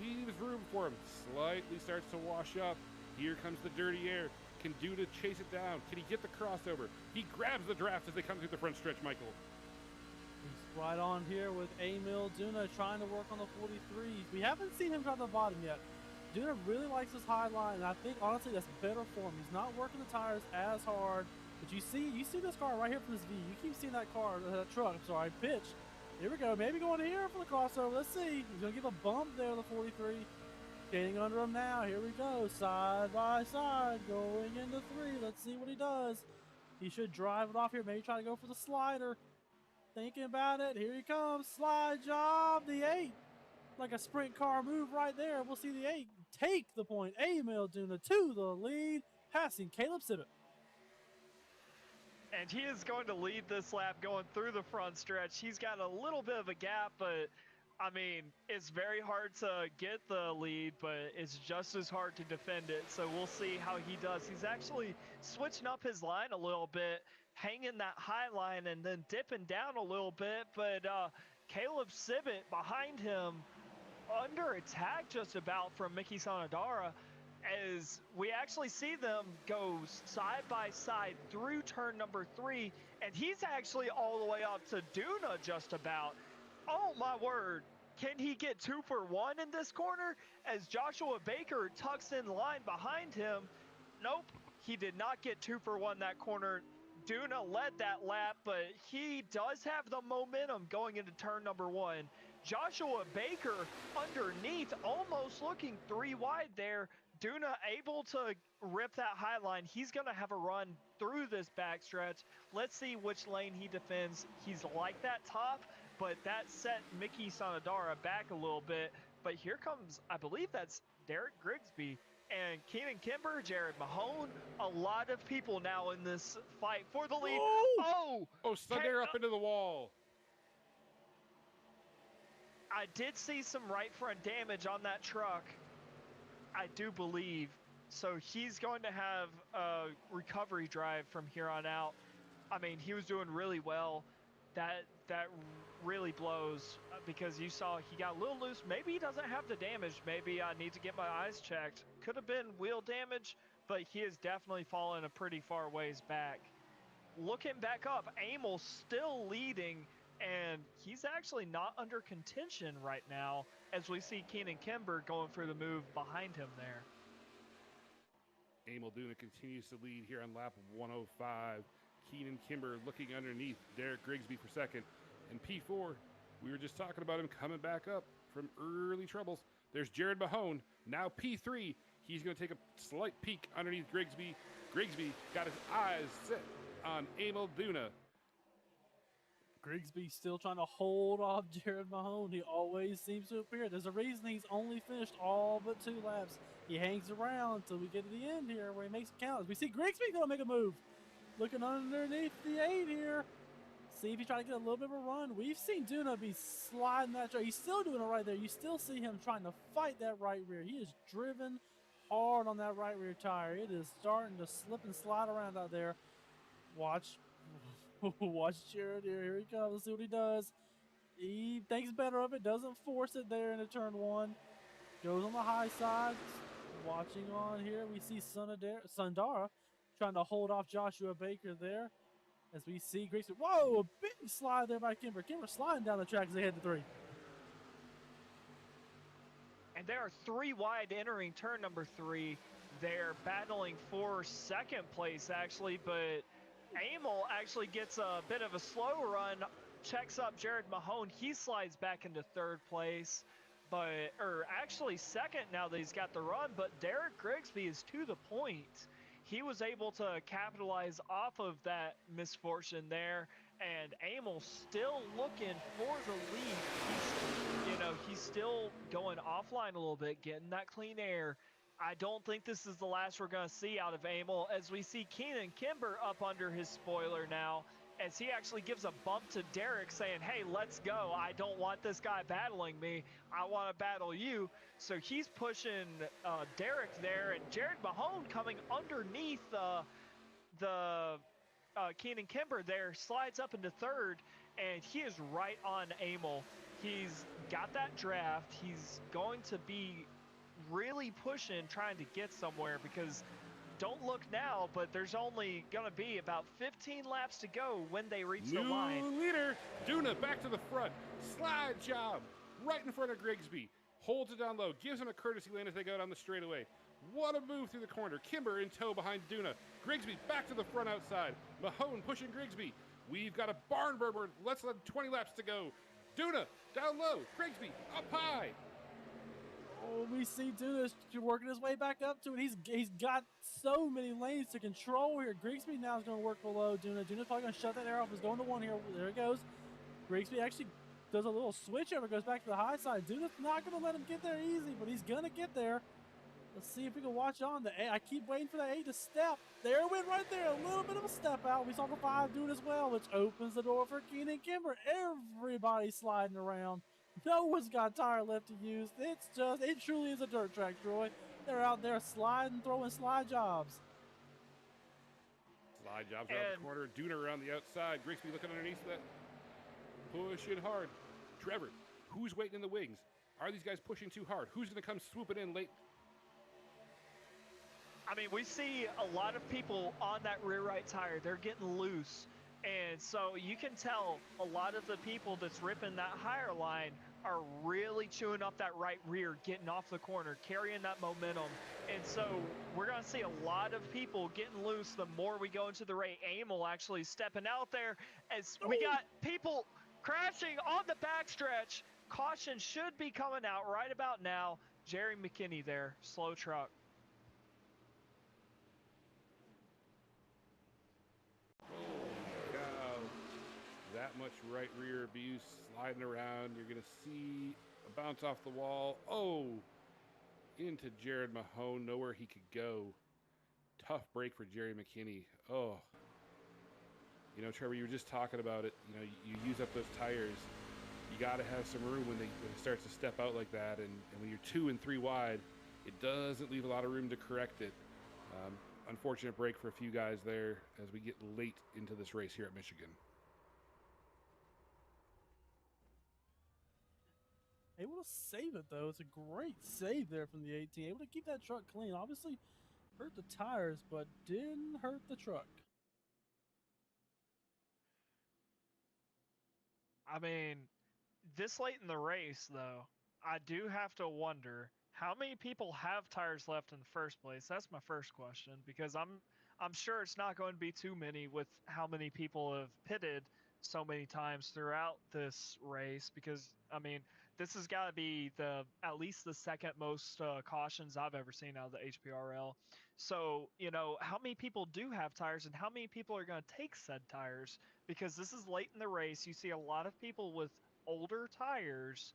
C: leaves room for him. Slightly starts to wash up. Here comes the dirty air. Can Duna chase it down? Can he get the crossover? He grabs the draft as they come through the front stretch, Michael.
B: He's right on here with Emil Duna trying to work on the 43s. We haven't seen him drop the bottom yet. Duna really likes his high line, and I think honestly that's better for him. He's not working the tires as hard, but you see this car right here from this V. You keep seeing that car, that truck. I'm sorry, pitch. Here we go. Maybe going here for the crossover. Let's see. He's gonna give a bump there, the 43. Getting under him now. Here we go. Side by side, going into 3. Let's see what he does. He should drive it off here. Maybe try to go for the slider. Thinking about it. Here he comes. Slide job. The 8. Like a sprint car move right there. We'll see the 8 take the point. Emil Duna to the lead, passing Caleb Sibbett.
D: And he is going to lead this lap going through the front stretch. He's got a little bit of a gap, but I mean, it's very hard to get the lead, but it's just as hard to defend it. So we'll see how he does. He's actually switching up his line a little bit, hanging that high line and then dipping down a little bit. But Caleb Sibbett behind him, under attack just about from Mickey Sanadara, as we actually see them go side by side through turn number 3, and he's actually all the way up to Duna just about. Oh my word, can he get 2 for 1 in this corner as Joshua Baker tucks in line behind him? Nope, he did not get 2 for 1 that corner. Duna led that lap, but he does have the momentum going into turn number 1. Joshua Baker underneath, almost looking 3 wide there. Duna able to rip that high line. He's going to have a run through this backstretch. Let's see which lane he defends. He's like that top, but that set Mickey Sanadara back a little bit. But here comes, I believe that's Derek Grigsby and Keenan Kimber, Jared Mahone. A lot of people now in this fight for the lead.
C: Oh, Sanadara up into the wall.
D: I did see some right front damage on that truck, I do believe. So he's going to have a recovery drive from here on out. I mean, he was doing really well. That really blows because you saw he got a little loose. Maybe he doesn't have the damage. Maybe I need to get my eyes checked. Could have been wheel damage, but he has definitely fallen a pretty far ways back. Looking back up, Emil still leading, and he's actually not under contention right now as we see Keenan Kimber going for the move behind him there.
C: Emil Duna continues to lead here on lap 105. Keenan Kimber looking underneath Derek Grigsby for second. And P4, we were just talking about him coming back up from early troubles. There's Jared Mahone, now P3. He's going to take a slight peek underneath Grigsby. Grigsby got his eyes set on Emil Duna.
B: Grigsby still trying to hold off Jared Mahone. He always seems to appear. There's a reason he's only finished all but 2 laps. He hangs around until we get to the end here where he makes it count. As we see Grigsby going to make a move. Looking underneath the 8 here. See if he tries to get a little bit of a run. We've seen Duna be sliding that track. He's still doing it right there. You still see him trying to fight that right rear. He is driven hard on that right rear tire. It is starting to slip and slide around out there. Watch Jared here. Here he comes. Let's see what he does. He thinks better of it. Doesn't force it there into turn 1. Goes on the high side. Watching on here, we see Sundara trying to hold off Joshua Baker there. As we see Grayson. Whoa, a big slide there by Kimber. Kimber sliding down the track as they head to 3.
D: And they are 3 wide entering turn number 3. They're battling for second place, actually, but Amel actually gets a bit of a slow run, checks up Jared Mahone. He slides back into 3rd place, or actually second now that he's got the run, but Derek Grigsby is to the point. He was able to capitalize off of that misfortune there, and Amel still looking for the lead. He's still going offline a little bit, getting that clean air. I don't think this is the last we're going to see out of Amel, as we see Keenan Kimber up under his spoiler now, as he actually gives a bump to Derek saying, hey, let's go. I don't want this guy battling me. I want to battle you. So he's pushing Derek there, and Jared Mahone coming underneath the Keenan Kimber there, slides up into 3rd, and he is right on Amel. He's got that draft. He's going to be really pushing, trying to get somewhere, because don't look now, but there's only going to be about 15 laps to go when they reach the line.
C: New leader, Duna back to the front. Slide job right in front of Grigsby. Holds it down low, gives him a courtesy lane as they go down the straightaway. What a move through the corner. Kimber in tow behind Duna. Grigsby back to the front outside. Mahone pushing Grigsby. We've got a barn burner. Less than 20 laps to go. Duna down low. Grigsby up high.
B: Oh, we see Duna working his way back up to it. He's got so many lanes to control here. Grigsby now is going to work below Duna. Duna's probably going to shut that air off. He's going to 1 here. There it goes. Grigsby actually does a little switch over, goes back to the high side. Duna's not going to let him get there easy, but he's going to get there. Let's see if we can watch on. I keep waiting for the 8 to step. There it went right there. A little bit of a step out. We saw the 5 do it as well, which opens the door for Keenan Kimber. Everybody's sliding around. No one's got tire left to use. It truly is a dirt track, Troy. They're out there sliding, throwing slide jobs.
C: Slide jobs around the corner. Duna around the outside. Grigsby looking underneath that. Pushing hard. Trevor, who's waiting in the wings? Are these guys pushing too hard? Who's going to come swooping in late?
D: I mean, we see a lot of people on that rear right tire. They're getting loose. And so you can tell a lot of the people that's ripping that higher line are really chewing up that right rear, getting off the corner, carrying that momentum. And so we're going to see a lot of people getting loose the more we go into the race. Amel actually stepping out there as we got people crashing on the backstretch. Caution should be coming out right about now. Jerry McKinney there, slow truck.
C: That much right rear abuse sliding around. You're going to see a bounce off the wall. Oh, into Jared Mahone. Nowhere he could go. Tough break for Jerry McKinney. Oh. Trevor, you were just talking about it. You use up those tires. You got to have some room when it starts to step out like that. And when you're 2 and 3 wide, it doesn't leave a lot of room to correct it. Unfortunate break for a few guys there as we get late into this race here at Michigan.
B: Able to save it, though. It's a great save there from the 18. Able to keep that truck clean. Obviously hurt the tires, but didn't hurt the truck.
D: I mean, this late in the race, though, I do have to wonder how many people have tires left in the first place. That's my first question, because I'm sure it's not going to be too many with how many people have pitted so many times throughout this race, because I mean, this has got to be at least the second most cautions I've ever seen out of the HPRL. So, how many people do have tires, and how many people are going to take said tires? Because this is late in the race. You see a lot of people with older tires,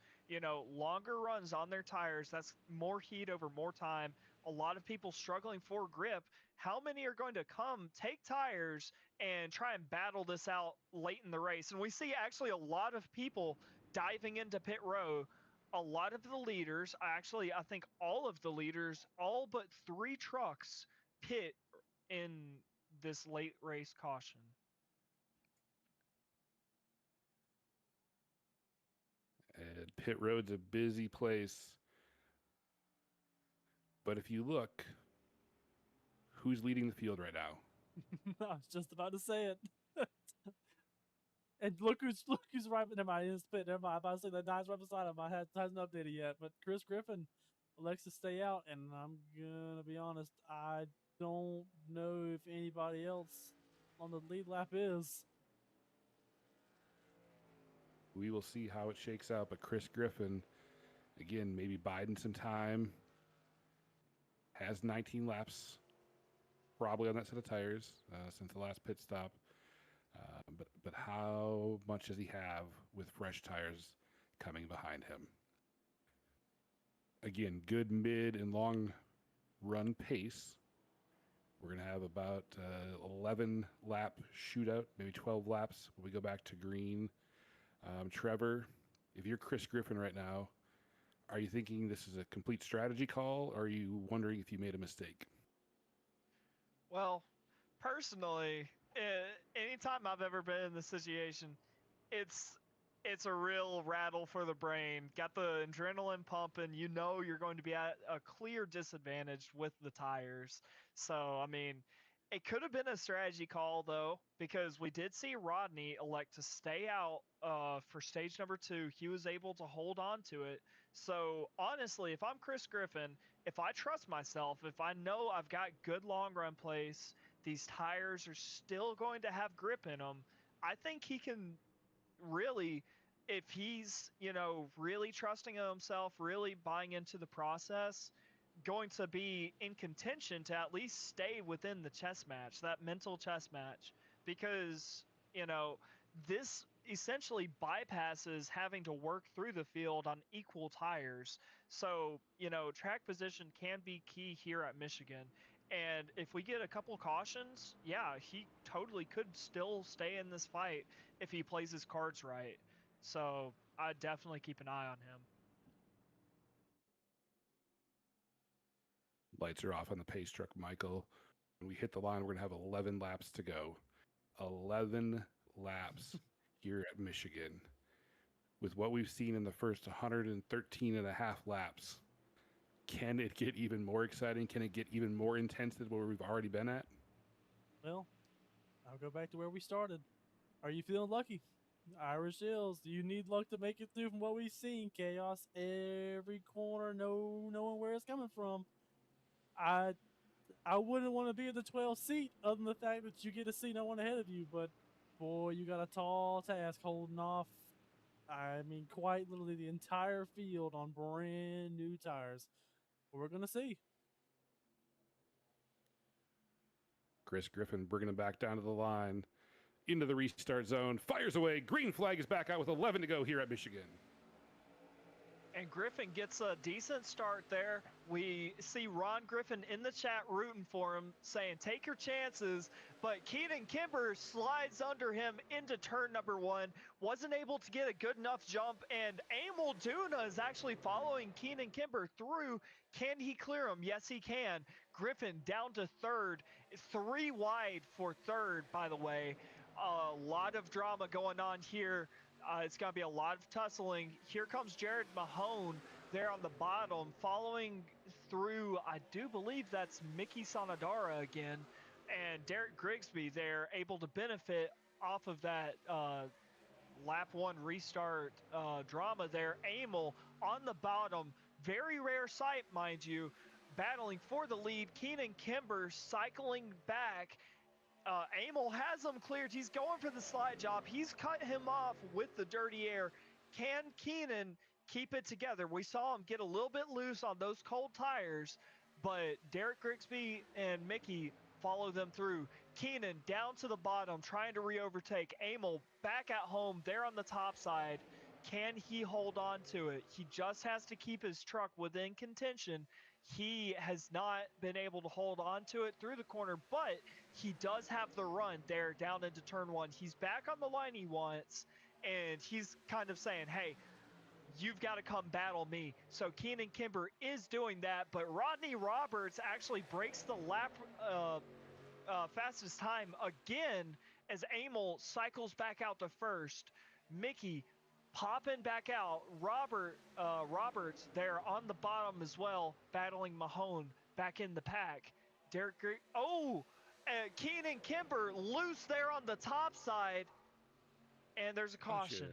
D: longer runs on their tires. That's more heat over more time. A lot of people struggling for grip. How many are going to come, take tires, and try and battle this out late in the race? And we see actually a lot of people diving into pit row. A lot of the leaders, actually, I think all of the leaders, all but 3 trucks pit in this late race caution.
C: And pit road's a busy place. But if you look, who's leading the field right now?
B: I was just about to say it. And look who's right in my spit. Never mind. I was saying that Nine's right beside him. I hasn't updated yet. But Chris Griffin elects to stay out, and I'm gonna be honest. I don't know if anybody else on the lead lap is.
C: We will see how it shakes out. But Chris Griffin, again, maybe biding some time, has 19 laps probably on that set of tires since the last pit stop. But how much does he have with fresh tires coming behind him? Again, good mid and long run pace. We're going to have about 11 lap shootout, maybe 12 laps when we go back to green. Trevor, if you're Chris Griffin right now, are you thinking this is a complete strategy call, or are you wondering if you made a mistake?
D: Well, personally, anytime I've ever been in this situation, it's it's a real rattle for the brain. Got the adrenaline pumping. You know you're going to be at a clear disadvantage with the tires. So, I mean, it could have been a strategy call though, because we did see Rodney elect to stay out for stage number 2. He was able to hold on to it. So honestly, if I'm Chris Griffin, if I trust myself, if I know I've got good long run place, these tires are still going to have grip in them, I think he can really, if he's, really trusting in himself, really buying into the process, going to be in contention to at least stay within the chess match, that mental chess match, because, you know, this essentially bypasses having to work through the field on equal tires. So, track position can be key here at Michigan. And if we get a couple cautions, yeah, he totally could still stay in this fight if he plays his cards right. So I'd definitely keep an eye on him.
C: Lights are off on the pace truck, Michael. When we hit the line, we're going to have 11 laps to go. 11 laps here at Michigan. With what we've seen in the first 113 and a half laps, can it get even more exciting? Can it get even more intense than where we've already been at?
B: Well, I'll go back to where we started. Are you feeling lucky? Irish Hills, do you need luck to make it through from what we've seen? Chaos every corner, no knowing where it's coming from. I wouldn't want to be in the 12th seat other than the fact that you get to see no one ahead of you, but boy, you got a tall task holding off. I mean, quite literally the entire field on brand new tires. We're going to see.
C: Chris Griffin bringing him back down to the line, into the restart zone, fires away. Green flag is back out with 11 to go here at Michigan.
D: And Griffin gets a decent start there. We see Ron Griffin in the chat rooting for him, saying, take your chances. But Keenan Kimber slides under him into turn number 1. Wasn't able to get a good enough jump. And Emil Duna is actually following Keenan Kimber through. Can he clear him? Yes, he can. Griffin down to third. 3 wide for third, by the way. A lot of drama going on here. It's going to be a lot of tussling. Here comes Jared Mahone there on the bottom, following through, I do believe that's Mickey Sanadara again, and Derek Grigsby there, able to benefit off of that lap 1 restart drama there. Emil on the bottom, very rare sight, mind you, battling for the lead. Keenan Kimber cycling back. Emil has him cleared. He's going for the slide job. He's cut him off with the dirty air. Can Keenan keep it together? We saw him get a little bit loose on those cold tires, but Derek Grigsby and Mickey follow them through. Keenan down to the bottom, trying to re-overtake. Emil back at home there on the top side. Can he hold on to it? He just has to keep his truck within contention. He has not been able to hold on to it through the corner, but he does have the run there down into turn 1. He's back on the line he wants, and he's kind of saying, hey, you've got to come battle me. So Keenan Kimber is doing that, but Rodney Roberts actually breaks the lap fastest time again as Emil cycles back out to first. Mickey popping back out. Roberts there on the bottom as well, battling Mahone back in the pack. Derek Green. Oh, Keenan Kimber loose there on the top side, and there's a caution.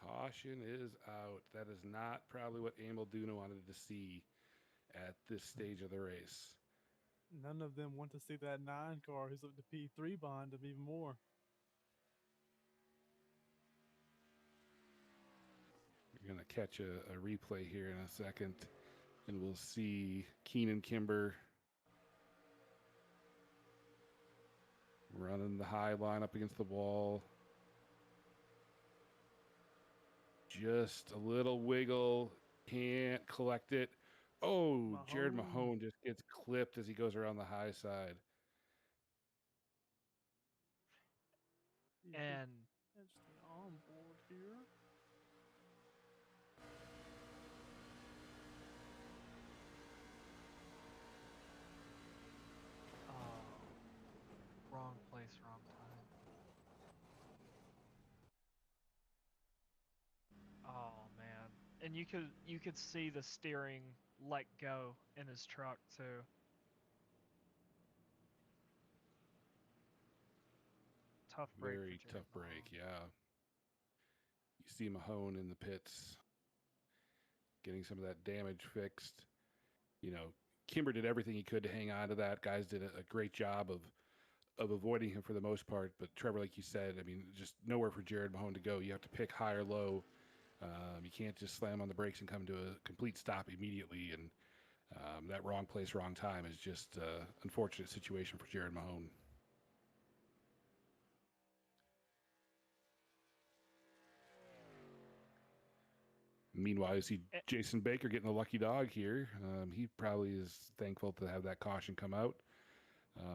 C: Caution is out. That is not probably what Emil Duna wanted to see at this stage of the race.
B: None of them want to see that 9 car who's up to P3 bond of even more.
C: You're going to catch a replay here in a second, and we'll see Keenan Kimber running the high line up against the wall. Just a little wiggle, can't collect it. Oh, Jared Mahone just gets clipped as he goes around the high side.
D: And
B: that's the onboard here.
D: wrong place, wrong time. Oh man. And you could see the steering let go in his truck too. Tough break.
C: Very tough break, yeah. You see Mahone in the pits getting some of that damage fixed. You know, Kimber did everything he could to hang on to that. Guys did a great job of avoiding him for the most part. But Trevor, like you said, I mean, just nowhere for Jared Mahone to go. You have to pick high or low. You can't just slam on the brakes and come to a complete stop immediately. And that wrong place, wrong time is just an unfortunate situation for Jared Mahone. Meanwhile, you see Jason Baker getting the lucky dog here. He probably is thankful to have that caution come out.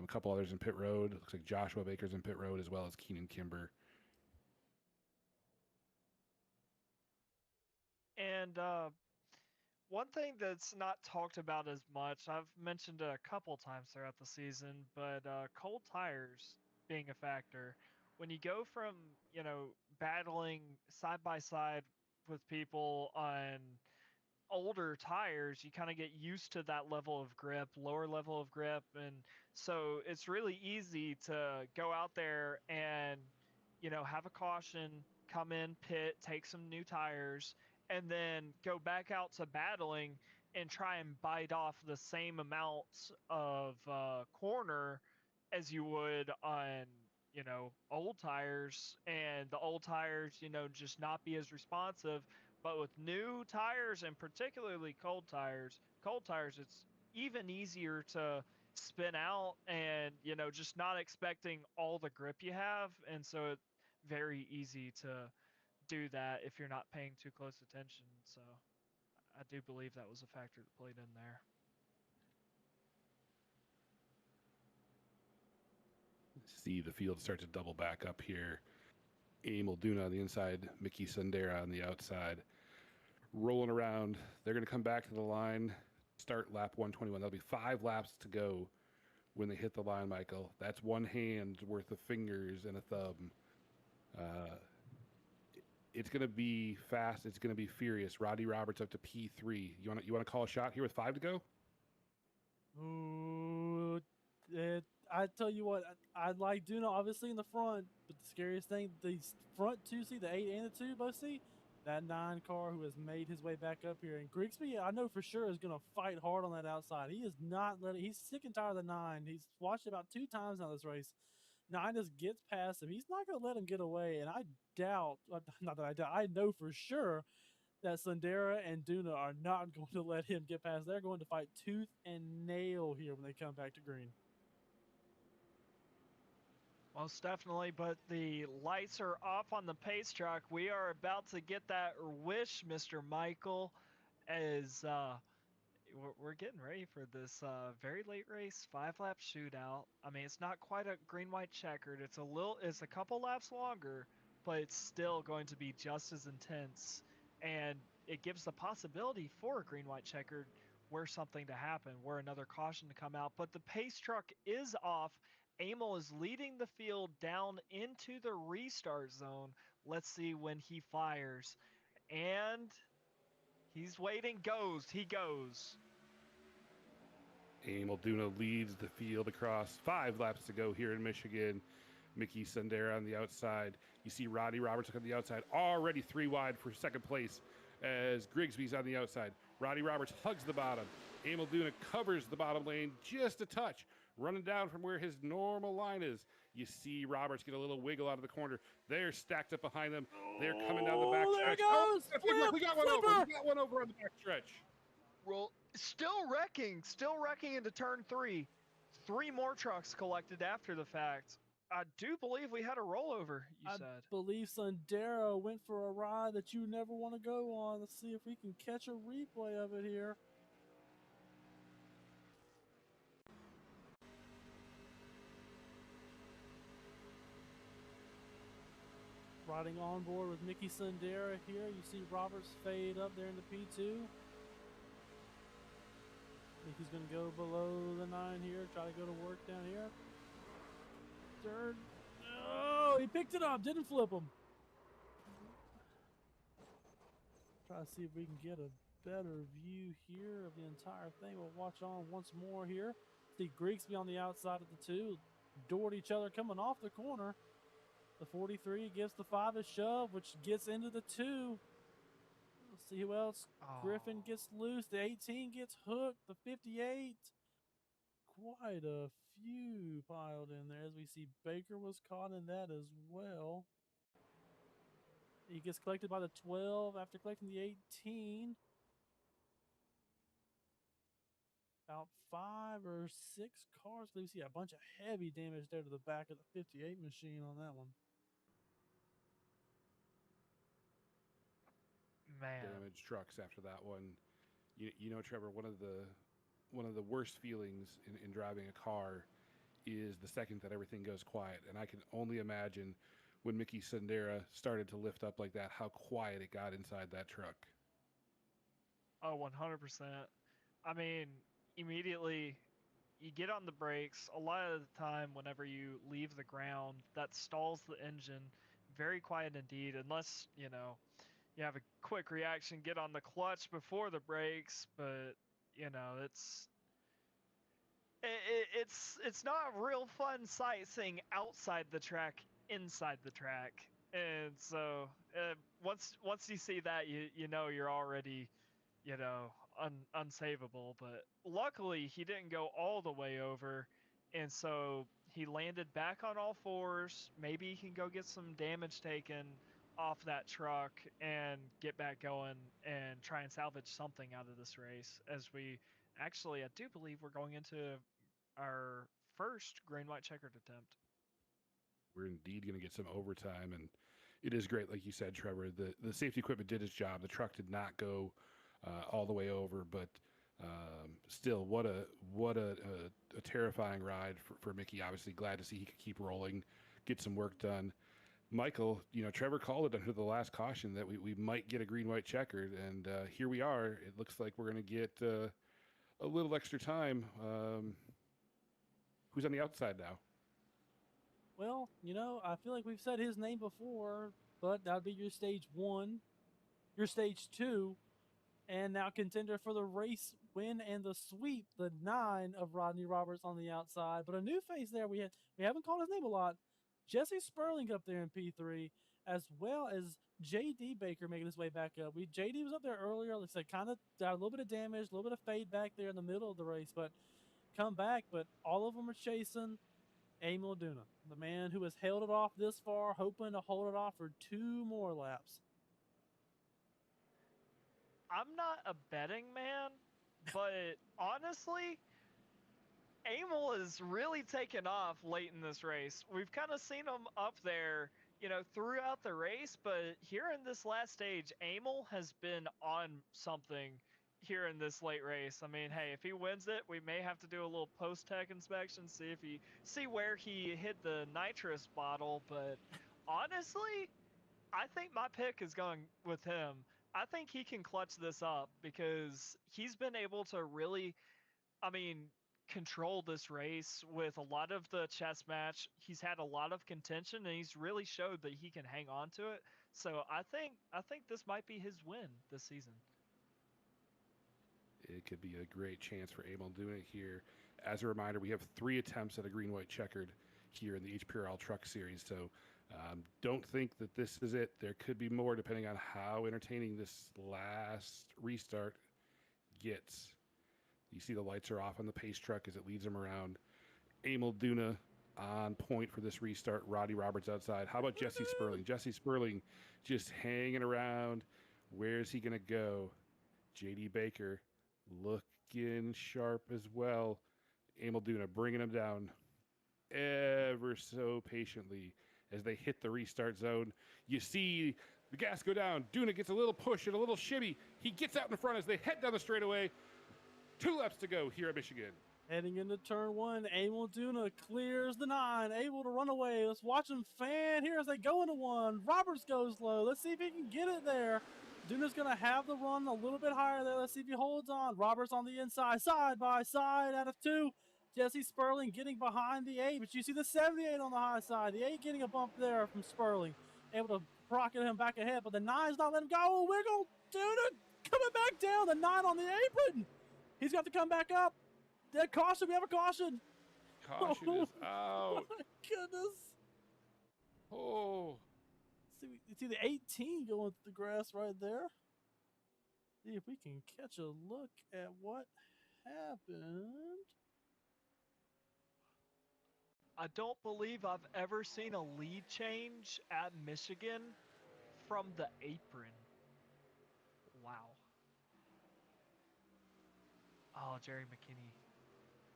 C: A couple others in pit road. Looks like Joshua Baker's in pit road as well as Keenan Kimber.
D: And one thing that's not talked about as much, I've mentioned it a couple times throughout the season, but cold tires being a factor. When you go from, battling side by side with people on older tires, you kind of get used to that level of grip, lower level of grip. And so it's really easy to go out there and, have a caution, come in, pit, take some new tires, and then go back out to battling and try and bite off the same amounts of corner as you would on, old tires. And the old tires, just not be as responsive. But with new tires and particularly cold tires, it's even easier to spin out and, just not expecting all the grip you have. And so it's very easy to do that if you're not paying too close attention. So I do believe that was a factor that played in there.
C: See the field start to double back up here. Emil Duna on the inside, Mickey Sundera on the outside. Rolling around. They're going to come back to the line, start lap 121. There'll be 5 laps to go when they hit the line, Michael. That's one hand's worth of fingers and a thumb. It's going to be fast. It's going to be furious. Roddy Roberts up to P3. You want to call a shot here with 5 to go?
B: Ooh, I tell you what, I like Duna obviously in the front, but the scariest thing, these front 2 see, the 8 and the 2 both see, that 9 car who has made his way back up here. And Grigsby, I know for sure, is going to fight hard on that outside. He is not letting, he's sick and tired of the 9. He's watched it about 2 times now this race. 9 just gets past him. He's not going to let him get away. And I doubt, not that I doubt, I know for sure that Sundera and Duna are not going to let him get past. They're going to fight tooth and nail here when they come back to green.
D: Most definitely, but the lights are off on the pace track. We are about to get that wish, Mr. Michael, as we're getting ready for this very late race, 5-lap shootout. I mean, it's not quite a green-white checkered. It's a couple laps longer, but it's still going to be just as intense. And it gives the possibility for a green-white checkered where something to happen, where another caution to come out. But the pace truck is off. Emil is leading the field down into the restart zone. Let's see when he fires. And he's waiting. He goes.
C: Emil Duna leads the field across 5 laps to go here in Michigan. Mickey Sundera on the outside. You see Rodney Roberts on the outside, already 3 wide for second place as Grigsby's on the outside. Rodney Roberts hugs the bottom. Emil Duna covers the bottom lane just a touch, running down from where his normal line is. You see Roberts get a little wiggle out of the corner. They're stacked up behind them. They're coming down the backstretch.
B: There it goes! Flip,
C: we got one
B: flipper!
C: over. We got one over on the backstretch.
D: Well, still wrecking into turn 3. 3 more trucks collected after the fact. I do believe we had a rollover, you
B: I
D: said.
B: believe Sundero went for a ride that you never want to go on. Let's see if we can catch a replay of it here. Riding on board with Mickey Sundera here. You see Roberts fade up there in the P2. I think he's going to go below the 9 here. Try to go to work down here. Third. Oh, he picked it up. Didn't flip him. Try to see if we can get a better view here of the entire thing. We'll watch on once more here. See Grigsby on the outside of the 2. Doored each other coming off the corner. The 43 gives the 5 a shove, which gets into the 2. Let's see who else. Griffin gets loose. The 18 gets hooked. The 58. Quite a few piled in there, as we see Baker was caught in that as well. He gets collected by the 12 after collecting the 18. About 5 or 6 cars. We see a bunch of heavy damage there to the back of the 58 machine on that one.
D: Man.
C: Damaged trucks after that one. You know, Trevor, one of the worst feelings in driving a car is the second that everything goes quiet. And I can only imagine when Mickey Sundera started to lift up like that, how quiet it got inside that truck.
D: Oh, 100%. I mean, immediately you get on the brakes. A lot of the time, whenever you leave the ground, that stalls the engine. Very quiet indeed, unless, you know, you have a quick reaction, get on the clutch before the brakes. But, you know, it's not a real fun sight seeing outside the track, inside the track. And so once you see that, you know you're already, you know, unsavable. But luckily he didn't go all the way over, and so he landed back on all 4s. Maybe he can go get some damage taken off that truck and get back going and try and salvage something out of this race. As we actually, I do believe we're going into our first green white checkered attempt.
C: We're indeed going to get some overtime, and it is great, like you said, Trevor. The safety equipment did its job. The truck did not go all the way over, but still, what a terrifying ride for Mickey. Obviously, glad to see he could keep rolling, get some work done. Michael, you know, Trevor called it under the last caution that we might get a green white checkered, and here we are. It looks like we're going to get a little extra time. Who's on the outside now?
B: Well, you know, I feel like we've said his name before, but that'd be your stage 1, your stage 2, and now contender for the race win and the sweep, the 9 of Rodney Roberts on the outside. But a new face there. We haven't called his name a lot. Jesse Sperling up there in P3, as well as JD Baker making his way back up. JD was up there earlier. Like I said, kind of got a little bit of damage, a little bit of fade back there in the middle of the race, but come back. But all of them are chasing Emil Duna, the man who has held it off this far, hoping to hold it off for 2 more laps.
D: I'm not a betting man, but honestly, Emil is really taken off late in this race. We've kind of seen him up there, you know, throughout the race, but here in this last stage, Emil has been on something here in this late race. I mean, hey, if he wins it, we may have to do a little post-tech inspection, see where he hit the nitrous bottle, but honestly, I think my pick is going with him. I think he can clutch this up because he's been able to really, I mean, control this race with a lot of the chess match. He's had a lot of contention, and he's really showed that he can hang on to it. So I think this might be his win this season.
C: It could be a great chance for Emil doing it here. As a reminder, we have 3 attempts at a green-white checkered here in the HPRL Truck Series, so don't think that this is it. There could be more depending on how entertaining this last restart gets. You see the lights are off on the pace truck as it leads him around. Emil Duna on point for this restart. Roddy Roberts outside. How about Jesse Sperling? Jesse Sperling just hanging around. Where's he going to go? JD Baker looking sharp as well. Emil Duna bringing him down ever so patiently as they hit the restart zone. You see the gas go down. Duna gets a little push and a little shimmy. He gets out in front as they head down the straightaway. 2 laps to go here at Michigan.
B: Heading into turn 1, Emil Duna clears the 9, able to run away. Let's watch him fan here as they go into 1. Roberts goes low. Let's see if he can get it there. Duna's going to have the run a little bit higher there. Let's see if he holds on. Roberts on the inside, side by side out of 2. Jesse Sperling getting behind the 8, but you see the 78 on the high side. The 8 getting a bump there from Sperling. Able to rocket him back ahead, but the 9's not letting him go. Wiggle, Duna coming back down. The 9 on the apron. He's got to come back up. That caution, we have a caution.
C: Caution is out.
B: My goodness.
C: Oh.
B: See the 18 going through the grass right there. See if we can catch a look at what happened.
D: I don't believe I've ever seen a lead change at Michigan from the apron. Wow. Oh, Jerry McKinney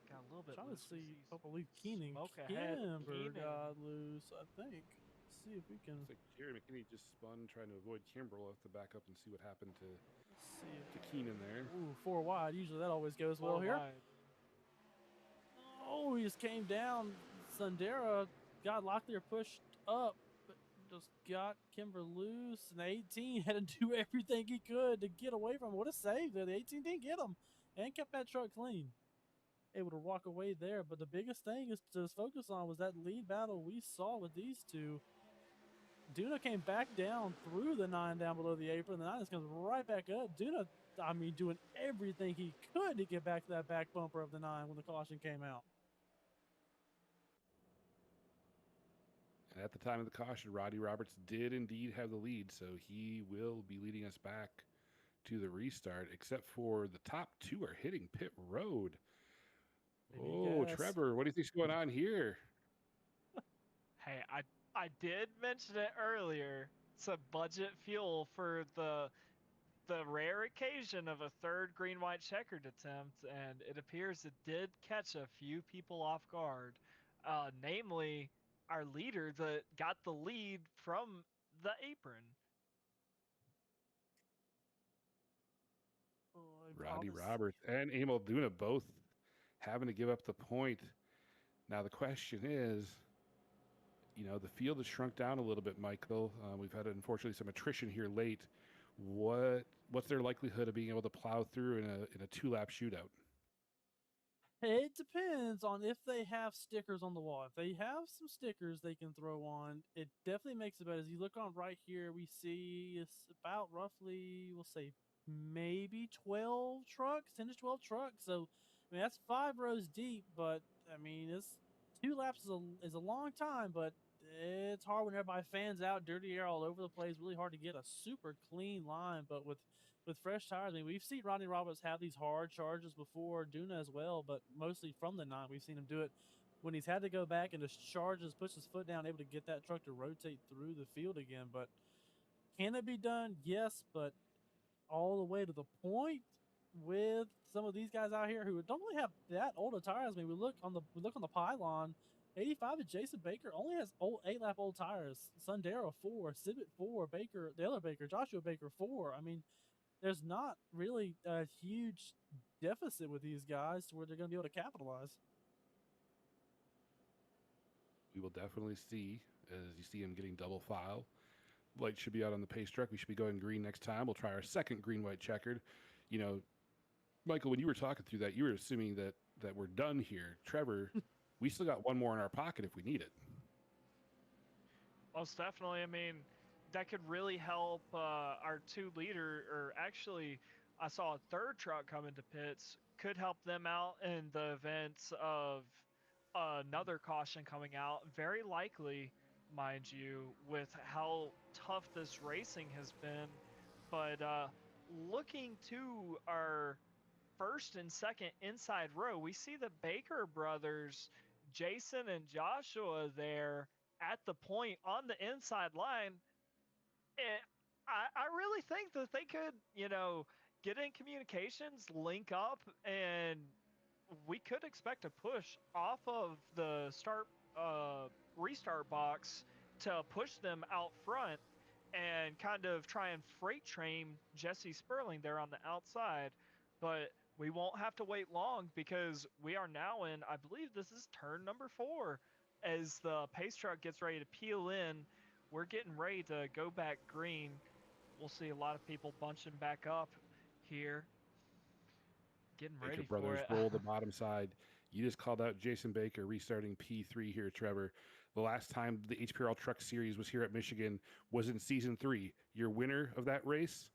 D: got a little bit
B: Trying
D: loose.
B: to see, I believe Keenan
D: Smoke ahead.
B: Kimber
D: Keenan.
B: got loose, I think. Let's see if we can
C: Looks like Jerry McKinney just spun trying to avoid Kimber. We'll have to back up and see what happened to Keenan there.
B: Ooh, 4 wide. Usually that always goes well here. Oh, he just came down. Sundera got Locklear pushed up, but just got Kimber loose. And the 18 had to do everything he could to get away from him. What a save there. The 18 didn't get him and kept that truck clean. Able to walk away there. But the biggest thing is to focus on was that lead battle we saw with these two. Duna came back down through the 9 down below the apron. The 9 just comes right back up. Duna, I mean, doing everything he could to get back to that back bumper of the 9 when the caution came out.
C: And at the time of the caution, Roddy Roberts did indeed have the lead, so he will be leading us back to the restart, except for the top 2 are hitting pit road. Oh, Trevor, what do you think's going on here?
D: Hey, I did mention it earlier. It's a budget fuel for the rare occasion of a 3rd green-white checkered attempt, and it appears it did catch a few people off guard, namely our leader that got the lead from the apron.
C: Roddy Roberts and Emil Duna both having to give up the point. Now the question is, you know, the field has shrunk down a little bit, Michael. We've had, unfortunately, some attrition here late. What's their likelihood of being able to plow through in a 2-lap shootout?
B: It depends on if they have stickers on the wall. If they have some stickers they can throw on, it definitely makes it better. As you look on right here, we see it's about roughly, we'll say, maybe 12 trucks, 10 to 12 trucks. So, I mean, that's 5 rows deep, but, I mean, it's 2 laps is a long time, but it's hard when everybody fans out, dirty air all over the place. Really hard to get a super clean line, but with fresh tires, I mean, we've seen Rodney Roberts have these hard charges before, Duna as well, but mostly from the 9. We've seen him do it when he's had to go back and just charges, push his foot down, able to get that truck to rotate through the field again. But can it be done? Yes, but all the way to the point with some of these guys out here who don't really have that old of tires. I mean, we look on the pylon. 85 of Jason Baker only has 8-lap old tires. Sundero 4, Sibit 4, Baker, the other Baker, Joshua Baker 4. I mean, there's not really a huge deficit with these guys to where they're going to be able to capitalize.
C: We will definitely see, as you see him getting double file. Light should be out on the pace truck. We should be going green next time. We'll try our second green-white checkered. You know, Michael, when you were talking through that, you were assuming that that we're done here. Trevor, we still got one more in our pocket if we need it.
D: Most definitely. I mean, that could really help our two leader, or actually, I saw a third truck come into pits. Could help them out in the event of another caution coming out. Very likely, mind you, with how tough this racing has been. But looking to our first and second inside row, we see the Baker brothers, Jason and Joshua, there at the point on the inside line. I really think that they could, get in communications, link up, and we could expect a push off of the restart box to push them out front and kind of try and freight train Jesse Sperling there on the outside. But we won't have to wait long because we are now in, I believe this is turn number 4. As the pace truck gets ready to peel in, we're getting ready to go back green. We'll see a lot of people bunching back up here, getting
C: Baker
D: ready for
C: brothers
D: it.
C: roll the bottom side. You just called out Jason Baker restarting P3 here, Trevor. The last time the HPRL Truck Series was here at Michigan was in season 3. Your winner of that race,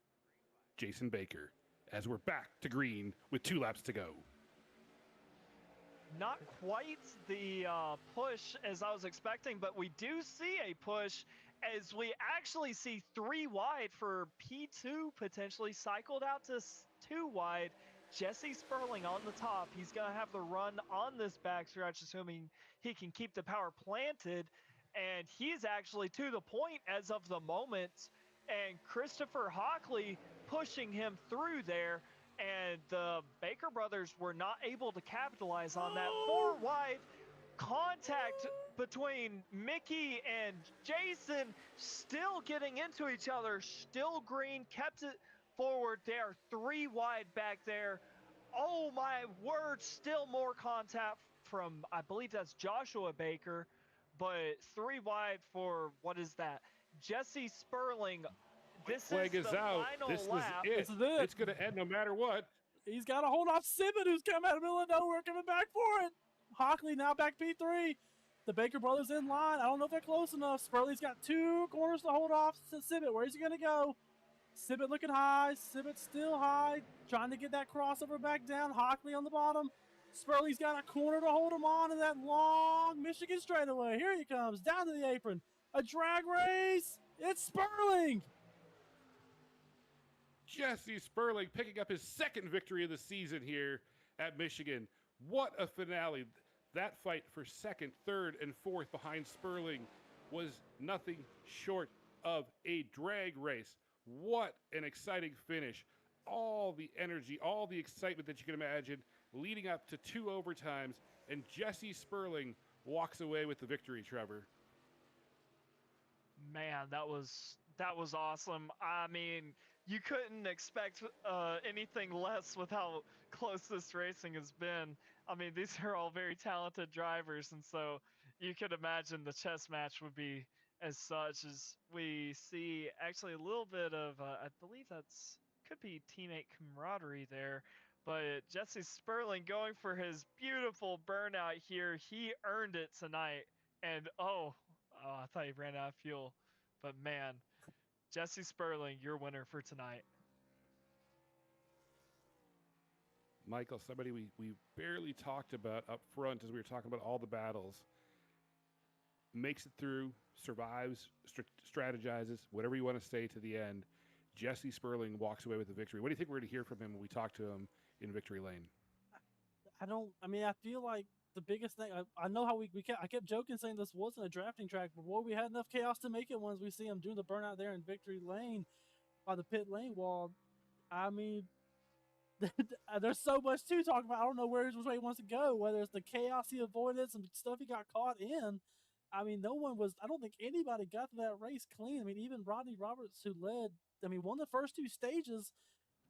C: Jason Baker. As we're back to green with 2 laps to go.
D: Not quite the push as I was expecting, but we do see a push as we actually see 3 wide for P2 potentially cycled out to 2 wide. Jesse Sperling on the top. He's going to have the run on this backstretch, assuming he can keep the power planted. And he's actually to the point as of the moment. And Christopher Hockley pushing him through there. And the Baker brothers were not able to capitalize on that. 4 wide contact between Mickey and Jason, still getting into each other, still green, kept it forward. They are 3 wide back there. Oh my word, still more contact from, I believe that's Joshua Baker, but 3 wide for, what is that? Jesse Sperling. This
C: Flag
D: is
C: is
D: the
C: out.
D: final
C: This
D: lap.
C: is it.
B: This is it.
C: It's going to end no matter what.
B: He's got to hold off Sibbett, who's come out of the middle of nowhere, coming back for it. Hockley now back P3. The Baker brothers in line. I don't know if they're close enough. Spurley's got 2 corners to hold off Sibbett. Where's he going to go? Sibbett looking high. Sibbett still high. Trying to get that crossover back down. Hockley on the bottom. Spurley's got a corner to hold him on in that long Michigan straightaway. Here he comes. Down to the apron. A drag race. It's Sperling.
C: Jesse Sperling picking up his 2nd victory of the season here at Michigan. What a finale. That fight for 2nd, 3rd, and 4th behind Sperling was nothing short of a drag race. What an exciting finish. All the energy, all the excitement that you can imagine leading up to 2 overtimes, and Jesse Sperling walks away with the victory, Trevor.
D: Man, that was awesome. I mean, you couldn't expect anything less with how close this racing has been. I mean, these are all very talented drivers, and so you could imagine the chess match would be as such. As we see actually a little bit of, I believe that's could be teammate camaraderie there. But Jesse Sperling going for his beautiful burnout here. He earned it tonight. And oh, I thought he ran out of fuel. But man, Jesse Sperling, your winner for tonight.
C: Michael, somebody we barely talked about up front as we were talking about all the battles. Makes it through, survives, strategizes, whatever you want to say to the end. Jesse Sperling walks away with the victory. What do you think we're going to hear from him when we talk to him in victory lane?
B: I feel like the biggest thing, I know how I kept joking saying this wasn't a drafting track, but boy, we had enough chaos to make it once we see him doing the burnout there in victory lane by the pit lane wall. I mean, there's so much to talk about. I don't know which way he wants to go, whether it's the chaos he avoided, some stuff he got caught in. I mean, I don't think anybody got to that race clean. I mean, even Rodney Roberts, who led, won the first 2 stages.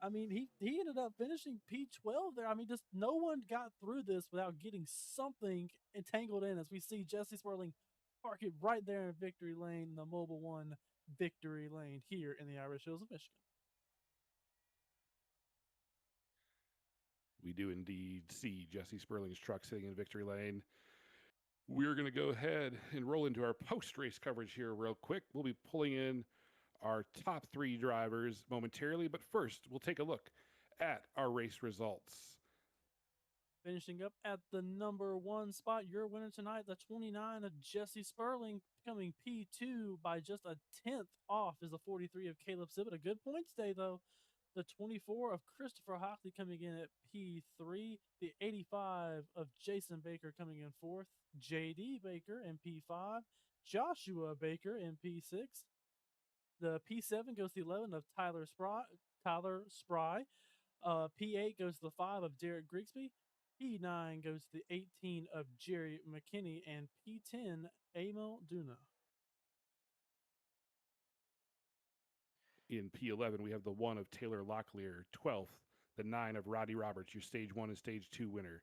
B: I mean, he ended up finishing P12 there. I mean, just no one got through this without getting something entangled in, as we see Jesse Sperling park it right there in victory lane, the Mobile One victory lane here in the Irish Hills of Michigan.
C: We do indeed see Jesse Sperling's truck sitting in victory lane. We're going to go ahead and roll into our post-race coverage here real quick. We'll be pulling in our top 3 drivers momentarily, but first we'll take a look at our race results.
B: Finishing up at the number 1 spot, your winner tonight, the 29 of Jesse Sperling, coming P2 by just a tenth off, is the 43 of Caleb Sibbett. A good points day, though. The 24 of Christopher Hockley coming in at P3. The 85 of Jason Baker coming in 4th. JD Baker in P5. Joshua Baker in P6. The P7 goes to the 11 of Tyler Spry. P8 goes to the 5 of Derek Grigsby. P9 goes to the 18 of Jerry McKinney. And P10, Emil Duna.
C: In P11, we have the 1 of Taylor Locklear, 12th, the 9 of Roddy Roberts, your Stage 1 and Stage 2 winner.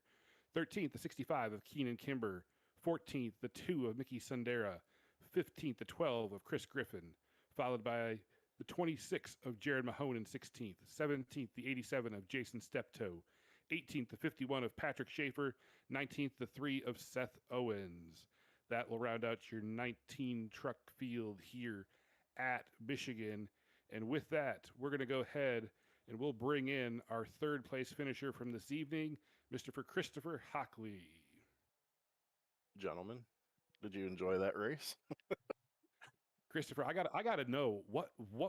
C: 13th, the 65 of Keenan Kimber. 14th, the 2 of Mickey Sundera. 15th, the 12 of Chris Griffin, followed by the 26 of Jared Mahone in 16th. 17th, the 87 of Jason Steptoe. 18th, the 51 of Patrick Schaefer. 19th, the 3 of Seth Owens. That will round out your 19 truck field here at Michigan. And with that, we're going to go ahead and we'll bring in our 3rd place finisher from this evening, Mr. Christopher Hockley.
E: Gentlemen, did you enjoy that race?
C: Christopher, I got to know what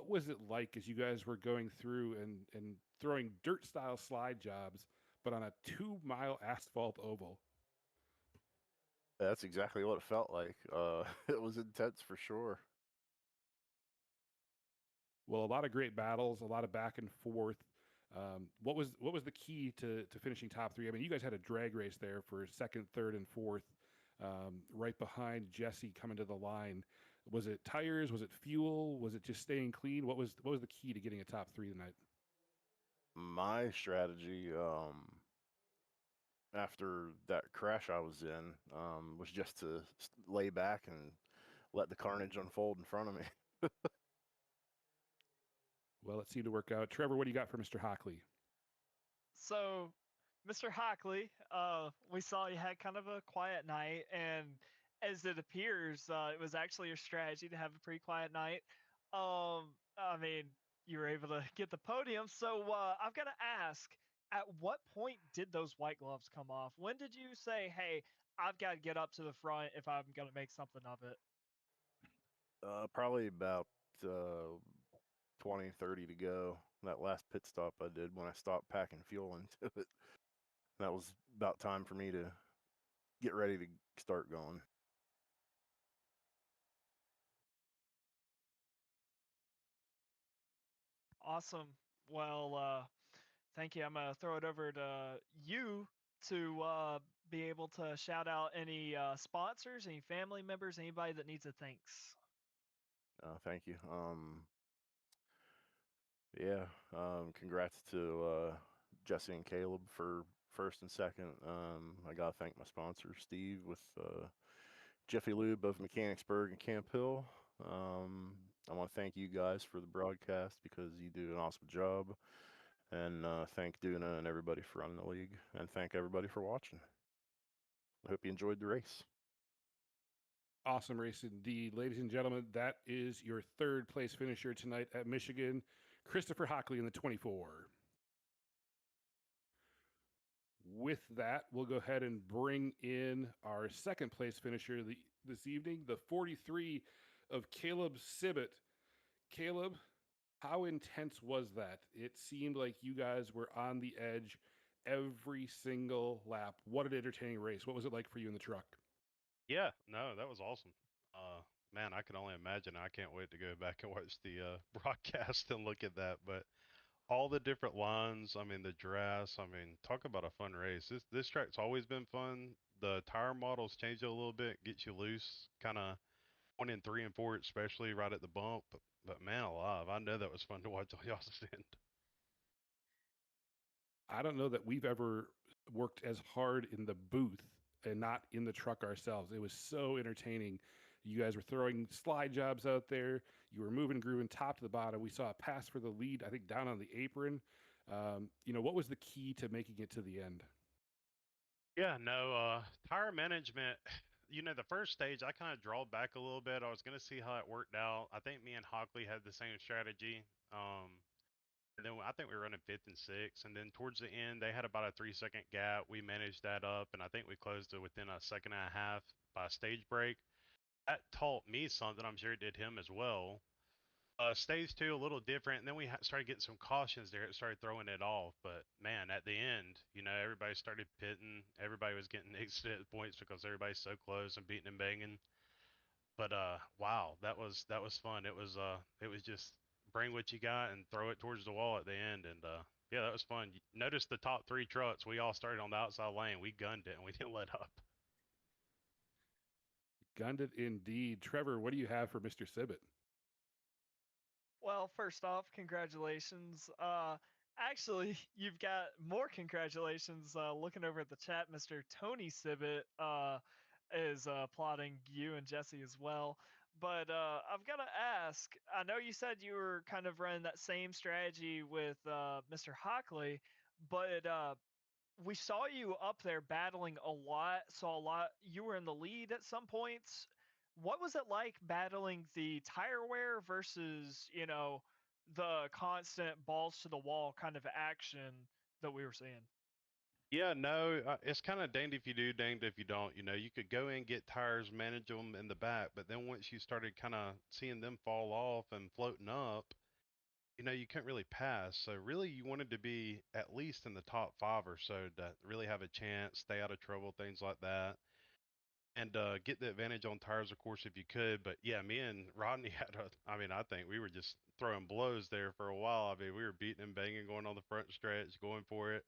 C: was it like as you guys were going through and throwing dirt style slide jobs, but on a 2-mile asphalt oval?
E: That's exactly what it felt like. It was intense for sure.
C: Well, a lot of great battles, a lot of back and forth. What was the key to finishing top 3? I mean, you guys had a drag race there for 2nd, 3rd, and 4th, right behind Jesse coming to the line. Was it tires? Was it fuel? Was it just staying clean? What was the key to getting a top 3 tonight?
E: My strategy, after that crash I was in, was just to lay back and let the carnage unfold in front of me.
C: Well, it seemed to work out. Trevor, what do you got for Mr. Hockley?
D: So, Mr. Hockley, we saw you had kind of a quiet night, and as it appears, it was actually your strategy to have a pretty quiet night. I mean, you were able to get the podium. So, I've got to ask, at what point did those white gloves come off? When did you say, "Hey, I've got to get up to the front if I'm going to make something of it"?
E: Probably about 20, 30 to go. That last pit stop I did when I stopped packing fuel into it. That was about time for me to get ready to start going.
D: Awesome. Well, thank you. I'm going to throw it over to you to be able to shout out any sponsors, any family members, anybody that needs a thanks.
E: Thank you. Yeah, congrats to Jesse and Caleb for 1st and 2nd. I got to thank my sponsor, Steve, with Jiffy Lube of Mechanicsburg and Camp Hill. I want to thank you guys for the broadcast because you do an awesome job. And thank Duna and everybody for running the league. And thank everybody for watching. I hope you enjoyed the race.
C: Awesome race indeed. Ladies and gentlemen, that is your 3rd place finisher tonight at Michigan, Christopher Hockley in the 24. With that, we'll go ahead and bring in our 2nd place finisher this evening, the 43 of Caleb Sibbett. Caleb, how intense was that? It seemed like you guys were on the edge every single lap. What an entertaining race. What was it like for you in the truck?
F: Yeah, no, that was awesome. Man, I can only imagine. I can't wait to go back and watch the broadcast and look at that. But all the different lines, I mean, the dress, I mean, talk about a fun race. This track's always been fun. The tire models changed it a little bit, gets you loose, kind of 1 and 3 and 4, especially right at the bump. But man alive, I know that was fun to watch on y'all's end.
C: I don't know that we've ever worked as hard in the booth and not in the truck ourselves. It was so entertaining. You guys were throwing slide jobs out there. You were moving, grooving top to the bottom. We saw a pass for the lead, I think, down on the apron. What was the key to making it to the end?
F: Yeah, no, tire management. The first stage, I kind of drawed back a little bit. I was going to see how it worked out. I think me and Hockley had the same strategy. And then I think we were running fifth and sixth. And then towards the end, they had about a 3 second gap. We managed that up, and I think we closed it within a second and a half by stage break. That taught me something. I'm sure it did him as well. Stage two a little different, and then we started getting some cautions there. It started throwing it off, but man, at the end, everybody started pitting. Everybody was getting exit points because everybody's so close and beating and banging. But wow, that was fun. It was just bring what you got and throw it towards the wall at the end, and yeah, that was fun. Notice the top three trucks. We all started on the outside lane. We gunned it and we didn't let up.
C: Gunned it indeed. Trevor, what do you have for Mr. Sibbett?
D: Well, first off, congratulations. Actually, you've got more congratulations. Looking over at the chat, Mr. Tony Sibbett is applauding you and Jesse as well. But I've got to ask. I know you said you were kind of running that same strategy with Mr. Hockley, but we saw you up there battling a lot, saw a lot. You were in the lead at some points. What was it like battling the tire wear versus, the constant balls to the wall kind of action that we were seeing?
F: Yeah, no, it's kind of danged if you do, danged if you don't. You could go in, get tires, manage them in the back, but then once you started kind of seeing them fall off and floating up, you couldn't really pass. So really, you wanted to be at least in the top five or so to really have a chance, stay out of trouble, things like that, and get the advantage on tires, of course, if you could. But yeah, me and Rodney had I mean, I think we were just throwing blows there for a while. I mean, we were beating and banging, going on the front stretch, going for it.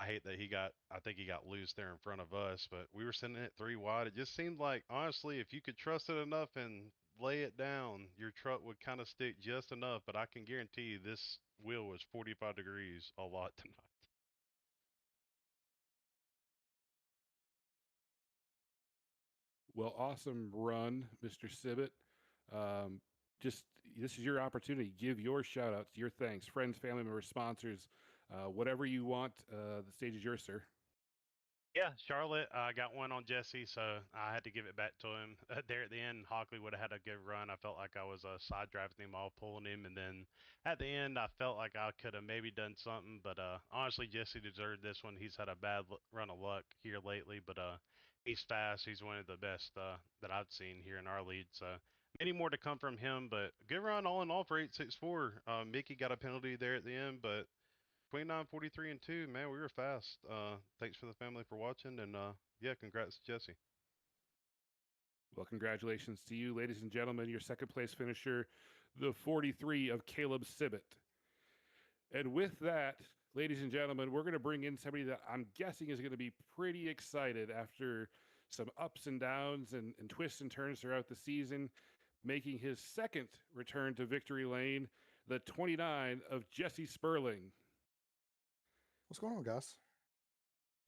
F: I hate that I think he got loose there in front of us, but we were sending it three wide. It just seemed like, honestly, if you could trust it enough and lay it down, your truck would kind of stick just enough. But I can guarantee you this wheel was 45 degrees a lot tonight.
C: Well, awesome run, Mr. Sibbett. Um, just this is your opportunity. Give your shout outs, your thanks, friends, family members, sponsors, whatever you want. The stage is yours, sir.
F: Yeah, Charlotte, I got one on Jesse, so I had to give it back to him. There at the end, Hockley would have had a good run. I felt like I was side drafting him all, pulling him, and then at the end, I felt like I could have maybe done something. But honestly, Jesse deserved this one. He's had a bad run of luck here lately, but he's fast. He's one of the best that I've seen here in our lead. So many more to come from him, but good run all in all for 864. Mickey got a penalty there at the end, but 29, 43, and 2, man, we were fast. Thanks for the family for watching, and yeah, congrats, Jesse.
C: Well, congratulations to you, ladies and gentlemen, your second place finisher, the 43 of Caleb Sibbett. And with that, ladies and gentlemen, we're going to bring in somebody that I'm guessing is going to be pretty excited after some ups and downs and twists and turns throughout the season, making his second return to victory lane, the 29 of Jesse Sperling.
G: What's going on, guys?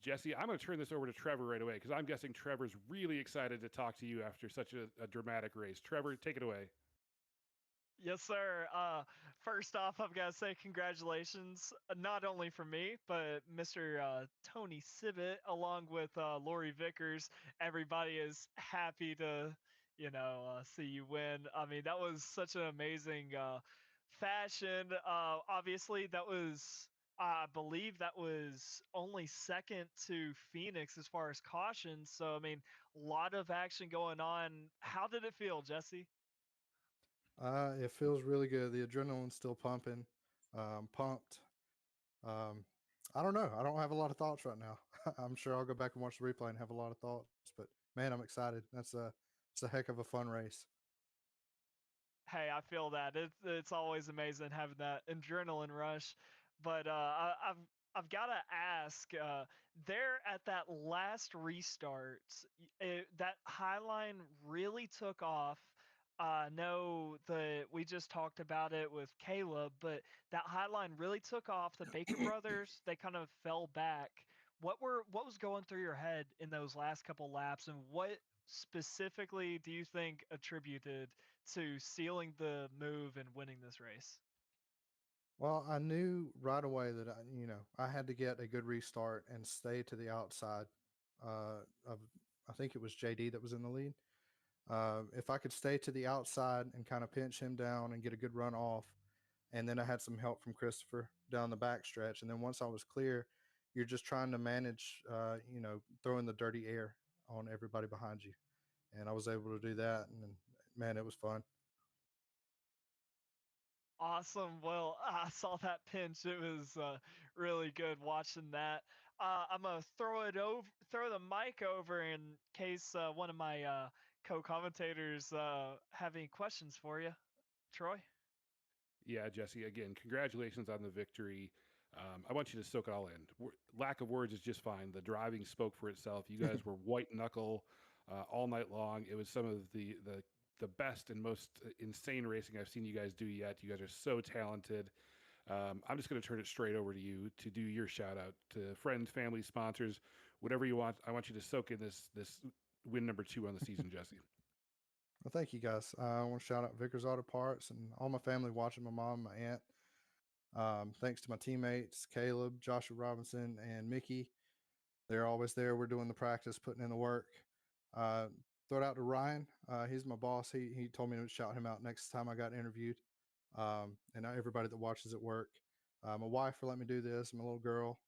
C: Jesse, I'm going to turn this over to Trevor right away because I'm guessing Trevor's really excited to talk to you after such a dramatic race. Trevor, take it away.
D: Yes, sir. First off, I've got to say congratulations, not only for me, but Mr. Tony Sibbett, along with Lori Vickers. Everybody is happy to, see you win. I mean, that was such an amazing fashion. Obviously, that was, I believe, that was only second to Phoenix as far as caution. So, I mean, a lot of action going on. How did it feel, Jesse?
G: It feels really good. The adrenaline's still pumping. Pumped. Um, I don't know. I don't have a lot of thoughts right now. I'm sure I'll go back and watch the replay and have a lot of thoughts. But man, I'm excited. It's a heck of a fun race.
D: Hey, I feel that. It's always amazing having that adrenaline rush. But I've got to ask. There at that last restart, that Highline really took off. I know that we just talked about it with Caleb, but that Highline really took off. The Baker brothers, they kind of fell back. What was going through your head in those last couple laps, and what specifically do you think attributed to sealing the move and winning this race?
G: Well, I knew right away that I had to get a good restart and stay to the outside of I think it was JD that was in the lead. If I could stay to the outside and kind of pinch him down and get a good run off, and then I had some help from Christopher down the back stretch, and then once I was clear, you're just trying to manage, throwing the dirty air on everybody behind you, and I was able to do that, and man, it was fun.
D: Awesome. Well, I saw that pinch. It was really good watching that. I'm gonna throw the mic over in case one of my co-commentators have any questions for you, Troy.
C: Yeah, Jesse, again, congratulations on the victory. I want you to soak it all in. Lack of words is just fine. The driving spoke for itself. You guys were white knuckle all night long. It was some of the best and most insane racing I've seen you guys do yet. You guys are so talented. I'm just going to turn it straight over to you to do your shout out to friends, family, sponsors, whatever you want. I want you to soak in this win number 2 on the season, Jesse.
G: Well, thank you guys. I want to shout out Vickers Auto Parts and all my family watching, my mom, my aunt. Thanks to my teammates, Caleb, Joshua Robinson, and Mickey. They're always there. We're doing the practice, putting in the work. Uh, Throw it out to Ryan. He's my boss. He told me to shout him out next time I got interviewed. And everybody that watches at work. My wife for letting me do this, my little girl.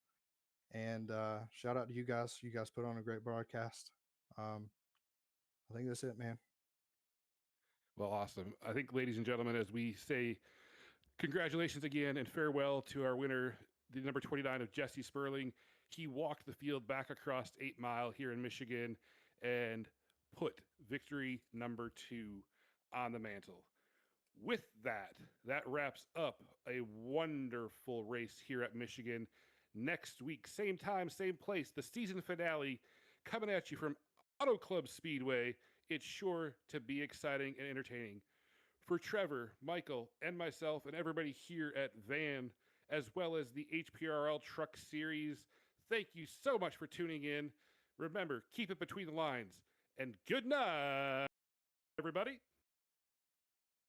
G: And shout out to you guys. You guys put on a great broadcast. I think that's it, man.
C: Well, awesome. I think, ladies and gentlemen, as we say congratulations again and farewell to our winner, the number 29 of Jesse Sperling. He walked the field back across 8 Mile here in Michigan and put victory number 2 on the mantle. With that, that wraps up a wonderful race here at Michigan. Next week, same time, same place, the season finale coming at you from Auto Club Speedway. It's sure to be exciting and entertaining. For Trevor, Michael, and myself, and everybody here at Van, as well as the HPRL Truck Series, thank you so much for tuning in. Remember, keep it between the lines, and good night, everybody.